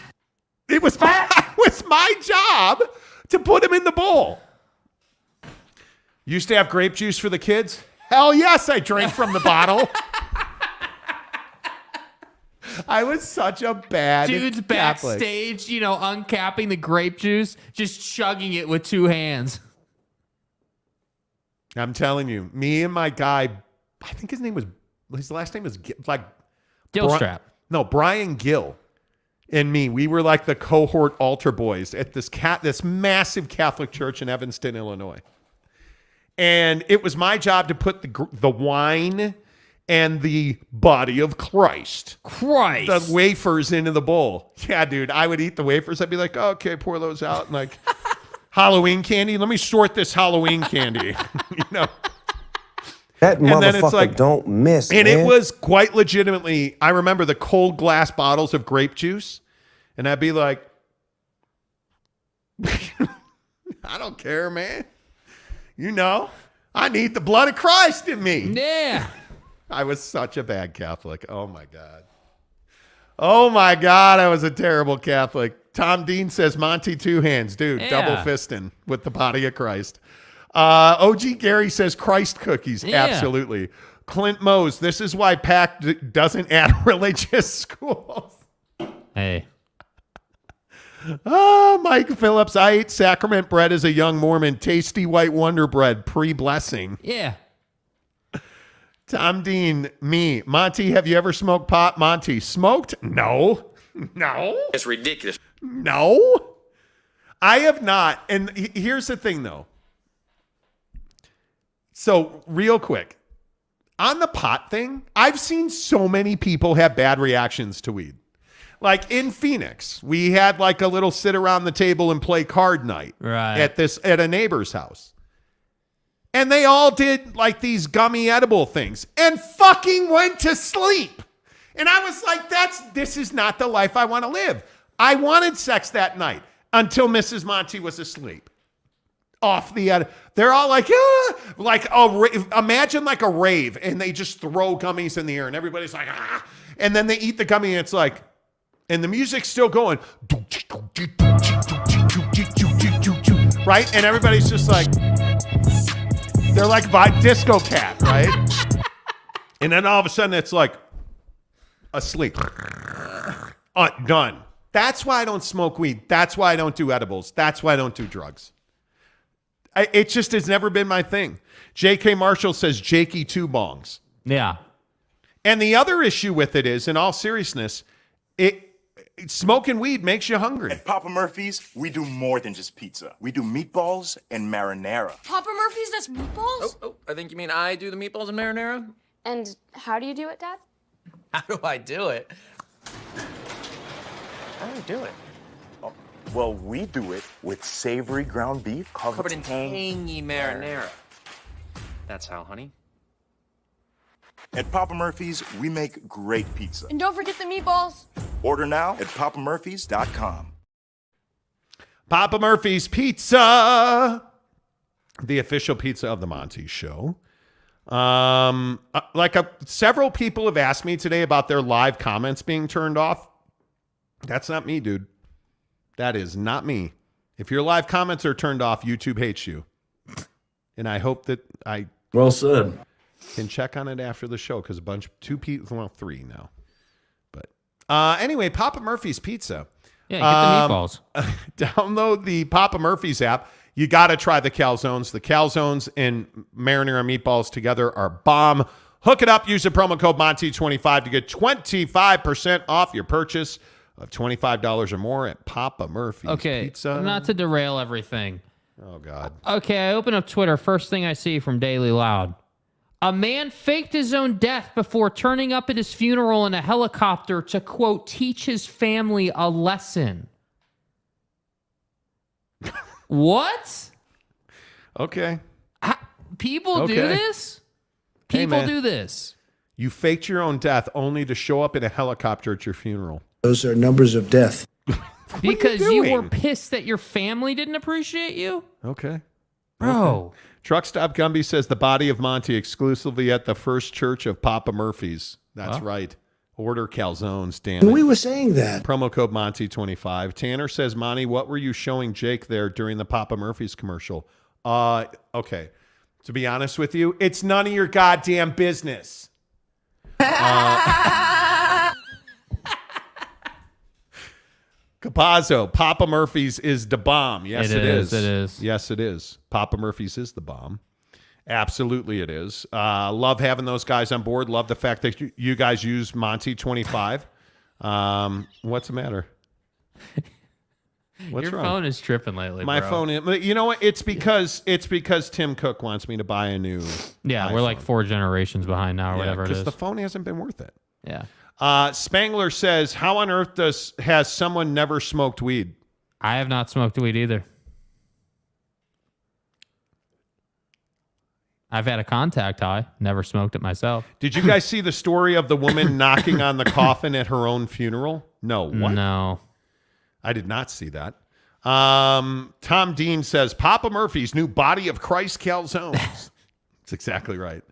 It was my job to put them in the bowl. Used to have grape juice for the kids. Hell yes, I drank from the bottle. I was such a bad dude's Catholic. Backstage, uncapping the grape juice, just chugging it with 2 hands. I'm telling you, me and my guy, I think his last name was Gilstrap. Brian Gill and me. We were like the cohort altar boys at this massive Catholic church in Evanston, Illinois. And it was my job to put the wine and the body of Christ, the wafers into the bowl. Yeah, dude, I would eat the wafers. I'd be like, oh, okay, pour those out. And Halloween candy. Let me sort this Halloween candy. That motherfucker don't miss, and man. It was quite legitimately, I remember the cold glass bottles of grape juice. And I'd be like, I don't care, man. I need the blood of Christ in me. Yeah. I was such a bad Catholic. Oh, my God. Oh, my God. I was a terrible Catholic. Tom Dean says Monty 2 hands. Dude, double fisting with the body of Christ. OG Gary says Christ cookies. Yeah. Absolutely. Clint Mose, this is why PAC doesn't add religious schools. Hey. Mike Phillips, I ate sacrament bread as a young Mormon. Tasty white Wonder Bread, pre-blessing. Yeah. Tom Dean, me. Monty, have you ever smoked pot? Monty, smoked? No. No. It's ridiculous. No. I have not. And here's the thing, though. So, real quick. On the pot thing, I've seen so many people have bad reactions to weed. Like in Phoenix, we had like a little sit around the table and play card night at a neighbor's house. And they all did like these gummy edible things and fucking went to sleep. And I was like, this is not the life I want to live. I wanted sex that night until Mrs. Monty was asleep. Off the they're all like, ah! Like imagine like a rave, and they just throw gummies in the air, and everybody's like, ah! And then they eat the gummy, and it's like, and the music's still going, right? And everybody's just like, they're like disco cat, right? And then all of a sudden it's like asleep. Done. That's why I don't smoke weed. That's why I don't do edibles. That's why I don't do drugs. It just has never been my thing. J.K. Marshall says Jakey two bongs. Yeah. And the other issue with it is, in all seriousness, smoking weed makes you hungry. At Papa Murphy's, we do more than just pizza. We do meatballs and marinara. Papa Murphy's does meatballs? Oh, I think you mean I do the meatballs and marinara? And how do you do it, Dad? How do I do it? How do I do it? Well, we do it with savory ground beef covered in tangy marinara. That's how, honey. At Papa Murphy's, we make great pizza. And don't forget the meatballs. Order now at papamurphys.com. Papa Murphy's Pizza, the official pizza of the Monty Show. Several people have asked me today about their live comments being turned off. That's not me, dude. That is not me. If your live comments are turned off, YouTube hates you. And I hope that well said. Can check on it after the show because two people, well, three now. But anyway, Papa Murphy's Pizza. Yeah, get the meatballs. Download the Papa Murphy's app. You got to try the calzones. The calzones and marinara meatballs together are bomb. Hook it up. Use the promo code Monty25 to get 25% off your purchase of $25 or more at Papa Murphy's Pizza. Not to derail everything. Oh, God. Okay, I open up Twitter. First thing I see from Daily Loud. A man faked his own death before turning up at his funeral in a helicopter to, quote, teach his family a lesson. What? Okay. People do this? People do this. You faked your own death only to show up in a helicopter at your funeral. Those are numbers of death. Because you were pissed that your family didn't appreciate you? Okay. Bro. Okay. Truck Stop Gumby says the body of Monty exclusively at the First Church of Papa Murphy's. That's right. Order calzones, damn it. We were saying that. Promo code Monty25. Tanner says, Monty, what were you showing Jake there during the Papa Murphy's commercial? Okay. To be honest with you, it's none of your goddamn business. Capazzo, Papa Murphy's is the bomb. Yes, it is. It is. Yes, it is. Papa Murphy's is the bomb. Absolutely it is. Love having those guys on board. Love the fact that you guys use Monty 25. What's the matter? What's Your wrong? phone is tripping lately, My bro. phone is, you know what? It's because Tim Cook wants me to buy a new Yeah, iPhone. we're like 4 generations behind now or whatever it is. Because the phone hasn't been worth it. Yeah. Spangler says, how on earth has someone never smoked weed? I have not smoked weed either. I've had a contact high. Never smoked it myself. Did you guys see the story of the woman knocking on the coffin at her own funeral? No. What? No. I did not see that. Tom Dean says, Papa Murphy's new Body of Christ calzones. That's exactly right.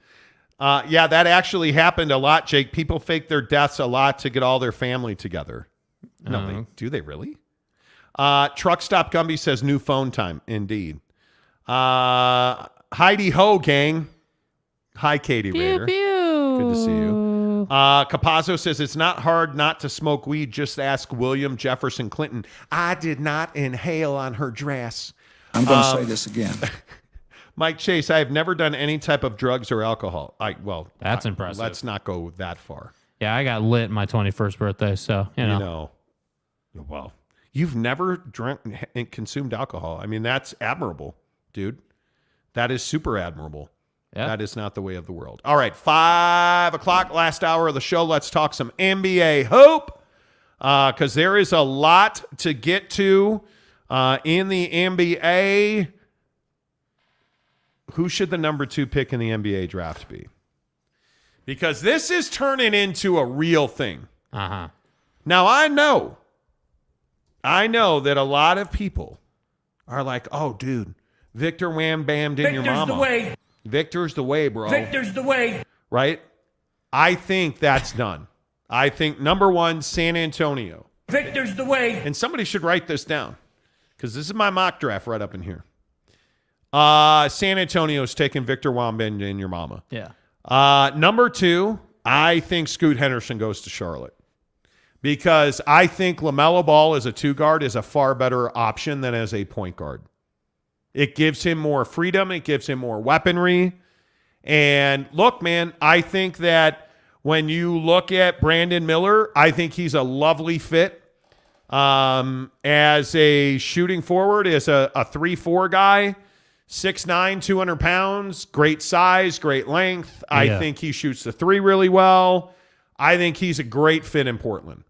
Yeah, that actually happened a lot, Jake. People fake their deaths a lot to get all their family together. No, do they really? Truck Stop Gumby says new phone time. Indeed. Heidi Ho, gang. Hi, Katie Raider. Pew. Good to see you. Capazzo says it's not hard not to smoke weed. Just ask William Jefferson Clinton. I did not inhale on her dress. I'm going to say this again. Mike Chase, I have never done any type of drugs or alcohol. That's impressive. Let's not go that far. Yeah, I got lit my 21st birthday, so you know. Well, you've never drank and consumed alcohol. I mean, that's admirable, dude. That is super admirable. Yeah. That is not the way of the world. All right, 5 o'clock, last hour of the show. Let's talk some NBA hope because there is a lot to get to in the NBA. Who should the number 2 pick in the NBA draft be? Because this is turning into a real thing. Uh-huh. Now, I know that a lot of people are like, oh, dude, Victor Wham Bam in your mama. Victor's the way. Victor's the way, bro. Victor's the way. Right? I think that's done. I think number 1, San Antonio. Victor's the way. And somebody should write this down because this is my mock draft right up in here. San Antonio's taking Victor Wembanyama in your mama. Yeah. Number 2, I think Scoot Henderson goes to Charlotte because I think LaMelo Ball as a 2 guard is a far better option than as a point guard. It gives him more freedom. It gives him more weaponry. And look, man, I think that when you look at Brandon Miller, I think he's a lovely fit as a shooting forward, as a 3-4 guy. 6'9", 200 pounds, great size, great length. I think he shoots the 3 really well. I think he's a great fit in Portland.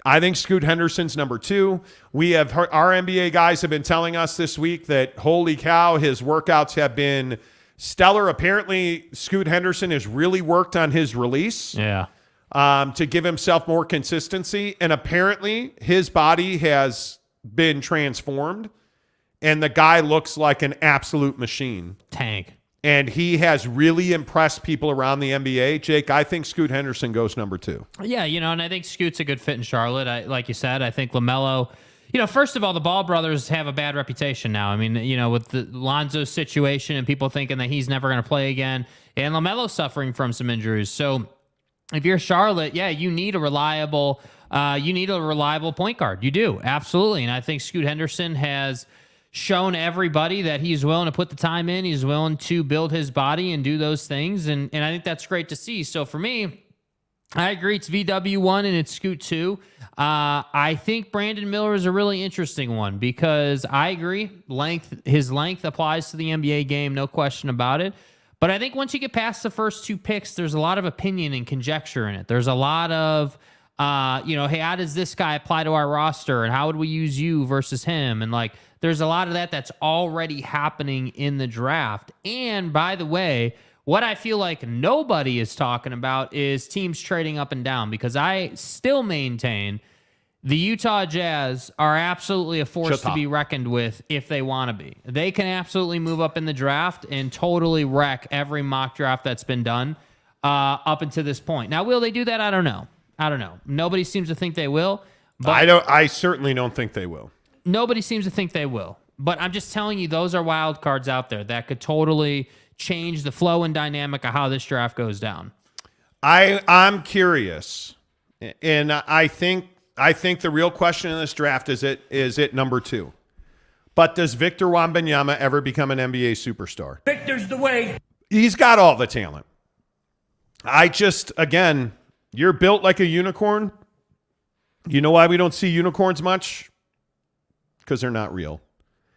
I think Scoot Henderson's number 2. We have heard, our NBA guys have been telling us this week that, holy cow, his workouts have been stellar. Apparently, Scoot Henderson has really worked on his release to give himself more consistency. And apparently, his body has been transformed. And the guy looks like an absolute machine. Tank. And he has really impressed people around the NBA. Jake, I think Scoot Henderson goes number 2. Yeah, and I think Scoot's a good fit in Charlotte. Like you said, I think LaMelo, first of all, the Ball brothers have a bad reputation now. I mean, with the Lonzo situation and people thinking that he's never going to play again, and LaMelo suffering from some injuries. So if you're Charlotte, you need a reliable point guard. You do, absolutely. And I think Scoot Henderson has shown everybody that he's willing to put the time in. He's willing to build his body and do those things. And I think that's great to see. So for me, I agree. It's VW1 and it's Scoot 2. I think Brandon Miller is a really interesting one because I agree. His length applies to the NBA game. No question about it. But I think once you get past the first 2 picks, there's a lot of opinion and conjecture in it. There's a lot of, hey, how does this guy apply to our roster? And how would we use you versus him? And there's a lot of that's already happening in the draft. And by the way, what I feel like nobody is talking about is teams trading up and down because I still maintain the Utah Jazz are absolutely a force to be reckoned with if they want to be. They can absolutely move up in the draft and totally wreck every mock draft that's been done up until this point. Now, will they do that? I don't know. Nobody seems to think they will. But I certainly don't think they will. Nobody seems to think they will. But I'm just telling you, those are wild cards out there that could totally change the flow and dynamic of how this draft goes down. I'm curious. And I think the real question in this draft is it number 2. But does Victor Wembanyama ever become an NBA superstar? Victor's the way. He's got all the talent. Again, you're built like a unicorn. You know why we don't see unicorns much? Because they're not real.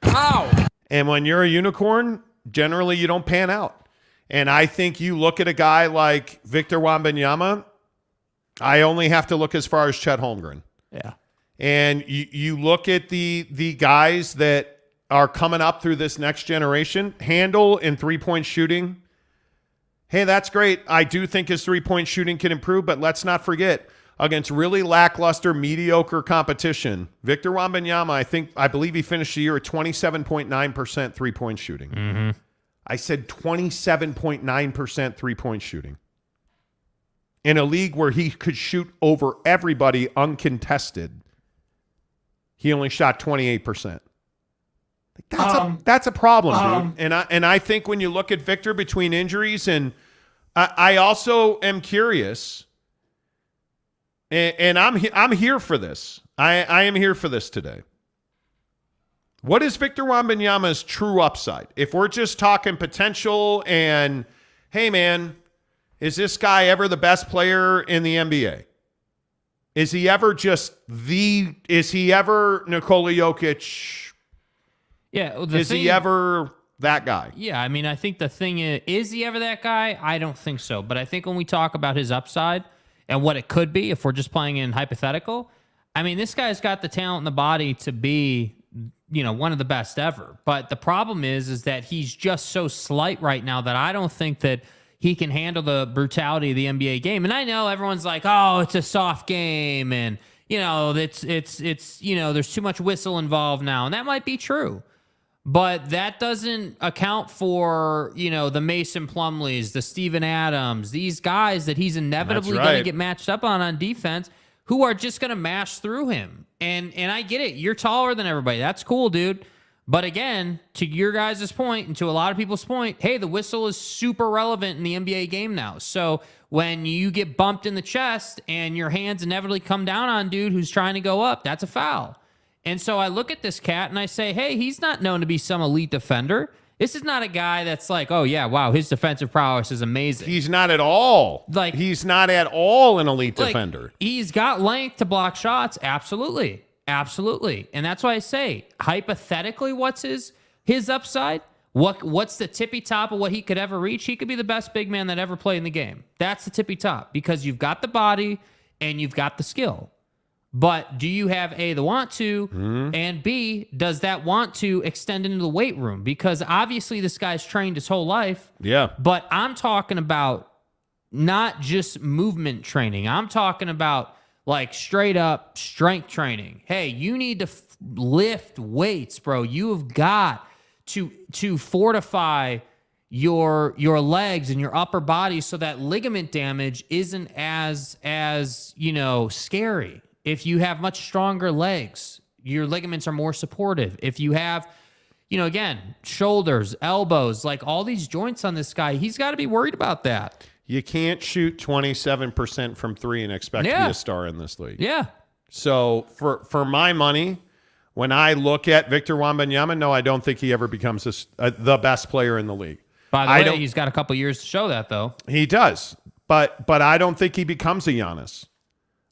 Ow! And when you're a unicorn, generally you don't pan out. And I think you look at a guy like Victor Wembanyama, I only have to look as far as Chet Holmgren. Yeah. And you look at the guys that are coming up through this next generation, Handle and 3-point shooting. Hey, that's great. I do think his 3-point shooting can improve, but let's not forget, against really lackluster, mediocre competition, Victor Wembanyama, I believe he finished the year at 27.9% 3-point shooting. Mm-hmm. I said 27.9% 3-point shooting. In a league where he could shoot over everybody uncontested, he only shot 28%. That's a problem, dude. And I think when you look at Victor between injuries and I also am curious, and I'm here for this. I am here for this today. What is Victor Wembanyama's true upside? If we're just talking potential and, hey, man, is this guy ever the best player in the NBA? Is he ever is he ever Nikola Jokic? Yeah. Is he ever that guy? Yeah, I mean, I think the thing is he ever that guy? I don't think so. But I think when we talk about his upside and what it could be, if we're just playing in hypothetical, I mean, this guy's got the talent and the body to be, one of the best ever. But the problem is that he's just so slight right now that I don't think that he can handle the brutality of the NBA game. And I know everyone's like, oh, it's a soft game. And, it's there's too much whistle involved now. And that might be true. But that doesn't account for, the Mason Plumlees, the Steven Adams, these guys that he's inevitably going to get matched up on defense, who are just going to mash through him. And I get it. You're taller than everybody. That's cool, dude. But again, to your guys' point and to a lot of people's point, hey, the whistle is super relevant in the NBA game now. So when you get bumped in the chest and your hands inevitably come down on dude who's trying to go up, that's a foul. And so I look at this cat and I say, hey, he's not known to be some elite defender. This is not a guy that's like, oh, yeah, wow, his defensive prowess is amazing. He's not at all. He's not at all an elite defender. He's got length to block shots. Absolutely. Absolutely. And that's why I say, hypothetically, what's his upside? What's the tippy top of what he could ever reach? He could be the best big man that ever played in the game. That's the tippy top because you've got the body and you've got the skill. But do you have A, the want to, and B, does that want to extend into the weight room? Because obviously this guy's trained his whole life. Yeah. But I'm talking about not just movement training. I'm talking about like straight up strength training. Hey, you need to lift weights, bro. You have got to fortify your legs and your upper body so that ligament damage isn't as scary. If you have much stronger legs, your ligaments are more supportive. If you have, again, shoulders, elbows, like all these joints on this guy, he's got to be worried about that. You can't shoot 27% from three and expect to be a star in this league. Yeah. So for my money, when I look at Victor Wembanyama, no, I don't think he ever becomes the best player in the league. By the way, he's got a couple years to show that, though. He does. But I don't think he becomes a Giannis.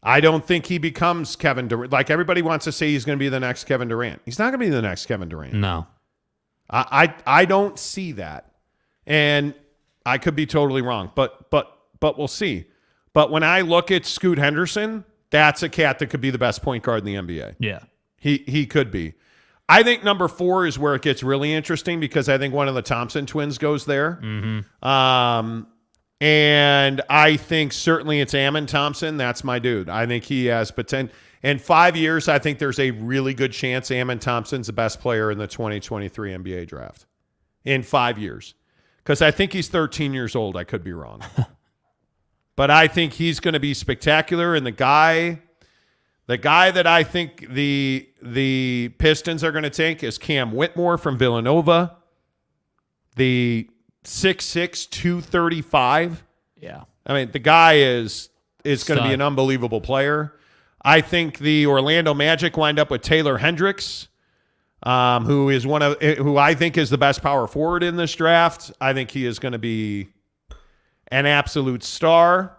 I don't think he becomes Kevin Durant. Like everybody wants to say he's going to be the next Kevin Durant. He's not going to be the next Kevin Durant. No. I don't see that. And I could be totally wrong, but we'll see. But when I look at Scoot Henderson, that's a cat that could be the best point guard in the NBA. Yeah. He could be. I think number 4 is where it gets really interesting because I think one of the Thompson twins goes there. Mm-hmm. And I think certainly it's Ammon Thompson. That's my dude. I think he has potential. In 5 years, I think there's a really good chance Ammon Thompson's the best player in the 2023 NBA draft. In 5 years. Because I think he's 13 years old. I could be wrong. But I think he's going to be spectacular. And the guy that I think the Pistons are going to take is Cam Whitmore from Villanova. The 6'6", 235. Yeah. I mean, the guy is going to be an unbelievable player. I think the Orlando Magic wind up with Taylor Hendricks, who I think is the best power forward in this draft. I think he is going to be an absolute star.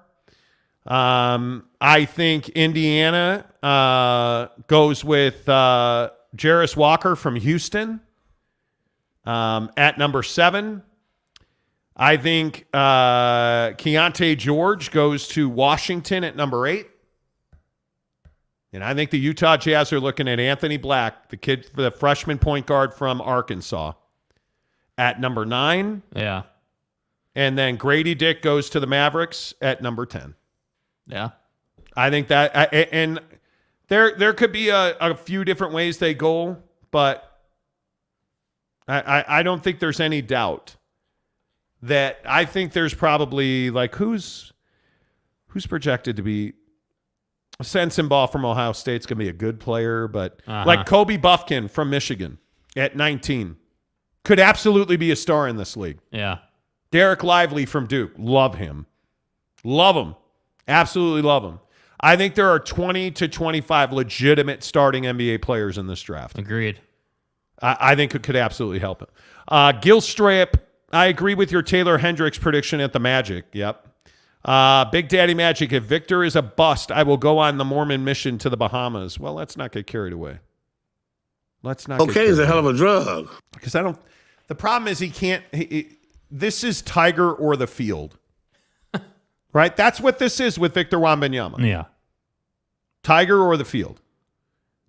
I think Indiana goes with Jarris Walker from Houston at number 7. I think Keontae George goes to Washington at number 8. And I think the Utah Jazz are looking at Anthony Black, the freshman point guard from Arkansas, at number 9. Yeah. And then Grady Dick goes to the Mavericks at number 10. Yeah. I think that, and there could be a few different ways they go, but I don't think there's any doubt that I think there's probably like who's projected to be Sensenbaugh from Ohio State's going to be a good player, but like Kobe Buffkin from Michigan at 19 could absolutely be a star in this league. Yeah. Derek Lively from Duke. Love him. Love him. Absolutely love him. I think there are 20 to 25 legitimate starting NBA players in this draft. Agreed. I think it could absolutely help him. Gil Strayep, I agree with your Taylor Hendricks prediction at the Magic. Yep. Big Daddy Magic, if Victor is a bust, I will go on the Mormon mission to the Bahamas. Well, let's not get carried away. Let's not. Okay, is a hell of a drug. Because I don't. The problem is he can't. This is Tiger or the field, right? That's what this is with Victor Wembanyama. Yeah. Tiger or the field,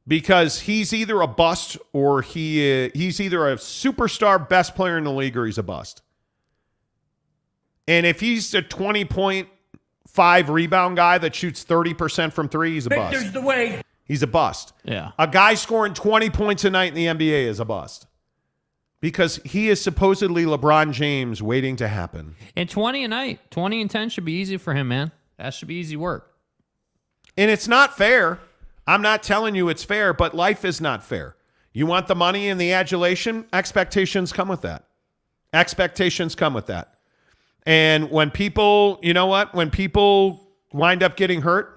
because he's either a bust or he's either a superstar, best player in the league, or he's a bust. And if he's a 20.5 rebound guy that shoots 30% from three, he's a bust. Victor's the way. He's a bust. Yeah. A guy scoring 20 points a night in the NBA is a bust. Because he is supposedly LeBron James waiting to happen. And 20 a night, 20 and 10 should be easy for him, man. That should be easy work. And it's not fair. I'm not telling you it's fair, but life is not fair. You want the money and the adulation? Expectations come with that. Expectations come with that. And when people, you know what? When people wind up getting hurt,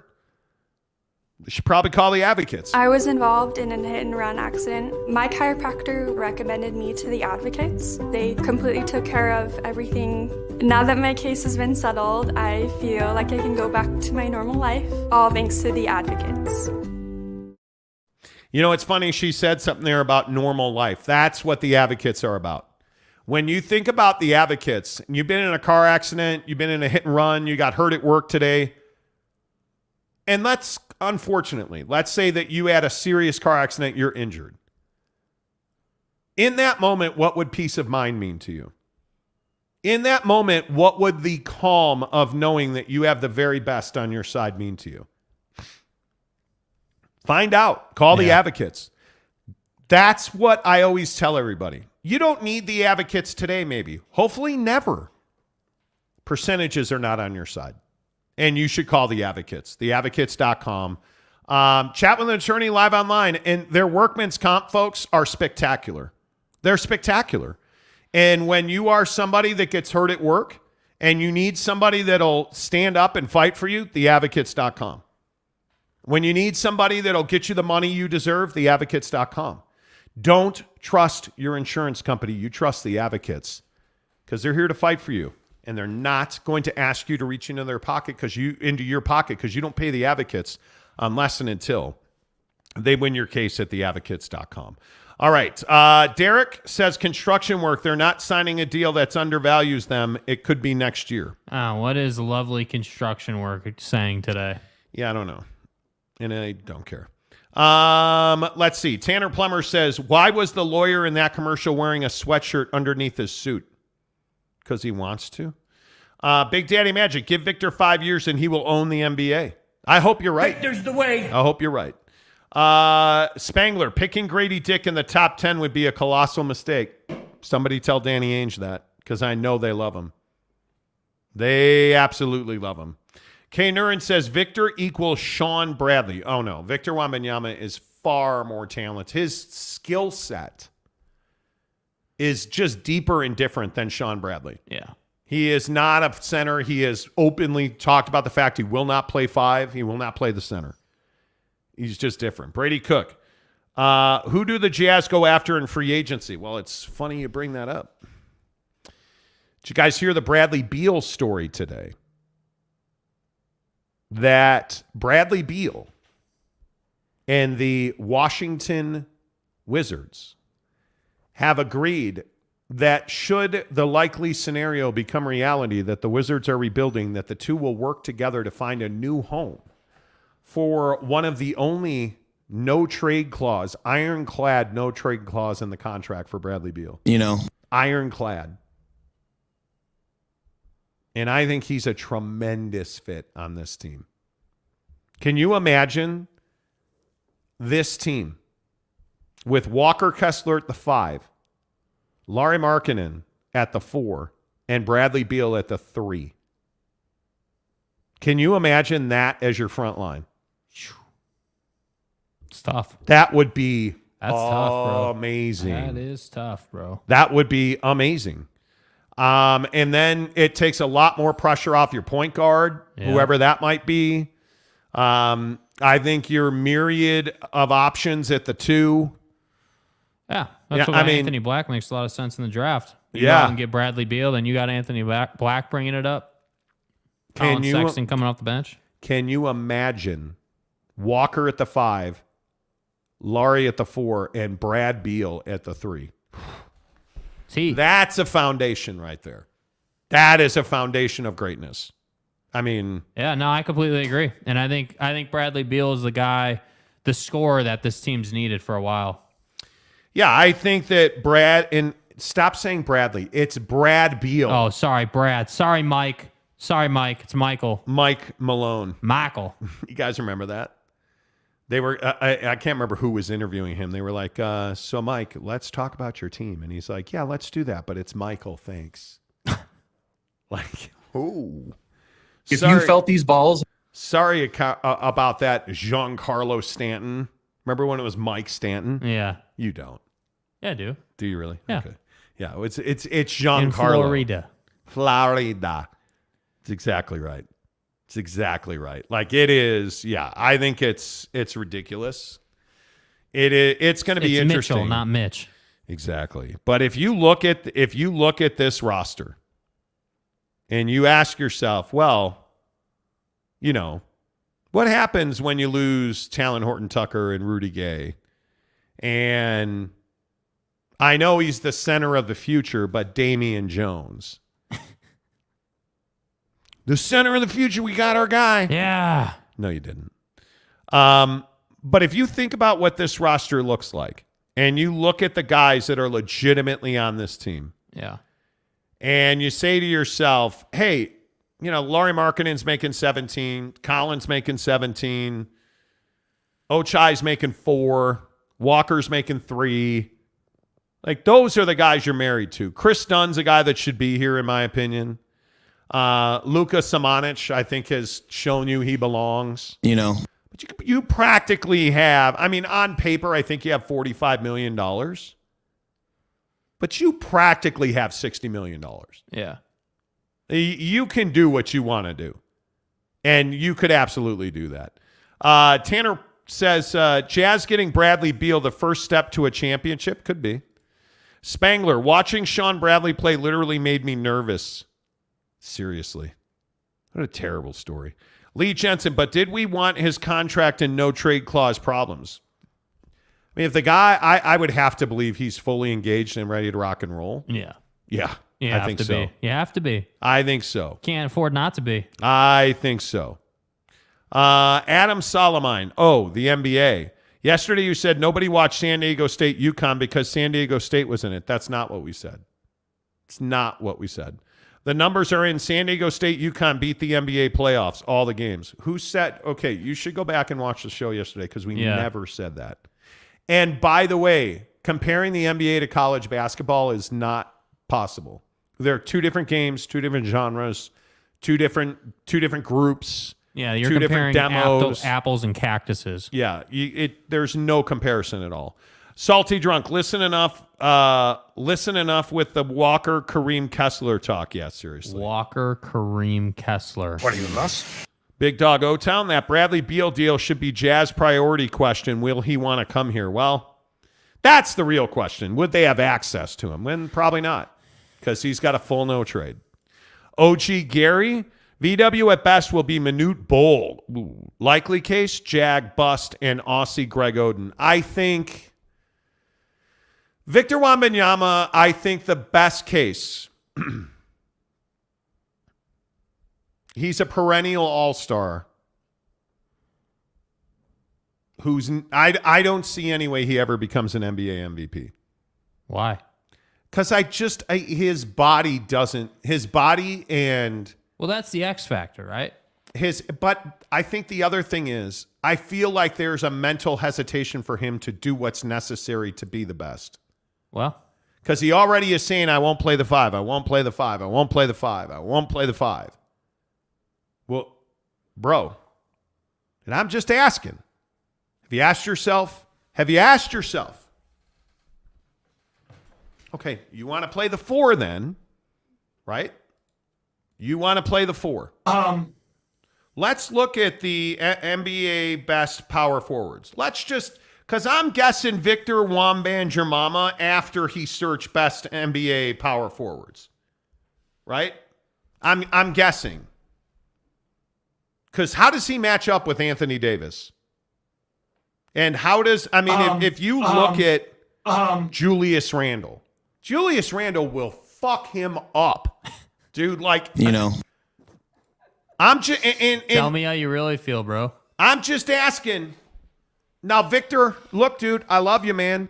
you should probably call the advocates. I was involved in a hit-and-run accident. My chiropractor recommended me to the advocates. They completely took care of everything. Now that my case has been settled, I feel like I can go back to my normal life, all thanks to the advocates. You know, it's funny, she said something there about normal life. That's what the advocates are about. When you think about the advocates, and you've been in a car accident, you've been in a hit and run, you got hurt at work today, and let's say that you had a serious car accident, you're injured. In that moment, what would peace of mind mean to you? In that moment, what would the calm of knowing that you have the very best on your side mean to you? Find out. Call the advocates. That's what I always tell everybody. You don't need the advocates today, maybe. Hopefully never. Percentages are not on your side. And you should call the advocates, theadvocates.com. Chat with an attorney live online. And their workman's comp folks are spectacular. They're spectacular. And when you are somebody that gets hurt at work and you need somebody that'll stand up and fight for you, theadvocates.com. When you need somebody that'll get you the money you deserve, theadvocates.com. Don't trust your insurance company. You trust the advocates because they're here to fight for you. And they're not going to ask you to reach into your pocket because you don't pay the advocates unless and until they win your case at theadvocates.com. All right. Derek says construction work. They're not signing a deal that's undervalues them. It could be next year. What is lovely construction work saying today? Yeah, I don't know. And I don't care. Let's see. Tanner Plummer says, why was the lawyer in that commercial wearing a sweatshirt underneath his suit? Because he wants to. Big Daddy Magic, give Victor 5 years and he will own the NBA. I hope you're right. Victor's the way. I hope you're right. Spangler, picking Grady Dick in the top 10 would be a colossal mistake. Somebody tell Danny Ainge that because I know they love him. They absolutely love him. K. Nurin says Victor equals Sean Bradley. Oh, no. Victor Wembanyama is far more talented. His skill set is just deeper and different than Sean Bradley. Yeah. He is not a center. He has openly talked about the fact he will not play 5. He will not play the center. He's just different. Brady Cook. Who do the Jazz go after in free agency? Well, it's funny you bring that up. Did you guys hear the Bradley Beal story today? That Bradley Beal and the Washington Wizards have agreed that should the likely scenario become reality that the Wizards are rebuilding, that the two will work together to find a new home for one of the only ironclad no trade clause in the contract for Bradley Beal. You know, ironclad. And I think he's a tremendous fit on this team. Can you imagine this team with Walker Kessler at the 5, Lauri Markkanen at the 4, and Bradley Beal at the 3? Can you imagine that as your front line? It's tough. That would be tough, bro. Amazing. That is tough, bro. That would be amazing. And then it takes a lot more pressure off your point guard, whoever that might be. I think your myriad of options at the 2. Yeah, that's why Anthony Black makes a lot of sense in the draft. You go out and get Bradley Beal, then you got Anthony Black bringing it up. Colin Sexton coming off the bench. Can you imagine Walker at the 5, Laurie at the 4, and Brad Beal at the 3? See, that's a foundation right there. That is a foundation of greatness. I mean, yeah, no, I completely agree, and I think Bradley Beal is the guy, the scorer that this team's needed for a while. Yeah, I think that Brad, and stop saying Bradley. It's Brad Beal. Oh, sorry, Brad. Sorry, Mike. Sorry, Mike. It's Michael. Mike Malone. Michael. You guys remember that? They were, I can't remember who was interviewing him. They were like, so Mike, let's talk about your team. And he's like, yeah, let's do that. But it's Michael, thanks. Like, ooh. If you felt these balls. Sorry about that, Giancarlo Stanton. Remember when it was Mike Stanton? Yeah. You don't. Yeah, I do. Do you really? Yeah. Okay. Yeah, it's Giancarlo. In Florida. Florida. It's exactly right. It's exactly right. Like it is. Yeah, I think it's ridiculous. It's going to be interesting. Mitchell, not Mitch. Exactly. But if you look at this roster and you ask yourself, well, you know, what happens when you lose Talon Horton Tucker and Rudy Gay? And I know he's the center of the future, but Damian Jones. The center of the future, we got our guy. Yeah. No, you didn't. But if you think about what this roster looks like, and you look at the guys that are legitimately on this team, yeah, and you say to yourself, hey, you know, Lauri Markkanen's making 17, Collins making 17, Ochai's making 4, Walker's making 3. Like, those are the guys you're married to. Chris Dunn's a guy that should be here, in my opinion. Luka Samanic, I think, has shown you he belongs. You know. But you practically have, I mean, on paper, I think you have $45 million. But you practically have $60 million. Yeah. You can do what you want to do. And you could absolutely do that. Tanner says, Jazz getting Bradley Beal the first step to a championship? Could be. Spangler, watching Sean Bradley play literally made me nervous. Seriously. What a terrible story. Lee Jensen, but did we want his contract and no trade clause problems? I mean, if the guy, I would have to believe he's fully engaged and ready to rock and roll. Yeah. Yeah. I think so. You have to be. I think so. Can't afford not to be. I think so. Adam Solomon. Oh, the NBA. Yesterday you said nobody watched San Diego State UConn because San Diego State was in it. That's not what we said. It's not what we said. The numbers are in. San Diego State UConn beat the NBA playoffs, all the games. Who said, okay, you should go back and watch the show yesterday because we never said that. And by the way, comparing the NBA to college basketball is not possible. There are two different games, two different genres, two different groups. Yeah, you're two comparing different demos. apples and cactuses. Yeah, there's no comparison at all. Salty Drunk, listen enough with the Walker Kareem Kessler talk. Yeah, seriously. Walker Kareem Kessler. What are you, nuts? Big Dog O-Town, that Bradley Beal deal should be Jazz priority question. Will he want to come here? Well, that's the real question. Would they have access to him? Well, probably not, because he's got a full no trade. OG Gary, VW at best will be Manute Bol. Likely case, Jag, Bust, and Aussie Greg Oden. I think Victor Wembanyama, I think the best case, he's a perennial all-star who's I don't see any way he ever becomes an NBA MVP. Why? Because his body and well, that's the X factor, right? But I think the other thing is I feel like there's a mental hesitation for him to do what's necessary to be the best. Well, because he already is saying, I won't play the 5. I won't play the 5. I won't play the 5. I won't play the 5. Well, bro, and I'm just asking, have you asked yourself, okay, you want to play the 4 then? right? You want to play the 4. Let's look at the NBA best power forwards. Let's just, because I'm guessing Victor Wembanyama after he searched best NBA power forwards, right? I'm guessing. Because how does he match up with Anthony Davis? And how does, if you look at Julius Randle will fuck him up. Dude, like, I'm just, tell me how you really feel, bro. I'm just asking. Now, Victor, look, dude, I love you, man.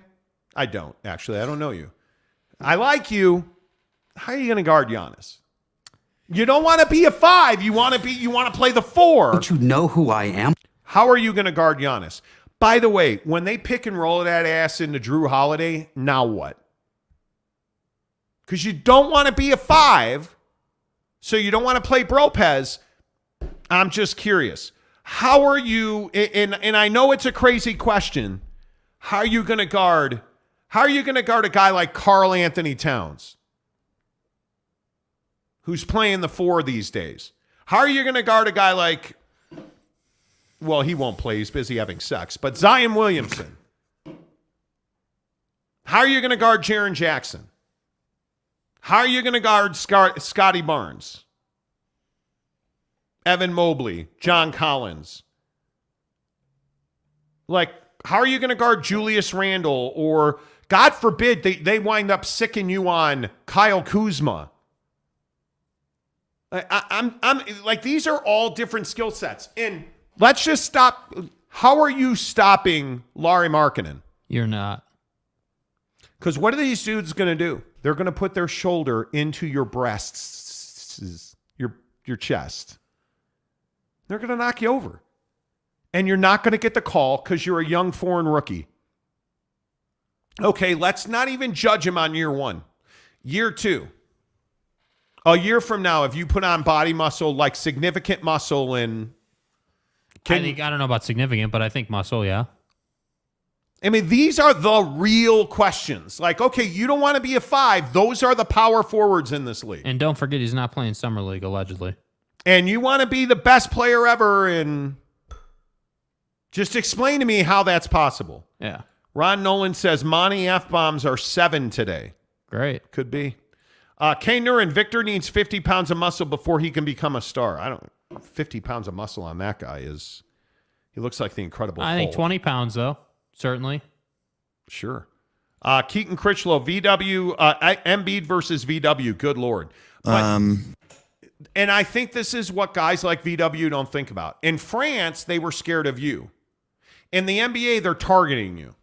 I don't, actually. I don't know you. I like you. How are you going to guard Giannis? You don't want to be a 5. You want to play the 4. Don't you know who I am? How are you going to guard Giannis? By the way, when they pick and roll that ass into Drew Holiday, now what? Because you don't want to be a 5, so you don't want to play Bropez. I'm just curious. How are you, and I know it's a crazy question, how are you going to guard a guy like Karl Anthony Towns, who's playing the 4 these days? How are you going to guard a guy like, well, he won't play, he's busy having sex, but Zion Williamson? How are you going to guard Jaren Jackson? How are you going to guard Scotty Barnes? Evan Mobley, John Collins? Like, how are you going to guard Julius Randle, or God forbid they wind up sicking you on Kyle Kuzma? I'm like, these are all different skill sets. And let's just stop. How are you stopping Lauri Markkanen? You're not. Because what are these dudes going to do? They're going to put their shoulder into your breasts, your chest. They're going to knock you over. And you're not going to get the call because you're a young foreign rookie. Okay, let's not even judge him on year 1. Year 2. A year from now, if you put on body muscle, like significant muscle, and I don't know about significant, but I think muscle, yeah. I mean, these are the real questions. Like, okay, you don't want to be a 5. Those are the power forwards in this league. And don't forget, he's not playing Summer League, allegedly. And you want to be the best player ever, and just explain to me how that's possible. Yeah. Ron Nolan says Monty F-bombs are 7 today. Great. Could be. K. Nuren, Victor needs 50 pounds of muscle before he can become a star. 50 pounds of muscle on that guy he looks like the Incredible Hulk. I think 20 pounds, though. Certainly. Sure. Keaton Critchlow, VW, Embiid versus VW. Good Lord. And I think this is what guys like VW don't think about. In France, they were scared of you. In the NBA, they're targeting you.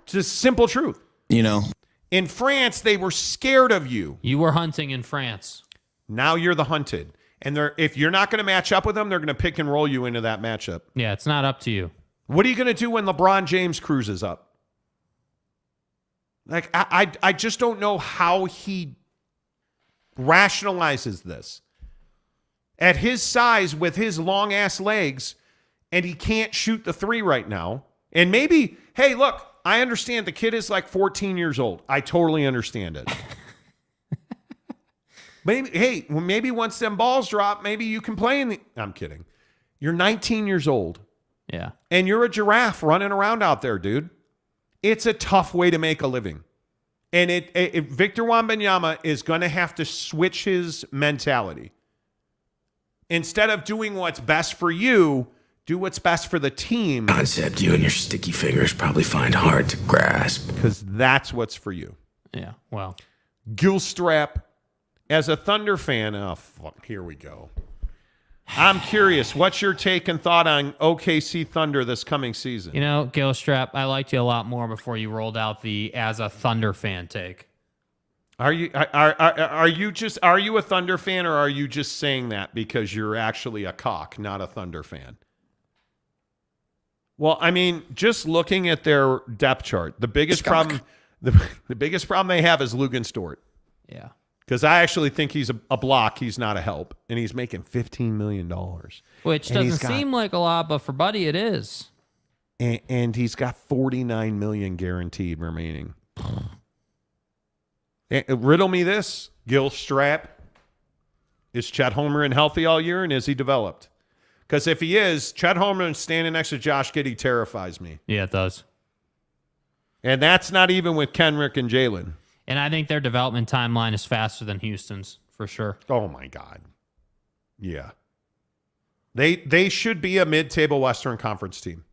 It's just simple truth. In France, they were scared of you. You were hunting in France. Now you're the hunted. And if you're not going to match up with them, they're going to pick and roll you into that matchup. Yeah, it's not up to you. What are you going to do when LeBron James cruises up? Like, I just don't know how he rationalizes this. At his size, with his long-ass legs, and he can't shoot the 3 right now. And maybe, hey, look, I understand the kid is like 14 years old. I totally understand it. Maybe once them balls drop, maybe you can play in the... I'm kidding. You're 19 years old. Yeah. And you're a giraffe running around out there, dude. It's a tough way to make a living. And Victor Wembanyama is going to have to switch his mentality. Instead of doing what's best for you, do what's best for the team. Concept you and your sticky fingers probably find hard to grasp. Because that's what's for you. Yeah, well. Gilstrap, as a Thunder fan, oh, fuck, here we go. I'm curious, what's your take and thought on OKC Thunder this coming season? Gilstrap, I liked you a lot more before you rolled out the as a Thunder fan take. Are you a Thunder fan, or are you just saying that because you're actually a cock, not a Thunder fan? Well, I mean, just looking at their depth chart, the biggest problem they have is Lugenstort. Yeah. Because I actually think he's a block. He's not a help. And he's making $15 million. Which doesn't seem like a lot, but for Buddy, it is. And he's got $49 million guaranteed remaining. Riddle me this, Gil Strap. Is Chet Holmgren healthy all year, and is he developed? Because if he is, Chet Holmgren standing next to Josh Giddey terrifies me. Yeah, it does. And that's not even with Kenrick and Jalen. And I think their development timeline is faster than Houston's, for sure. Oh, my God. Yeah. They should be a mid-table Western Conference team.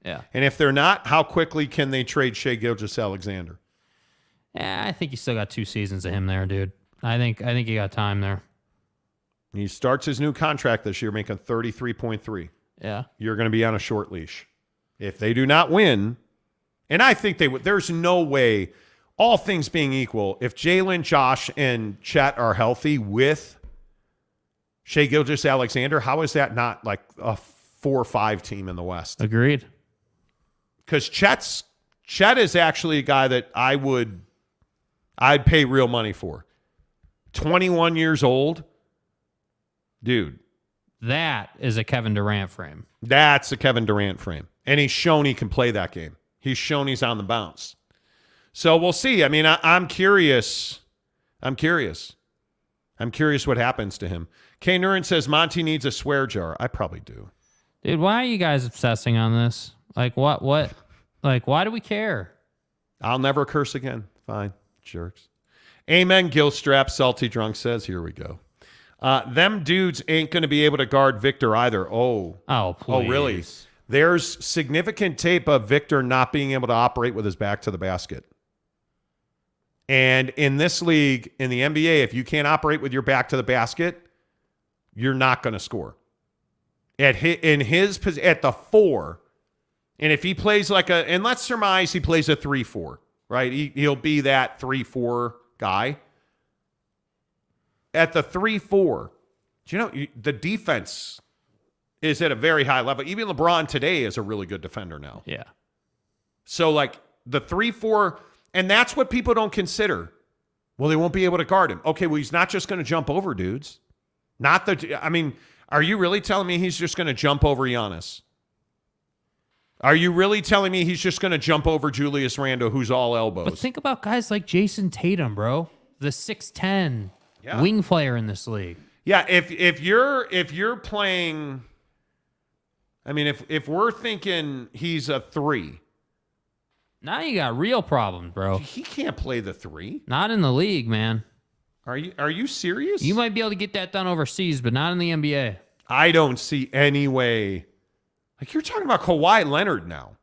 Yeah. And if they're not, how quickly can they trade Shai Gilgeous-Alexander? Yeah, I think you still got 2 seasons of him there, dude. I think you got time there. He starts his new contract this year making $33.3. Yeah. You're going to be on a short leash. If they do not win, and I think they would, there's no way, all things being equal, if Jalen, Josh, and Chet are healthy with Shai Gilgeous-Alexander, how is that not like a 4 or 5 team in the West? Agreed. Because Chet is actually a guy that I'd pay real money for. 21 years old. Dude. That is a Kevin Durant frame. That's a Kevin Durant frame. And he's shown he can play that game. He's shown he's on the bounce. So we'll see. I mean, I'm curious. I'm curious what happens to him. K. Nurin says Monty needs a swear jar. I probably do. Dude, why are you guys obsessing on this? Like, what? Like, why do we care? I'll never curse again. Fine. Jerks. Amen, Gilstrap. Salty Drunk says, here we go. Them dudes ain't going to be able to guard Victor either. Oh, please. Oh, really? There's significant tape of Victor not being able to operate with his back to the basket. And in this league, in the NBA, if you can't operate with your back to the basket, you're not going to score. At the 4, and if he plays and let's surmise he plays a 3-4, right? He'll be that 3-4 guy. At the 3-4, the defense is at a very high level. Even LeBron today is a really good defender now. Yeah. So the 3-4, and that's what people don't consider. Well, they won't be able to guard him. Okay, well, he's not just going to jump over dudes. Are you really telling me he's just going to jump over Giannis? Are you really telling me he's just going to jump over Julius Randle, who's all elbows? But think about guys like Jason Tatum, bro. The 6'10" wing player in this league. Yeah, if you're playing, if we're thinking he's a 3. Now you got real problems, bro. He can't play the 3. Not in the league, man. Are you serious? You might be able to get that done overseas, but not in the NBA. I don't see any way. You're talking about Kawhi Leonard now.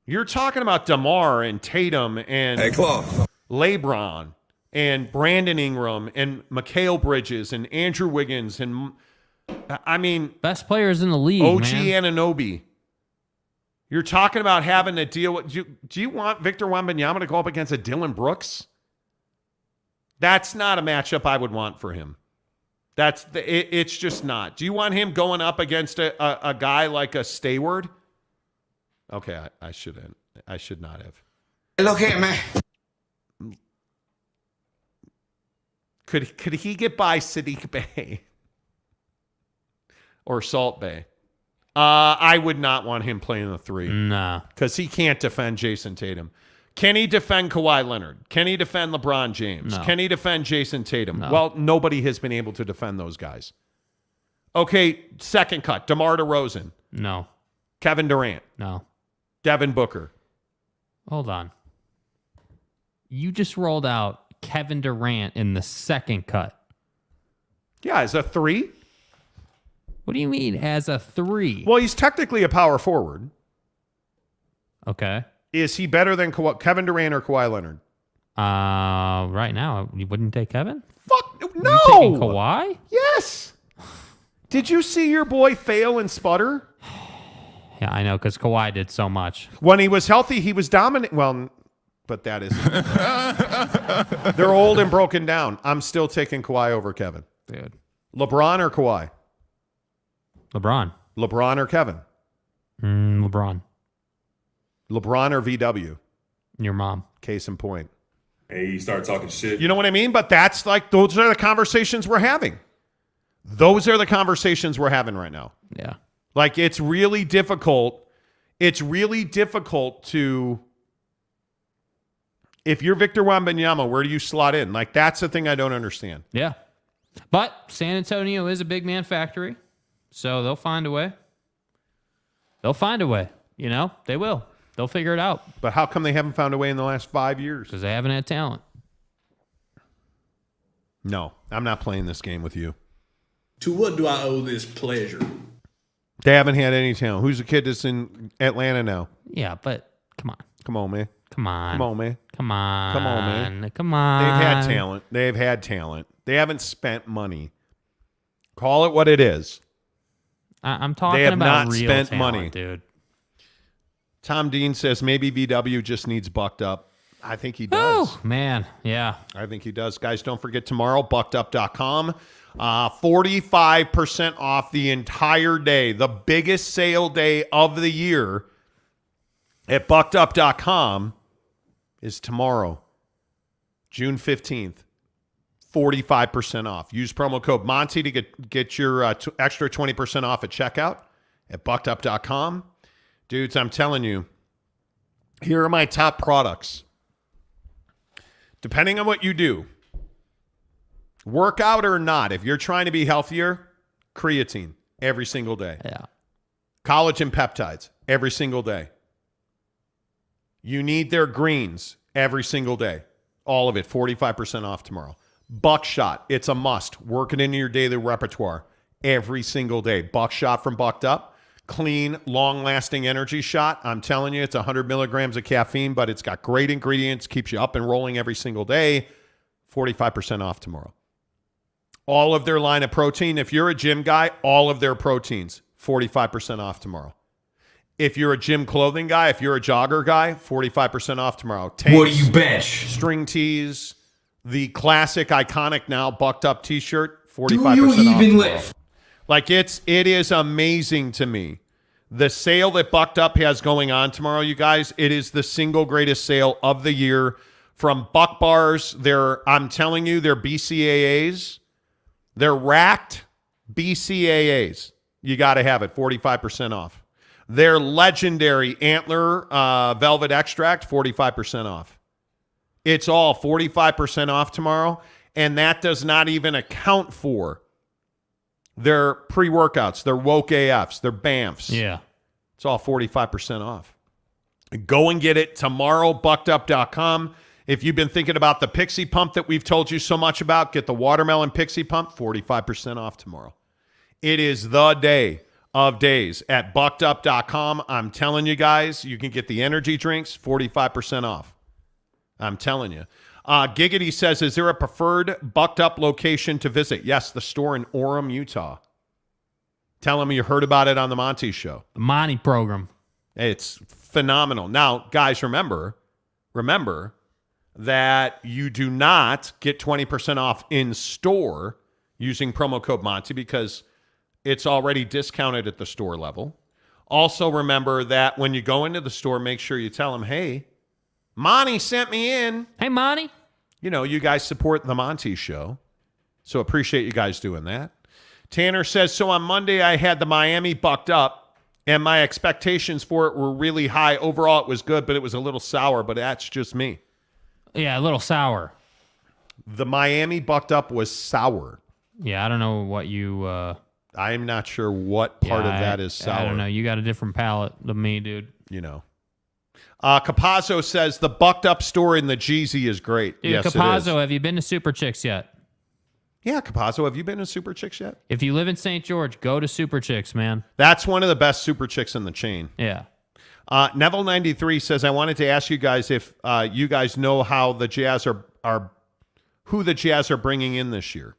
You're talking about DeMar and Tatum and LeBron and Brandon Ingram and Mikal Bridges and Andrew Wiggins and best players in the league. OG man. Anunoby. You're talking about having to deal with. Do you want Victor Wembanyama to go up against a Dylan Brooks? That's not a matchup I would want for him. It's just not. Do you want him going up against a guy like a Stayward? Okay, I shouldn't. I should not have. Look at me. Could he get by Sadiq Bey or Salt Bay? I would not want him playing the 3. Nah, because he can't defend Jason Tatum. Can he defend Kawhi Leonard? Can he defend LeBron James? No. Can he defend Jason Tatum? No. Well, nobody has been able to defend those guys. Okay, second cut. DeMar DeRozan. No. Kevin Durant. No. Devin Booker. Hold on. You just rolled out Kevin Durant in the second cut. Yeah, as a 3. What do you mean as a 3? Well, he's technically a power forward. Okay. Is he better than Kevin Durant or Kawhi Leonard? Right now, you wouldn't take Kevin? Fuck, no! You taking Kawhi? Yes! Did you see your boy fail and sputter? Yeah, I know, because Kawhi did so much. When he was healthy, he was dominant. Well, but that isn't. They're old and broken down. I'm still taking Kawhi over Kevin. Dude. LeBron or Kawhi? LeBron. LeBron or Kevin? LeBron. LeBron or VW? Your mom. Case in point. Hey, you start talking shit. You know what I mean? But that's those are the conversations we're having. Those are the conversations we're having right now. Yeah. It's really difficult. It's really difficult to If you're Victor Wembanyama, where do you slot in? Like, that's the thing I don't understand. Yeah. But San Antonio is a big man factory, so they'll find a way. They'll find a way. You know, they will. They'll figure it out. But how come they haven't found a way in the last 5 years? Because they haven't had talent. No, I'm not playing this game with you. To what do I owe this pleasure? They haven't had any talent. Who's the kid that's in Atlanta now? Yeah, but come on. Come on, man. Come on. Come on, man. Come on. Come on, man. Come on. They've had talent. They've had talent. They haven't spent money. Call it what it is. I'm talking they have about not real spent talent, money, dude. Tom Dean says maybe VW just needs bucked up. I think he does. Oh, man. Yeah. I think he does. Guys, don't forget tomorrow, buckedup.com. 45% off the entire day. The biggest sale day of the year at buckedup.com is tomorrow, June 15th. 45% off. Use promo code Monty to get your extra 20% off at checkout at buckedup.com. Dudes, I'm telling you, here are my top products. Depending on what you do, workout or not, if you're trying to be healthier, creatine every single day. Yeah. Collagen peptides every single day. You need their greens every single day. All of it, 45% off tomorrow. Buckshot, it's a must. Work it into your daily repertoire every single day. Buckshot from Bucked Up. Clean, long-lasting energy shot. I'm telling you, it's 100 milligrams of caffeine, but it's got great ingredients, keeps you up and rolling every single day. 45% off tomorrow. All of their line of protein. If you're a gym guy, all of their proteins, 45% off tomorrow. If you're a gym clothing guy, if you're a jogger guy, 45% off tomorrow. Tapes, what do you bench? String tees, the classic, iconic now Bucked Up t-shirt, 45% do you off even tomorrow. live? Like, it is amazing to me. The sale that Bucked Up has going on tomorrow, you guys, it is the single greatest sale of the year. From Buck Bars, I'm telling you, they're BCAAs. They're racked BCAAs. You got to have it, 45% off. Their legendary Antler Velvet Extract, 45% off. It's all 45% off tomorrow, and that does not even account for their pre-workouts, their Woke AFs, their BAMFs. Yeah. It's all 45% off. Go and get it tomorrow, buckedup.com. If you've been thinking about the Pixie Pump that we've told you so much about, get the Watermelon Pixie Pump, 45% off tomorrow. It is the day of days at buckedup.com. I'm telling you guys, you can get the energy drinks, 45% off. I'm telling you. Giggity says, is there a preferred Bucked Up location to visit? Yes, the store in Orem, Utah. Tell them you heard about it on the Monty Show. The Monty program. It's phenomenal. Now, guys, remember that you do not get 20% off in store using promo code Monty because it's already discounted at the store level. Also, remember that when you go into the store, make sure you tell them, hey, Monty sent me in. Hey, Monty. You know, you guys support the Monty Show, so appreciate you guys doing that. Tanner says, so on Monday I had the Miami Bucked Up, and my expectations for it were really high. Overall, it was good, but it was a little sour, but that's just me. Yeah, a little sour. The Miami Bucked Up was sour. Yeah, I don't know what you... I'm not sure what part of that is sour. I don't know. You got a different palate than me, dude. You know. Capazzo says the Bucked Up store in the Jeezy is great. Dude, yes, Capazzo, have you been to Super Chicks yet? Yeah, Capazzo, have you been to Super Chicks yet? If you live in St. George, go to Super Chicks, man. That's one of the best Super Chicks in the chain. Yeah. Neville93 says, I wanted to ask you guys if you guys know how the Jazz who the Jazz are bringing in this year.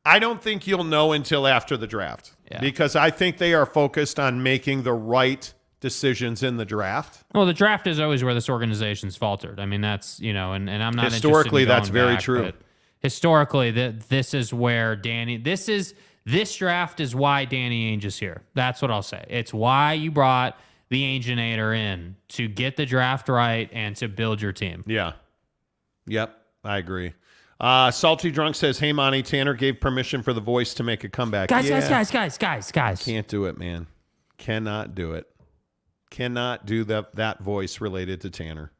I don't think you'll know until after the draft because I think they are focused on making the right decisions in the draft. Well, the draft is always where this organization's faltered. I mean, that's, and I'm not historically, that's very back, true. Historically, this is where this draft is why Danny Ainge is here. That's what I'll say. It's why you brought the Aingeinator in, to get the draft right and to build your team. Yeah. Yep, I agree. Salty Drunk says, hey, Monty, Tanner gave permission for the voice to make a comeback. Guys. Can't do it, man. Cannot do it. Cannot do that voice related to Tanner.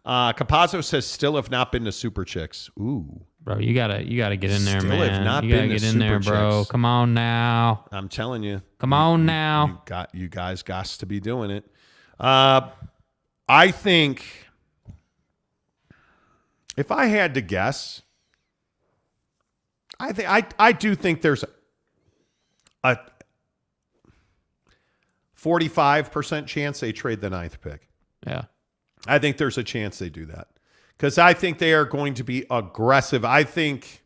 Capazzo says still have not been to Super Chicks. Ooh. Bro, you gotta get in there, Still man. have not You gotta been to get in there, Super bro. Chicks. Come on now. I'm telling you. Come on now. You guys got to be doing it. I think if I had to guess, I do think there's a 45% chance they trade the 9th pick. Yeah. I think there's a chance they do that. Because I think they are going to be aggressive. I think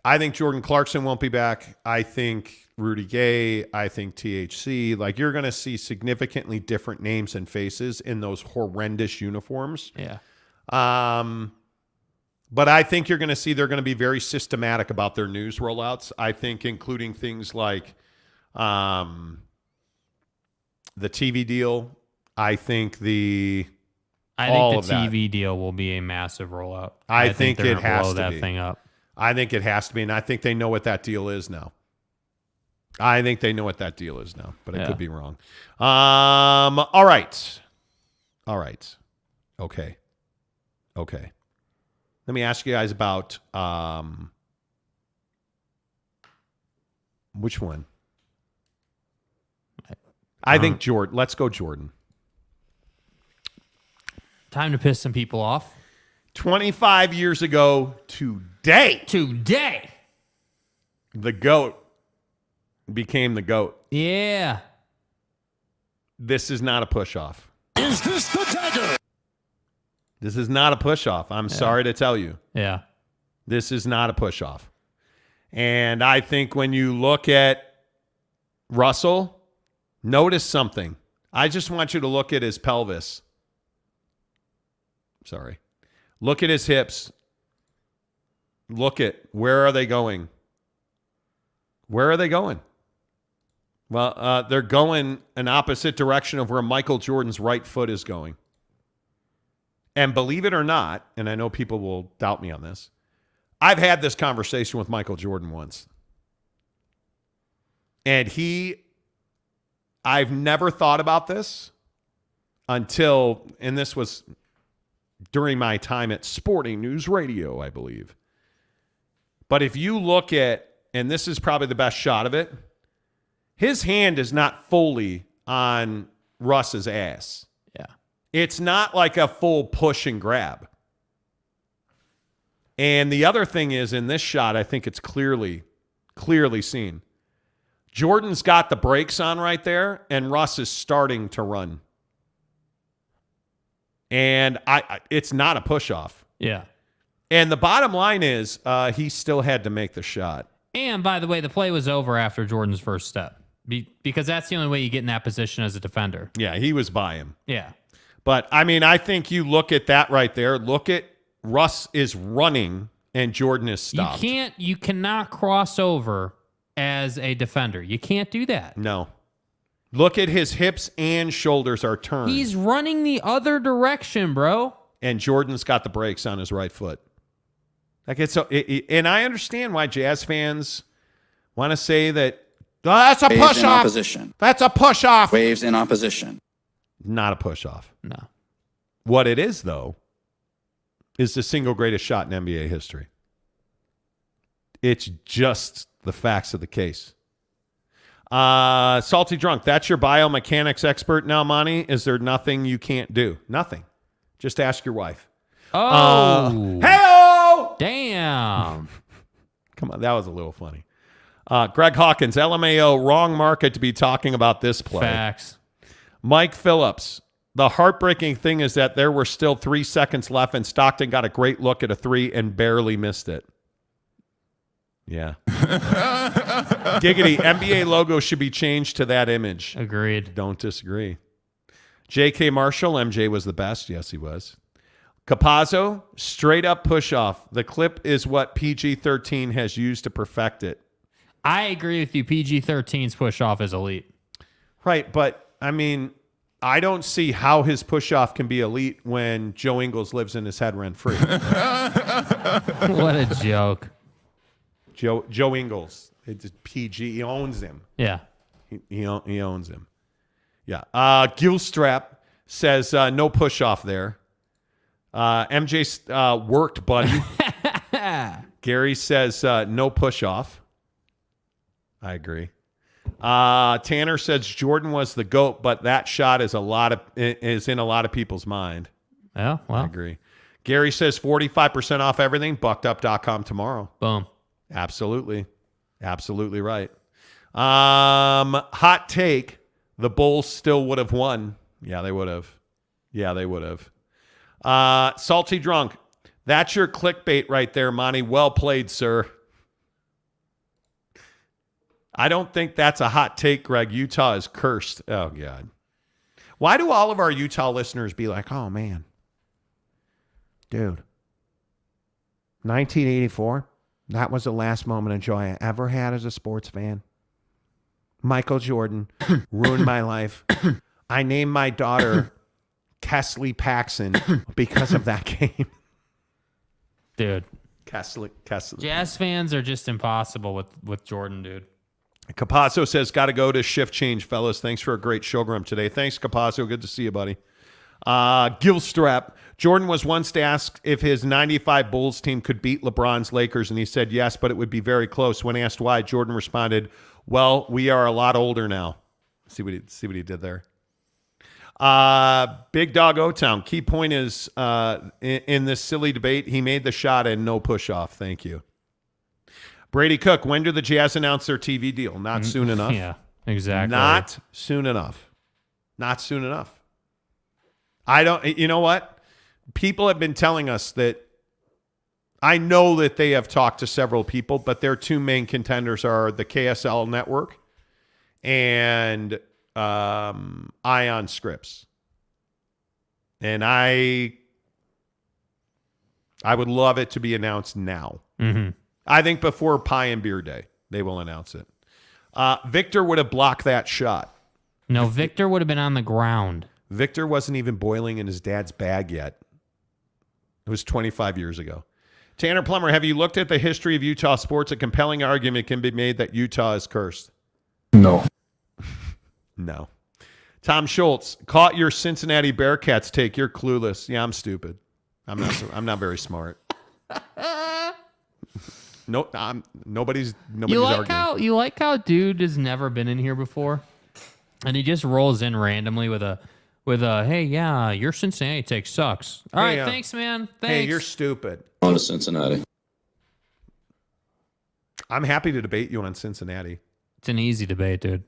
Jordan Clarkson won't be back. I think Rudy Gay. I think THC. Like, you're going to see significantly different names and faces in those horrendous uniforms. Yeah. But I think you're going to see they're going to be very systematic about their news rollouts. I think including things like the TV deal. I think the TV deal will be a massive rollout. I think they're it gonna has blow to that be. thing up. I think it has to be, and I think they know what that deal is now. But I could be wrong. All right. Okay. Let me ask you guys about which one? I think Jordan. Let's go Jordan. Time to piss some people off. 25 years ago today, the GOAT became the GOAT. Yeah. This is not a push-off. Is this the dagger? This is not a push-off. I'm sorry to tell you. Yeah. This is not a push-off. And I think when you look at Russell, notice something. I just want you to look at his pelvis. Sorry. Look at his hips. Look at where are they going? Where are they going? Well, they're going an opposite direction of where Michael Jordan's right foot is going. And believe it or not, and I know people will doubt me on this, I've had this conversation with Michael Jordan once. And I've never thought about this until, and this was during my time at Sporting News Radio, I believe. But if you look at, and this is probably the best shot of it, his hand is not fully on Russ's ass. Yeah. It's not like a full push and grab. And the other thing is, in this shot, I think it's clearly seen. Jordan's got the brakes on right there, and Russ is starting to run. And it's not a push-off. Yeah. And the bottom line is he still had to make the shot. And by the way, the play was over after Jordan's first step because that's the only way you get in that position as a defender. Yeah, he was by him. Yeah. But, I mean, I think you look at that right there. Look at Russ is running and Jordan is stopped. You cannot cross over as a defender. You can't do that. No. Look at his hips and shoulders are turned. He's running the other direction, bro. And Jordan's got the brakes on his right foot. Like and I understand why Jazz fans want to say that that's a push off. That's a push off. Waves in opposition. Not a push off. No. What it is, though, is the single greatest shot in NBA history. It's just the facts of the case. Salty Drunk, that's your biomechanics expert now, Monty. Is there nothing you can't do? Nothing. Just ask your wife. Oh. Hey-o! Damn. Come on, that was a little funny. Greg Hawkins, LMAO, wrong market to be talking about this play. Facts. Mike Phillips, the heartbreaking thing is that there were still 3 seconds left and Stockton got a great look at a three and barely missed it. Yeah. Giggity, NBA logo should be changed to that image. Agreed. Don't disagree. J.K. Marshall, MJ was the best. Yes, he was. Capazzo, straight up push off. The clip is what PG-13 has used to perfect it. I agree with you. PG-13's push off is elite. Right, but I mean, I don't see how his push off can be elite when Joe Ingles lives in his head rent free. What a joke. Joe Ingles. It's PG. He owns him. Yeah. He owns him. Yeah. Gilstrap. says no push off there. MJ worked, buddy. Gary says no push off. I agree. Tanner says Jordan was the GOAT, but that shot is in a lot of people's mind. Yeah, well. I agree. Gary says 45% off everything. Buckedup.com tomorrow. Boom. Absolutely. Absolutely right. Hot take. The Bulls still would have won. Yeah, they would have. Salty Drunk. That's your clickbait right there, Monty. Well played, sir. I don't think that's a hot take, Greg. Utah is cursed. Oh, God. Why do all of our Utah listeners be like, oh, man, dude, 1984, that was the last moment of joy I ever had as a sports fan. Michael Jordan ruined my life. I named my daughter Kesley Paxson because of that game. Dude. Kesley. Jazz fans are just impossible with Jordan, dude. Capasso says, got to go to shift change, fellas. Thanks for a great showgram today. Thanks, Capasso. Good to see you, buddy. Gilstrap. Jordan was once asked if his 95 Bulls team could beat LeBron's Lakers, and he said yes, but it would be very close. When asked why, Jordan responded, well, we are a lot older now. See what he did there. Big Dog O-Town. Key point is in this silly debate, he made the shot and no push-off. Thank you. Brady Cook, when do the Jazz announce their TV deal? Not soon enough. Yeah, exactly. Not soon enough. Not soon enough. You know what? People have been telling us that, I know that they have talked to several people, but their two main contenders are the KSL network and Ion Scripts. And I would love it to be announced now. Mm-hmm. I think before Pie and Beer Day, they will announce it. Victor would have blocked that shot. No, Victor would have been on the ground. Victor wasn't even boiling in his dad's bag yet. It was 25 years ago. Tanner Plummer, have you looked at the history of Utah sports? A compelling argument can be made that Utah is cursed. No. No. Tom Schultz, caught your Cincinnati Bearcats take. You're clueless. Yeah, I'm stupid. I'm not very smart. No, nobody's arguing. You like how dude has never been in here before, and he just rolls in randomly with a hey, yeah, your Cincinnati take sucks. All right, thanks, man. Thanks. Hey, you're stupid. On to Cincinnati. I'm happy to debate you on Cincinnati. It's an easy debate, dude.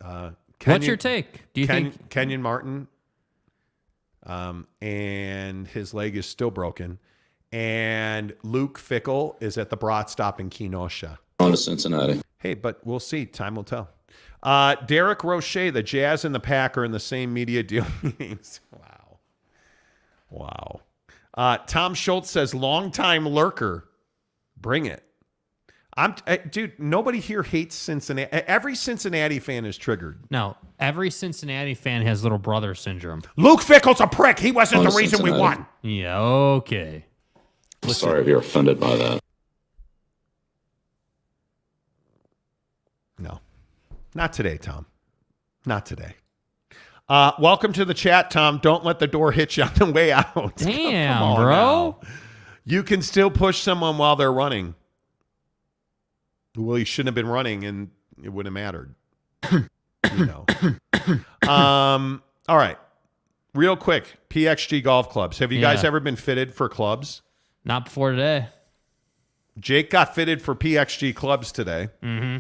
What's your take? Do you think Kenyon Martin? And his leg is still broken. And Luke Fickle is at the Brat Stop in Kenosha. On to Cincinnati. Hey, but we'll see. Time will tell. Derek Roche, the Jazz and the Pack are in the same media deal meetings. Wow. Tom Schultz says, long-time lurker. Bring it. Dude, nobody here hates Cincinnati. Every Cincinnati fan is triggered. No, every Cincinnati fan has little brother syndrome. Luke Fickle's a prick. He wasn't the reason we won. Yeah, okay. Sorry if you're offended by that. No. Not today, Tom. Not today. Welcome to the chat, Tom. Don't let the door hit you on the way out. Damn, bro. Now. You can still push someone while they're running. Well, you shouldn't have been running, and it wouldn't have mattered. All right. Real quick, PXG golf clubs. Have you guys ever been fitted for clubs? Not before today. Jake got fitted for PXG clubs today. Mm-hmm.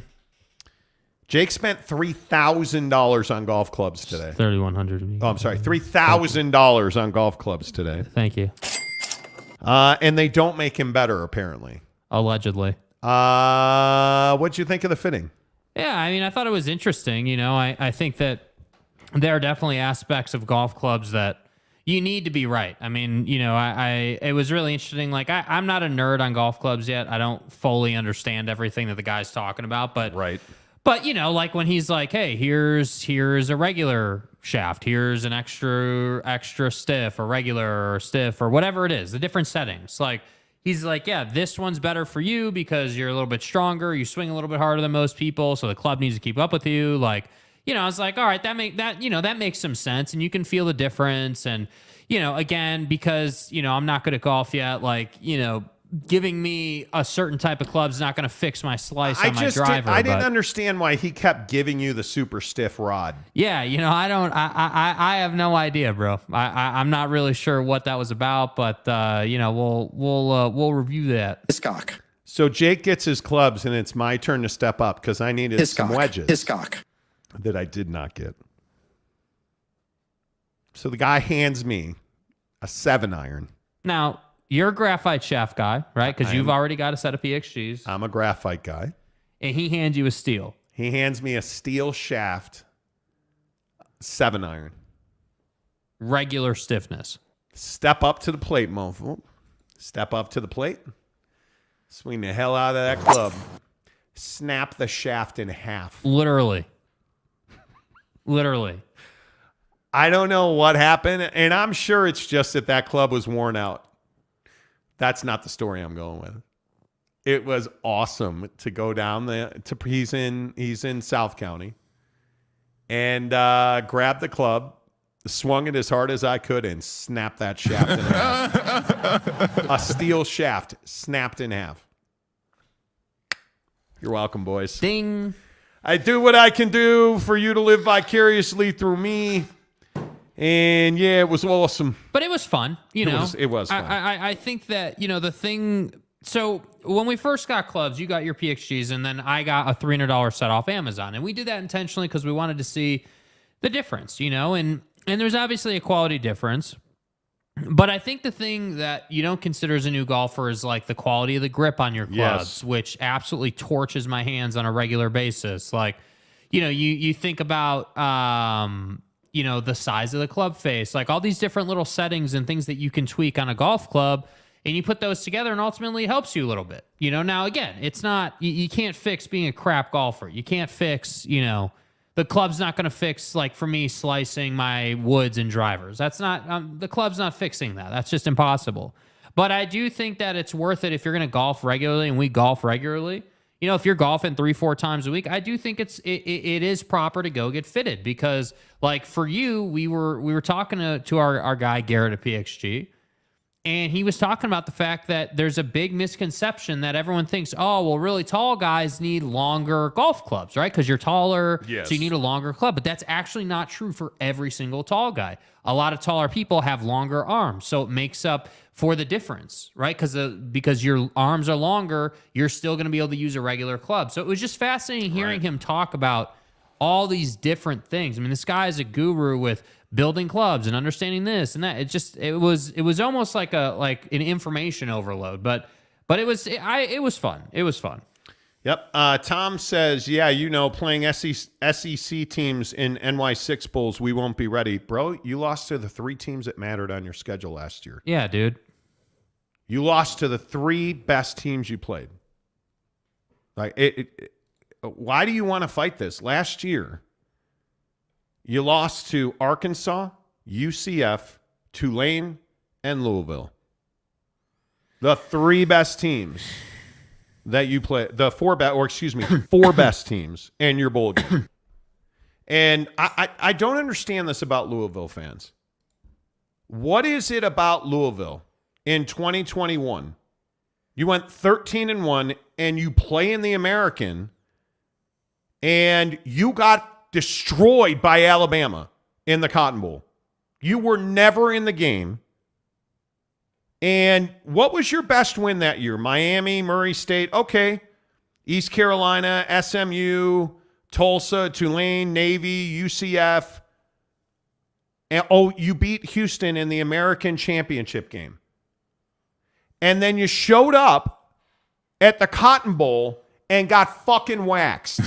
Jake spent $3,000 on golf clubs today. $3,100. Oh, I'm sorry. $3,000 on golf clubs today. Thank you. And they don't make him better, apparently. Allegedly. What'd you think of the fitting? Yeah, I mean, I thought it was interesting. You know, I think that there are definitely aspects of golf clubs that you need to be right. I mean, you know, it was really interesting. Like, I'm not a nerd on golf clubs yet. I don't fully understand everything that the guy's talking about, but right. But, you know, like when he's like, hey, here's a regular shaft, here's an extra stiff or regular or stiff or whatever it is, the different settings. Like, he's like, yeah, this one's better for you because you're a little bit stronger, you swing a little bit harder than most people, so the club needs to keep up with you. Like, I was like, all right, that makes some sense, and you can feel the difference. And again, because I'm not good at golf yet, like giving me a certain type of club is not going to fix my slice on my driver. I didn't understand why he kept giving you the super stiff rod. Yeah, I have no idea, bro. I'm not really sure what that was about, but we'll review that. Hiscock. So Jake gets his clubs, and it's my turn to step up because I needed some wedges. Hiscock. That I did not get. So the guy hands me a 7-iron. Now, you're a graphite shaft guy, right? Because you've already got a set of PXGs. I'm a graphite guy. And he hands you a steel. He hands me a steel shaft 7-iron. Regular stiffness. Step up to the plate, Mofo. Step up to the plate. Swing the hell out of that club. Snap the shaft in half. Literally. I don't know what happened, and I'm sure it's just that club was worn out. That's not the story I'm going with. It was awesome to go down there. He's in South County, and grabbed the club, swung it as hard as I could, and snapped that shaft in half. A steel shaft snapped in half. You're welcome, boys. Ding. I do what I can do for you to live vicariously through me. And yeah, it was awesome. But it was fun, It was fun. I think that, the thing. So when we first got clubs, you got your PXGs, and then I got a $300 set off Amazon. And we did that intentionally because we wanted to see the difference, and there's obviously a quality difference. But I think the thing that you don't consider as a new golfer is like the quality of the grip on your clubs, which absolutely torches my hands on a regular basis. Like, you think about, the size of the club face, like all these different little settings and things that you can tweak on a golf club, and you put those together and ultimately it helps you a little bit. Now again, it's not, you can't fix being a crap golfer. You can't fix, the club's not going to fix, like for me, slicing my woods and drivers. That's not, the club's not fixing that. That's just impossible. But I do think that it's worth it if you're going to golf regularly, and we golf regularly. If you're golfing 3-4 times a week, I do think it is proper to go get fitted, because like for you, we were talking to our guy Garrett at PXG, and he was talking about the fact that there's a big misconception that everyone thinks, oh, well, really tall guys need longer golf clubs, right? Because you're taller, so you need a longer club. But that's actually not true for every single tall guy. A lot of taller people have longer arms, so it makes up for the difference, right? Because your arms are longer, you're still going to be able to use a regular club. So it was just fascinating hearing him talk about all these different things. I mean, this guy is a guru with building clubs and understanding this and that. It was almost like an information overload, but it was fun. It was fun. Yep. Tom says, playing SEC teams in NY6 Bowls, we won't be ready. Bro, you lost to the 3 teams that mattered on your schedule last year. Yeah, dude. You lost to the 3 best teams you played. Like, why do you want to fight this? Last year, you lost to Arkansas, UCF, Tulane, and Louisville. The 3 best teams that you play, the 4 best teams in your bowl game. And I don't understand this about Louisville fans. What is it about Louisville in 2021? You went 13-1 and you play in the American, and you got destroyed by Alabama in the Cotton Bowl. You were never in the game. And what was your best win that year? Miami, Murray State, okay. East Carolina, SMU, Tulsa, Tulane, Navy, UCF. And, you beat Houston in the American Championship game. And then you showed up at the Cotton Bowl and got fucking waxed.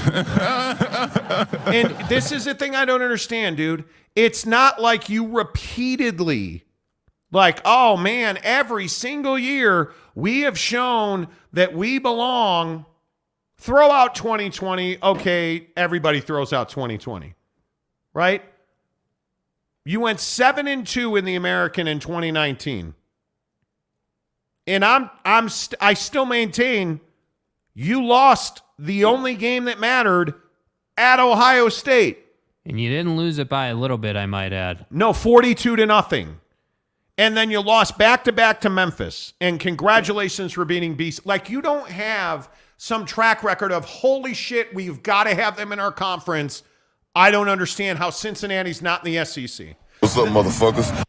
And this is the thing I don't understand, dude. It's not like you repeatedly, like, oh man, every single year we have shown that we belong. Throw out 2020. Okay, everybody throws out 2020. Right? You went 7-2 in the American in 2019. And I still maintain you lost the only game that mattered at Ohio State. And you didn't lose it by a little bit, I might add. No, 42-0. And then you lost back-to-back to Memphis. And congratulations for beating BC. Like, you don't have some track record of, holy shit, we've got to have them in our conference. I don't understand how Cincinnati's not in the SEC. What's up, motherfuckers?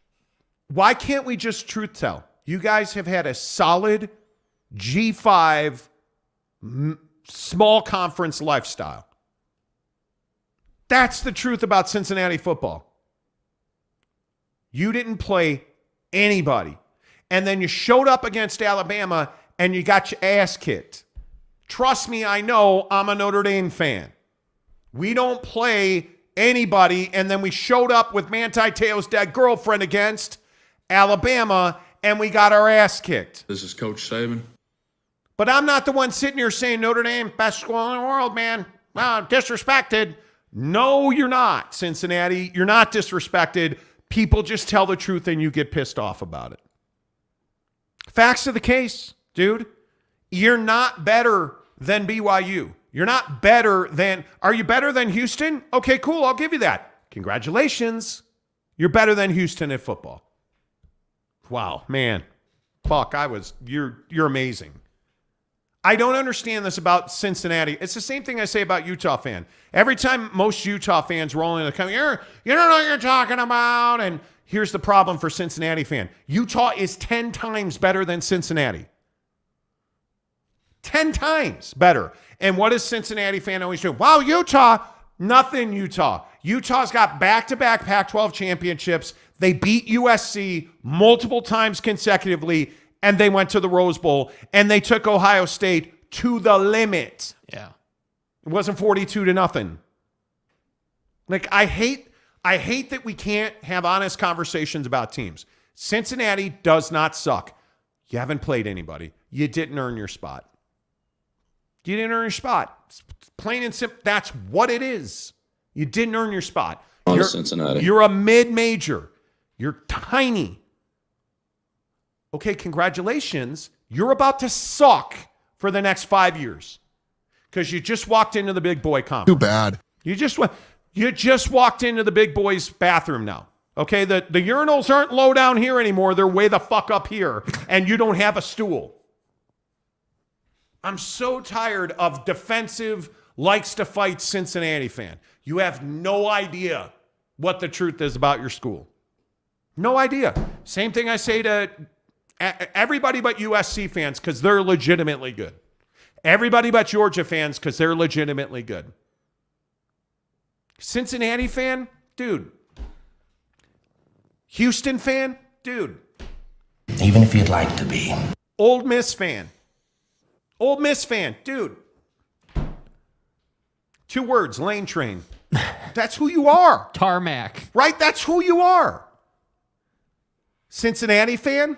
Why can't we just truth tell? You guys have had a solid G5 small conference lifestyle. That's the truth about Cincinnati football. You didn't play anybody. And then you showed up against Alabama and you got your ass kicked. Trust me, I know. I'm a Notre Dame fan. We don't play anybody, and then we showed up with Manti Te'o's dead girlfriend against Alabama, and we got our ass kicked. This is Coach Saban. But I'm not the one sitting here saying Notre Dame, best school in the world, man. Disrespected. No, you're not, Cincinnati. You're not disrespected. People just tell the truth and you get pissed off about it. Facts of the case, dude. You're not better than BYU. You're not better than, are you better than Houston? Okay, cool. I'll give you that. Congratulations. You're better than Houston at football. Wow, man. Fuck, you're amazing. I don't understand this about Cincinnati. It's the same thing I say about Utah fan. Every time most Utah fans roll in, you don't know what you're talking about. And here's the problem for Cincinnati fan. Utah is 10 times better than Cincinnati. 10 times better. And what does Cincinnati fan always do? Wow, Utah. Nothing, Utah. Utah's got back-to-back Pac-12 championships. They beat USC multiple times consecutively, and they went to the Rose Bowl, and they took Ohio State to the limit. Yeah. It wasn't 42-0. Like, I hate that we can't have honest conversations about teams. Cincinnati does not suck. You haven't played anybody. You didn't earn your spot. You didn't earn your spot. It's plain and simple. That's what it is. You didn't earn your spot. You're Cincinnati. You're a mid-major. You're tiny. Okay, congratulations. You're about to suck for the next 5 years because you just walked into the big boy conference. Too bad. You just walked into the big boy's bathroom now. Okay, the urinals aren't low down here anymore. They're way the fuck up here, and you don't have a stool. I'm so tired of defensive, likes to fight Cincinnati fan. You have no idea what the truth is about your school. No idea. Same thing I say to everybody but USC fans because they're legitimately good. Everybody but Georgia fans because they're legitimately good. Cincinnati fan, dude. Houston fan, dude. Even if you'd like to be. Ole Miss fan. Ole Miss fan, dude. 2 words, lane train. That's who you are. Tarmac. Right? That's who you are. Cincinnati fan?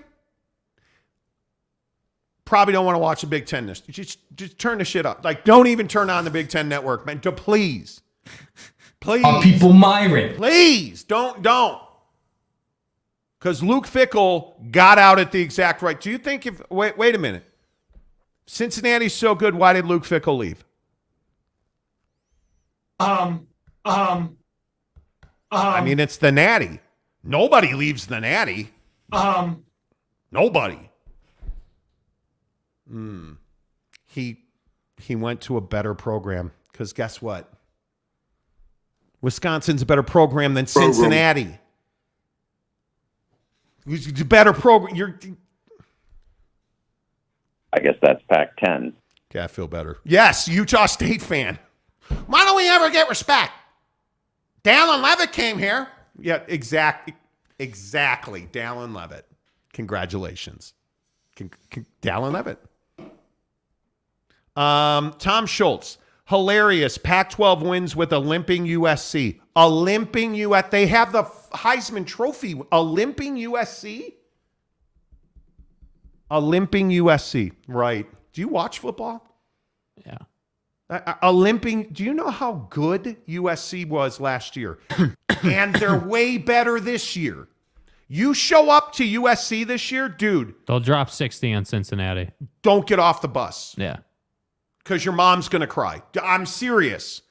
Probably don't want to watch the Big Ten this. Just turn the shit up. Like, don't even turn on the Big Ten network, man. Please. Please. People Myron. Please. Don't. Because Luke Fickell got out at the exact right. Do you think if, wait a minute. Cincinnati's so good, why did Luke Fickell leave? I mean, it's the Natty. Nobody leaves the Natty. Nobody. He went to a better program because guess what? Wisconsin's a better program than Cincinnati. It's a better program. I guess that's Pac-10. Okay, I feel better. Yes, Utah State fan. Why don't we ever get respect? Dallin Levitt came here. Yeah, exactly. Dallin Levitt. Congratulations. Dallin Levitt. Tom Schultz. Hilarious. Pac-12 wins with a limping USC. A limping USC. They have the Heisman Trophy. A limping USC? A limping USC. Right. Do you watch football? Yeah. A limping. Do you know how good USC was last year? And they're way better this year. You show up to USC this year, dude. They'll drop 60 on Cincinnati. Don't get off the bus. Yeah. Because your mom's going to cry. I'm serious.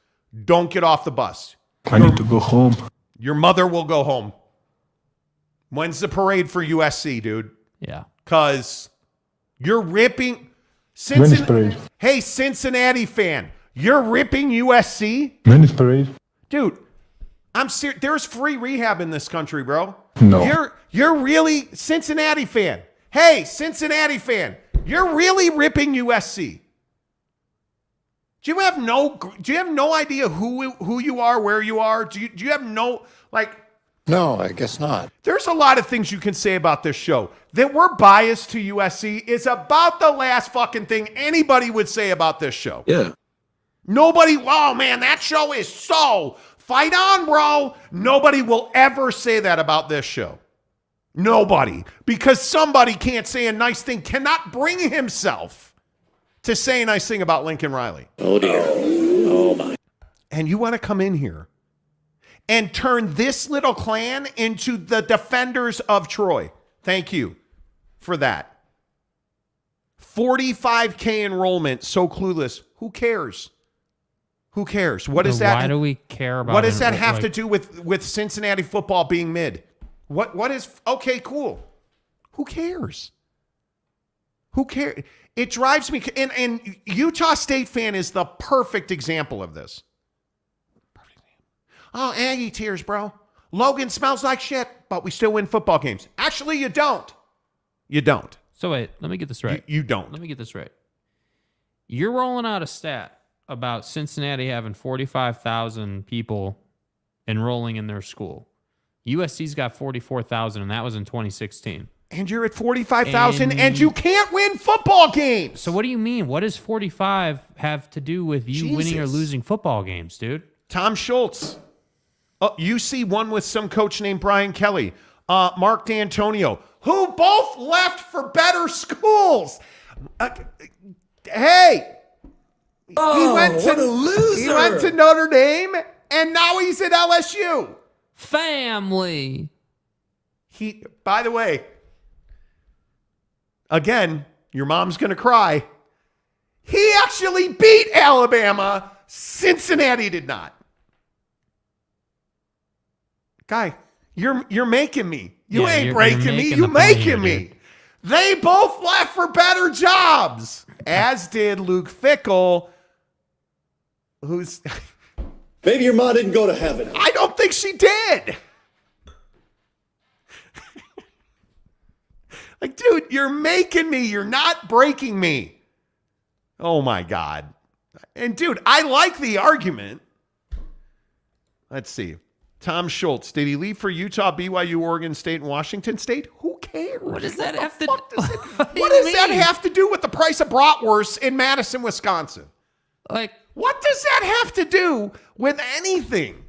Don't get off the bus. I need to go home. Your mother will go home. When's the parade for USC, dude? Yeah. Because you're ripping... Venice parade. Hey, Cincinnati fan, you're ripping USC? Venice parade. Dude, I'm serious. There's free rehab in this country, bro. No. You're really Cincinnati fan. Hey, Cincinnati fan, you're really ripping USC. Do you have no idea who you are, where you are? Do you have no, like... No, I guess not. There's a lot of things you can say about this show. That we're biased to USC is about the last fucking thing anybody would say about this show. Yeah. Nobody, oh man, that show is so, fight on, bro. Nobody will ever say that about this show. Nobody. Because somebody can't say a nice thing, cannot bring himself to say a nice thing about Lincoln Riley. Oh dear. Oh my. And you want to come in here and turn this little clan into the defenders of Troy. Thank you for that. 45K enrollment, so clueless. Who cares? Who cares? What is that? Why do we care about? What does that have to do with Cincinnati football being mid? What is okay? Cool. Who cares? Who cares? It drives me. And Utah State fan is the perfect example of this. Oh, Aggie tears, bro. Logan smells like shit, but we still win football games. Actually, you don't. You don't. So wait, let me get this right. You don't. Let me get this right. You're rolling out a stat about Cincinnati having 45,000 people enrolling in their school. USC's got 44,000, and that was in 2016. And you're at 45,000, and you can't win football games. So what do you mean? What does 45 have to do with you winning or losing football games, dude? Tom Schultz. UC won with some coach named Brian Kelly. Mark D'Antonio, who both left for better schools. Hey. What a loser. He went to Notre Dame, and now he's at LSU. Family. By the way, again, your mom's going to cry. He actually beat Alabama. Cincinnati did not. Guy, you're making me. You ain't breaking me. You're making me. They both left for better jobs, as did Luke Fickell, who's... Maybe your mom didn't go to heaven. I don't think she did. Like, dude, you're making me. You're not breaking me. Oh, my God. And, dude, I like the argument. Let's see. Tom Schultz, did he leave for Utah, BYU, Oregon State, and Washington State? Who cares? What does that have to do? What does that have to do with the price of bratwurst in Madison, Wisconsin? Like, what does that have to do with anything?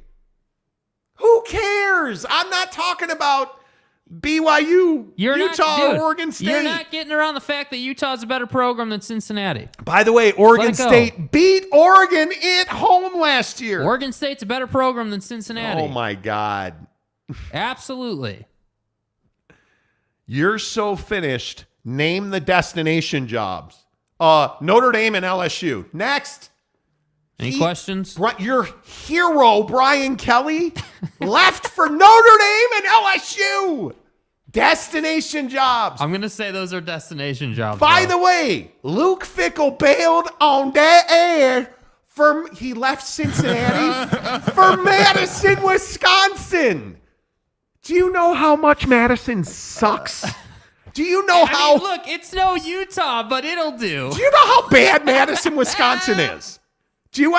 Who cares? I'm not talking about BYU, Utah, or Oregon State. You're not getting around the fact that Utah's a better program than Cincinnati. By the way, Oregon State beat Oregon at home last year. Oregon State's a better program than Cincinnati. Oh, my God. Absolutely. You're so finished. Name the destination jobs. Notre Dame and LSU. Next. Any questions? Your hero, Brian Kelly, left for Notre Dame and LSU. Destination jobs. I'm going to say those are destination jobs. By the way, Luke Fickell bailed on that air he left Cincinnati for Madison, Wisconsin. Do you know how much Madison sucks? Do you know how... mean, look, it's no Utah, but it'll do. Do you know how bad Madison, Wisconsin is? Do you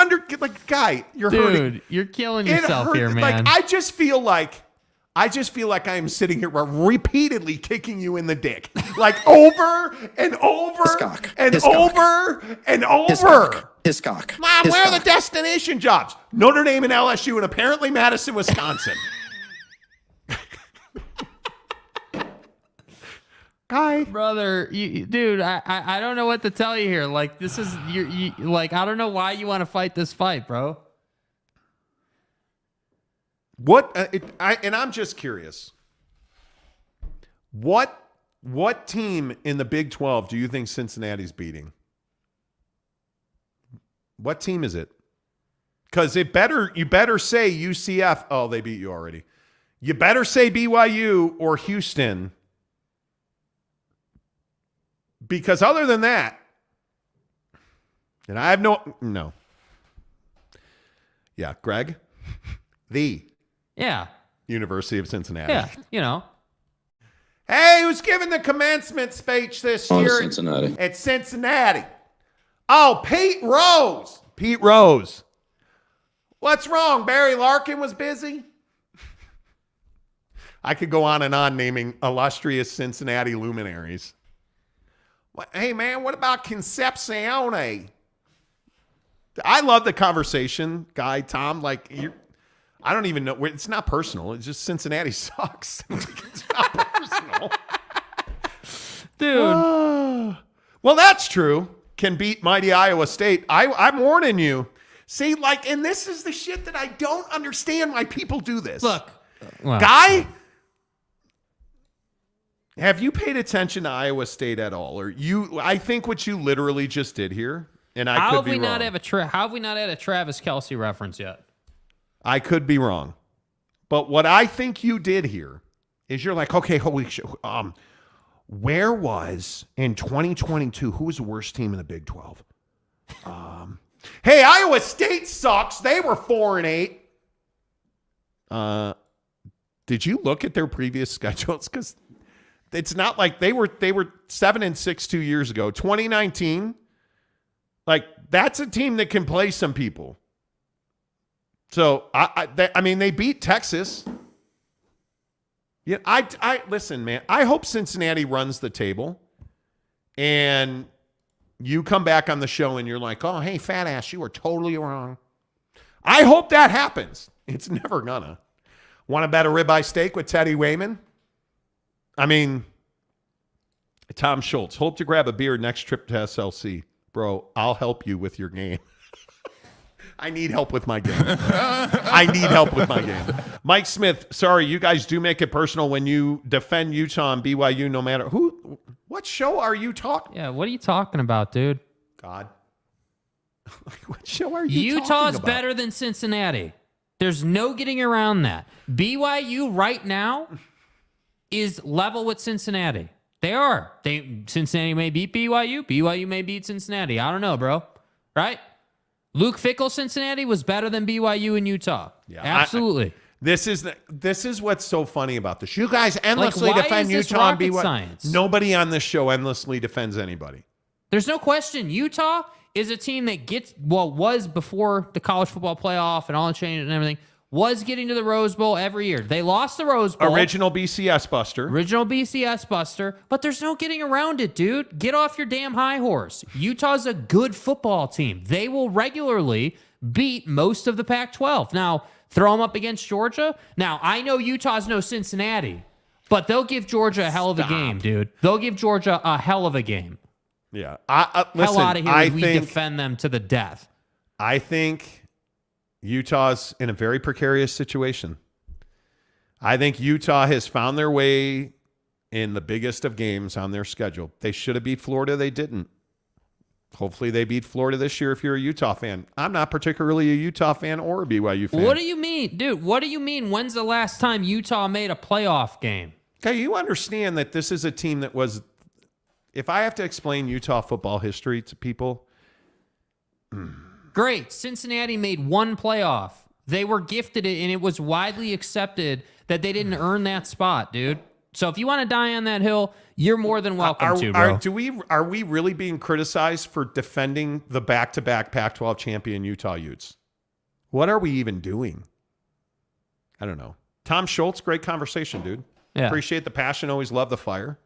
guy, you're hurting. Dude, you're killing yourself here, man. Like, I just feel like I am sitting here repeatedly kicking you in the dick. Like over and over and over and over. Hiscock. Mom, where are the destination jobs? Notre Dame and LSU and apparently Madison, Wisconsin. Guy. Brother, dude, I don't know what to tell you here. Like, this is, like, I don't know why you want to fight this fight, bro. And I'm just curious. What team in the Big 12 do you think Cincinnati's beating? What team is it? Because you better say UCF. Oh, they beat you already. You better say BYU or Houston. Because other than that, and I have no. Yeah, Greg, the University of Cincinnati. Yeah, you know. Hey, who's giving the commencement speech this year? Cincinnati. At Cincinnati. Oh, Pete Rose. Pete Rose. What's wrong? Barry Larkin was busy? I could go on and on naming illustrious Cincinnati luminaries. Hey, man, what about Concepcion? I love the conversation, guy, Tom. Like, I don't even know. It's not personal. It's just Cincinnati sucks. It's not personal. Dude. Well, that's true. Can beat mighty Iowa State. I'm warning you. See, like, and this is the shit that I don't understand why people do this. Look, Guy, have you paid attention to Iowa State at all? Or I think what you literally just did here, and I could be wrong. How have we not had a Travis Kelce reference yet? I could be wrong. But what I think you did here is you're like, okay, holy shit. Where was, in 2022, who was the worst team in the Big 12? Hey, Iowa State sucks. They were 4-8. Did you look at their previous schedules? Because it's not like they were 7-6 2 years ago. 2019, like, that's a team that can play some people. So I mean, they beat Texas. Yeah, I listen, man. I hope Cincinnati runs the table, and you come back on the show and you're like, "Oh, hey, fat ass, you were totally wrong." I hope that happens. It's never gonna. Want to bet a ribeye steak with Teddy Wayman? I mean, Tom Schultz. Hope to grab a beer next trip to SLC, bro. I'll help you with your game. I need help with my game. I need help with my game. Mike Smith, sorry, you guys do make it personal when you defend Utah and BYU no matter who. What show are you talking? Yeah, what are you talking about, dude? God. What show are you talking Utah's about? better than Cincinnati. There's no getting around that. BYU right now is level with Cincinnati. They are. Cincinnati may beat BYU. BYU may beat Cincinnati. I don't know, bro. Right? Luke Fickell, Cincinnati was better than BYU in Utah. Yeah, absolutely. This is what's so funny about this. You guys endlessly why defend is this Utah and rocket BYU. science? Nobody on this show endlessly defends anybody. There's no question. Utah is a team that was before the college football playoff and all the changes and everything, was getting to the Rose Bowl every year. They lost the Rose Bowl. Original BCS buster. But there's no getting around it, dude. Get off your damn high horse. Utah's a good football team. They will regularly beat most of the Pac-12. Now, throw them up against Georgia. Now, I know Utah's no Cincinnati, but they'll give Georgia a hell of a game, dude. They'll give Georgia a hell of a game. Yeah. Listen, hell out of here. We defend them to the death. I think Utah's in a very precarious situation. I think Utah has found their way in the biggest of games on their schedule. They should have beat Florida. They didn't. Hopefully they beat Florida this year if you're a Utah fan. I'm not particularly a Utah fan or a BYU fan. What do you mean? Dude, what do you mean? When's the last time Utah made a playoff game? Okay, you understand that this is a team that was, if I have to explain Utah football history to people, great. Cincinnati made one playoff. They were gifted it, and it was widely accepted that they didn't earn that spot, dude. So if you want to die on that hill, you're more than welcome to, bro. Are we really being criticized for defending the back-to-back Pac-12 champion Utah Utes? What are we even doing? I don't know. Tom Schultz, great conversation, dude. Yeah. Appreciate the passion. Always love the fire.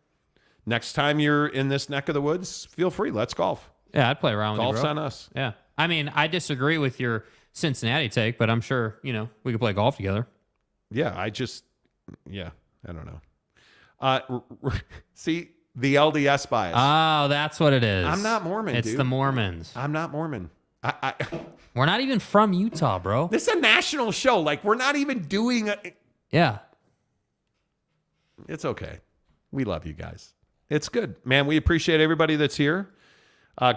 Next time you're in this neck of the woods, feel free. Let's golf. Yeah, I'd play around with you, bro. Golf's on us. Yeah. I mean, I disagree with your Cincinnati take, but I'm sure, we could play golf together. Yeah, I don't know. See, the LDS bias. Oh, that's what it is. I'm not Mormon, It's dude. the Mormons. I'm not Mormon. We're not even from Utah, bro. This is a national show. Like, we're not even doing Yeah. It's okay. We love you guys. It's good. Man, we appreciate everybody that's here.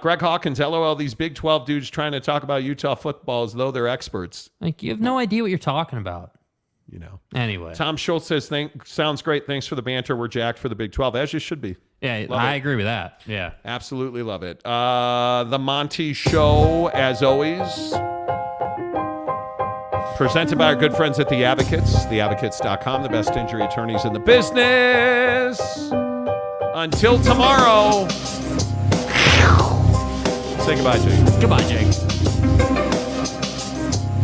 Greg Hawkins, LOL, these Big 12 dudes trying to talk about Utah football as though they're experts. Like, you have no idea what you're talking about. You know. Anyway. Tom Schultz says, sounds great. Thanks for the banter. We're jacked for the Big 12, as you should be. Yeah, Love I it. agree with that. Yeah. Absolutely love it. The Monty Show, as always, presented by our good friends at The Advocates, theadvocates.com, the best injury attorneys in the business. Until tomorrow. Say goodbye, Jake. Goodbye, Jake.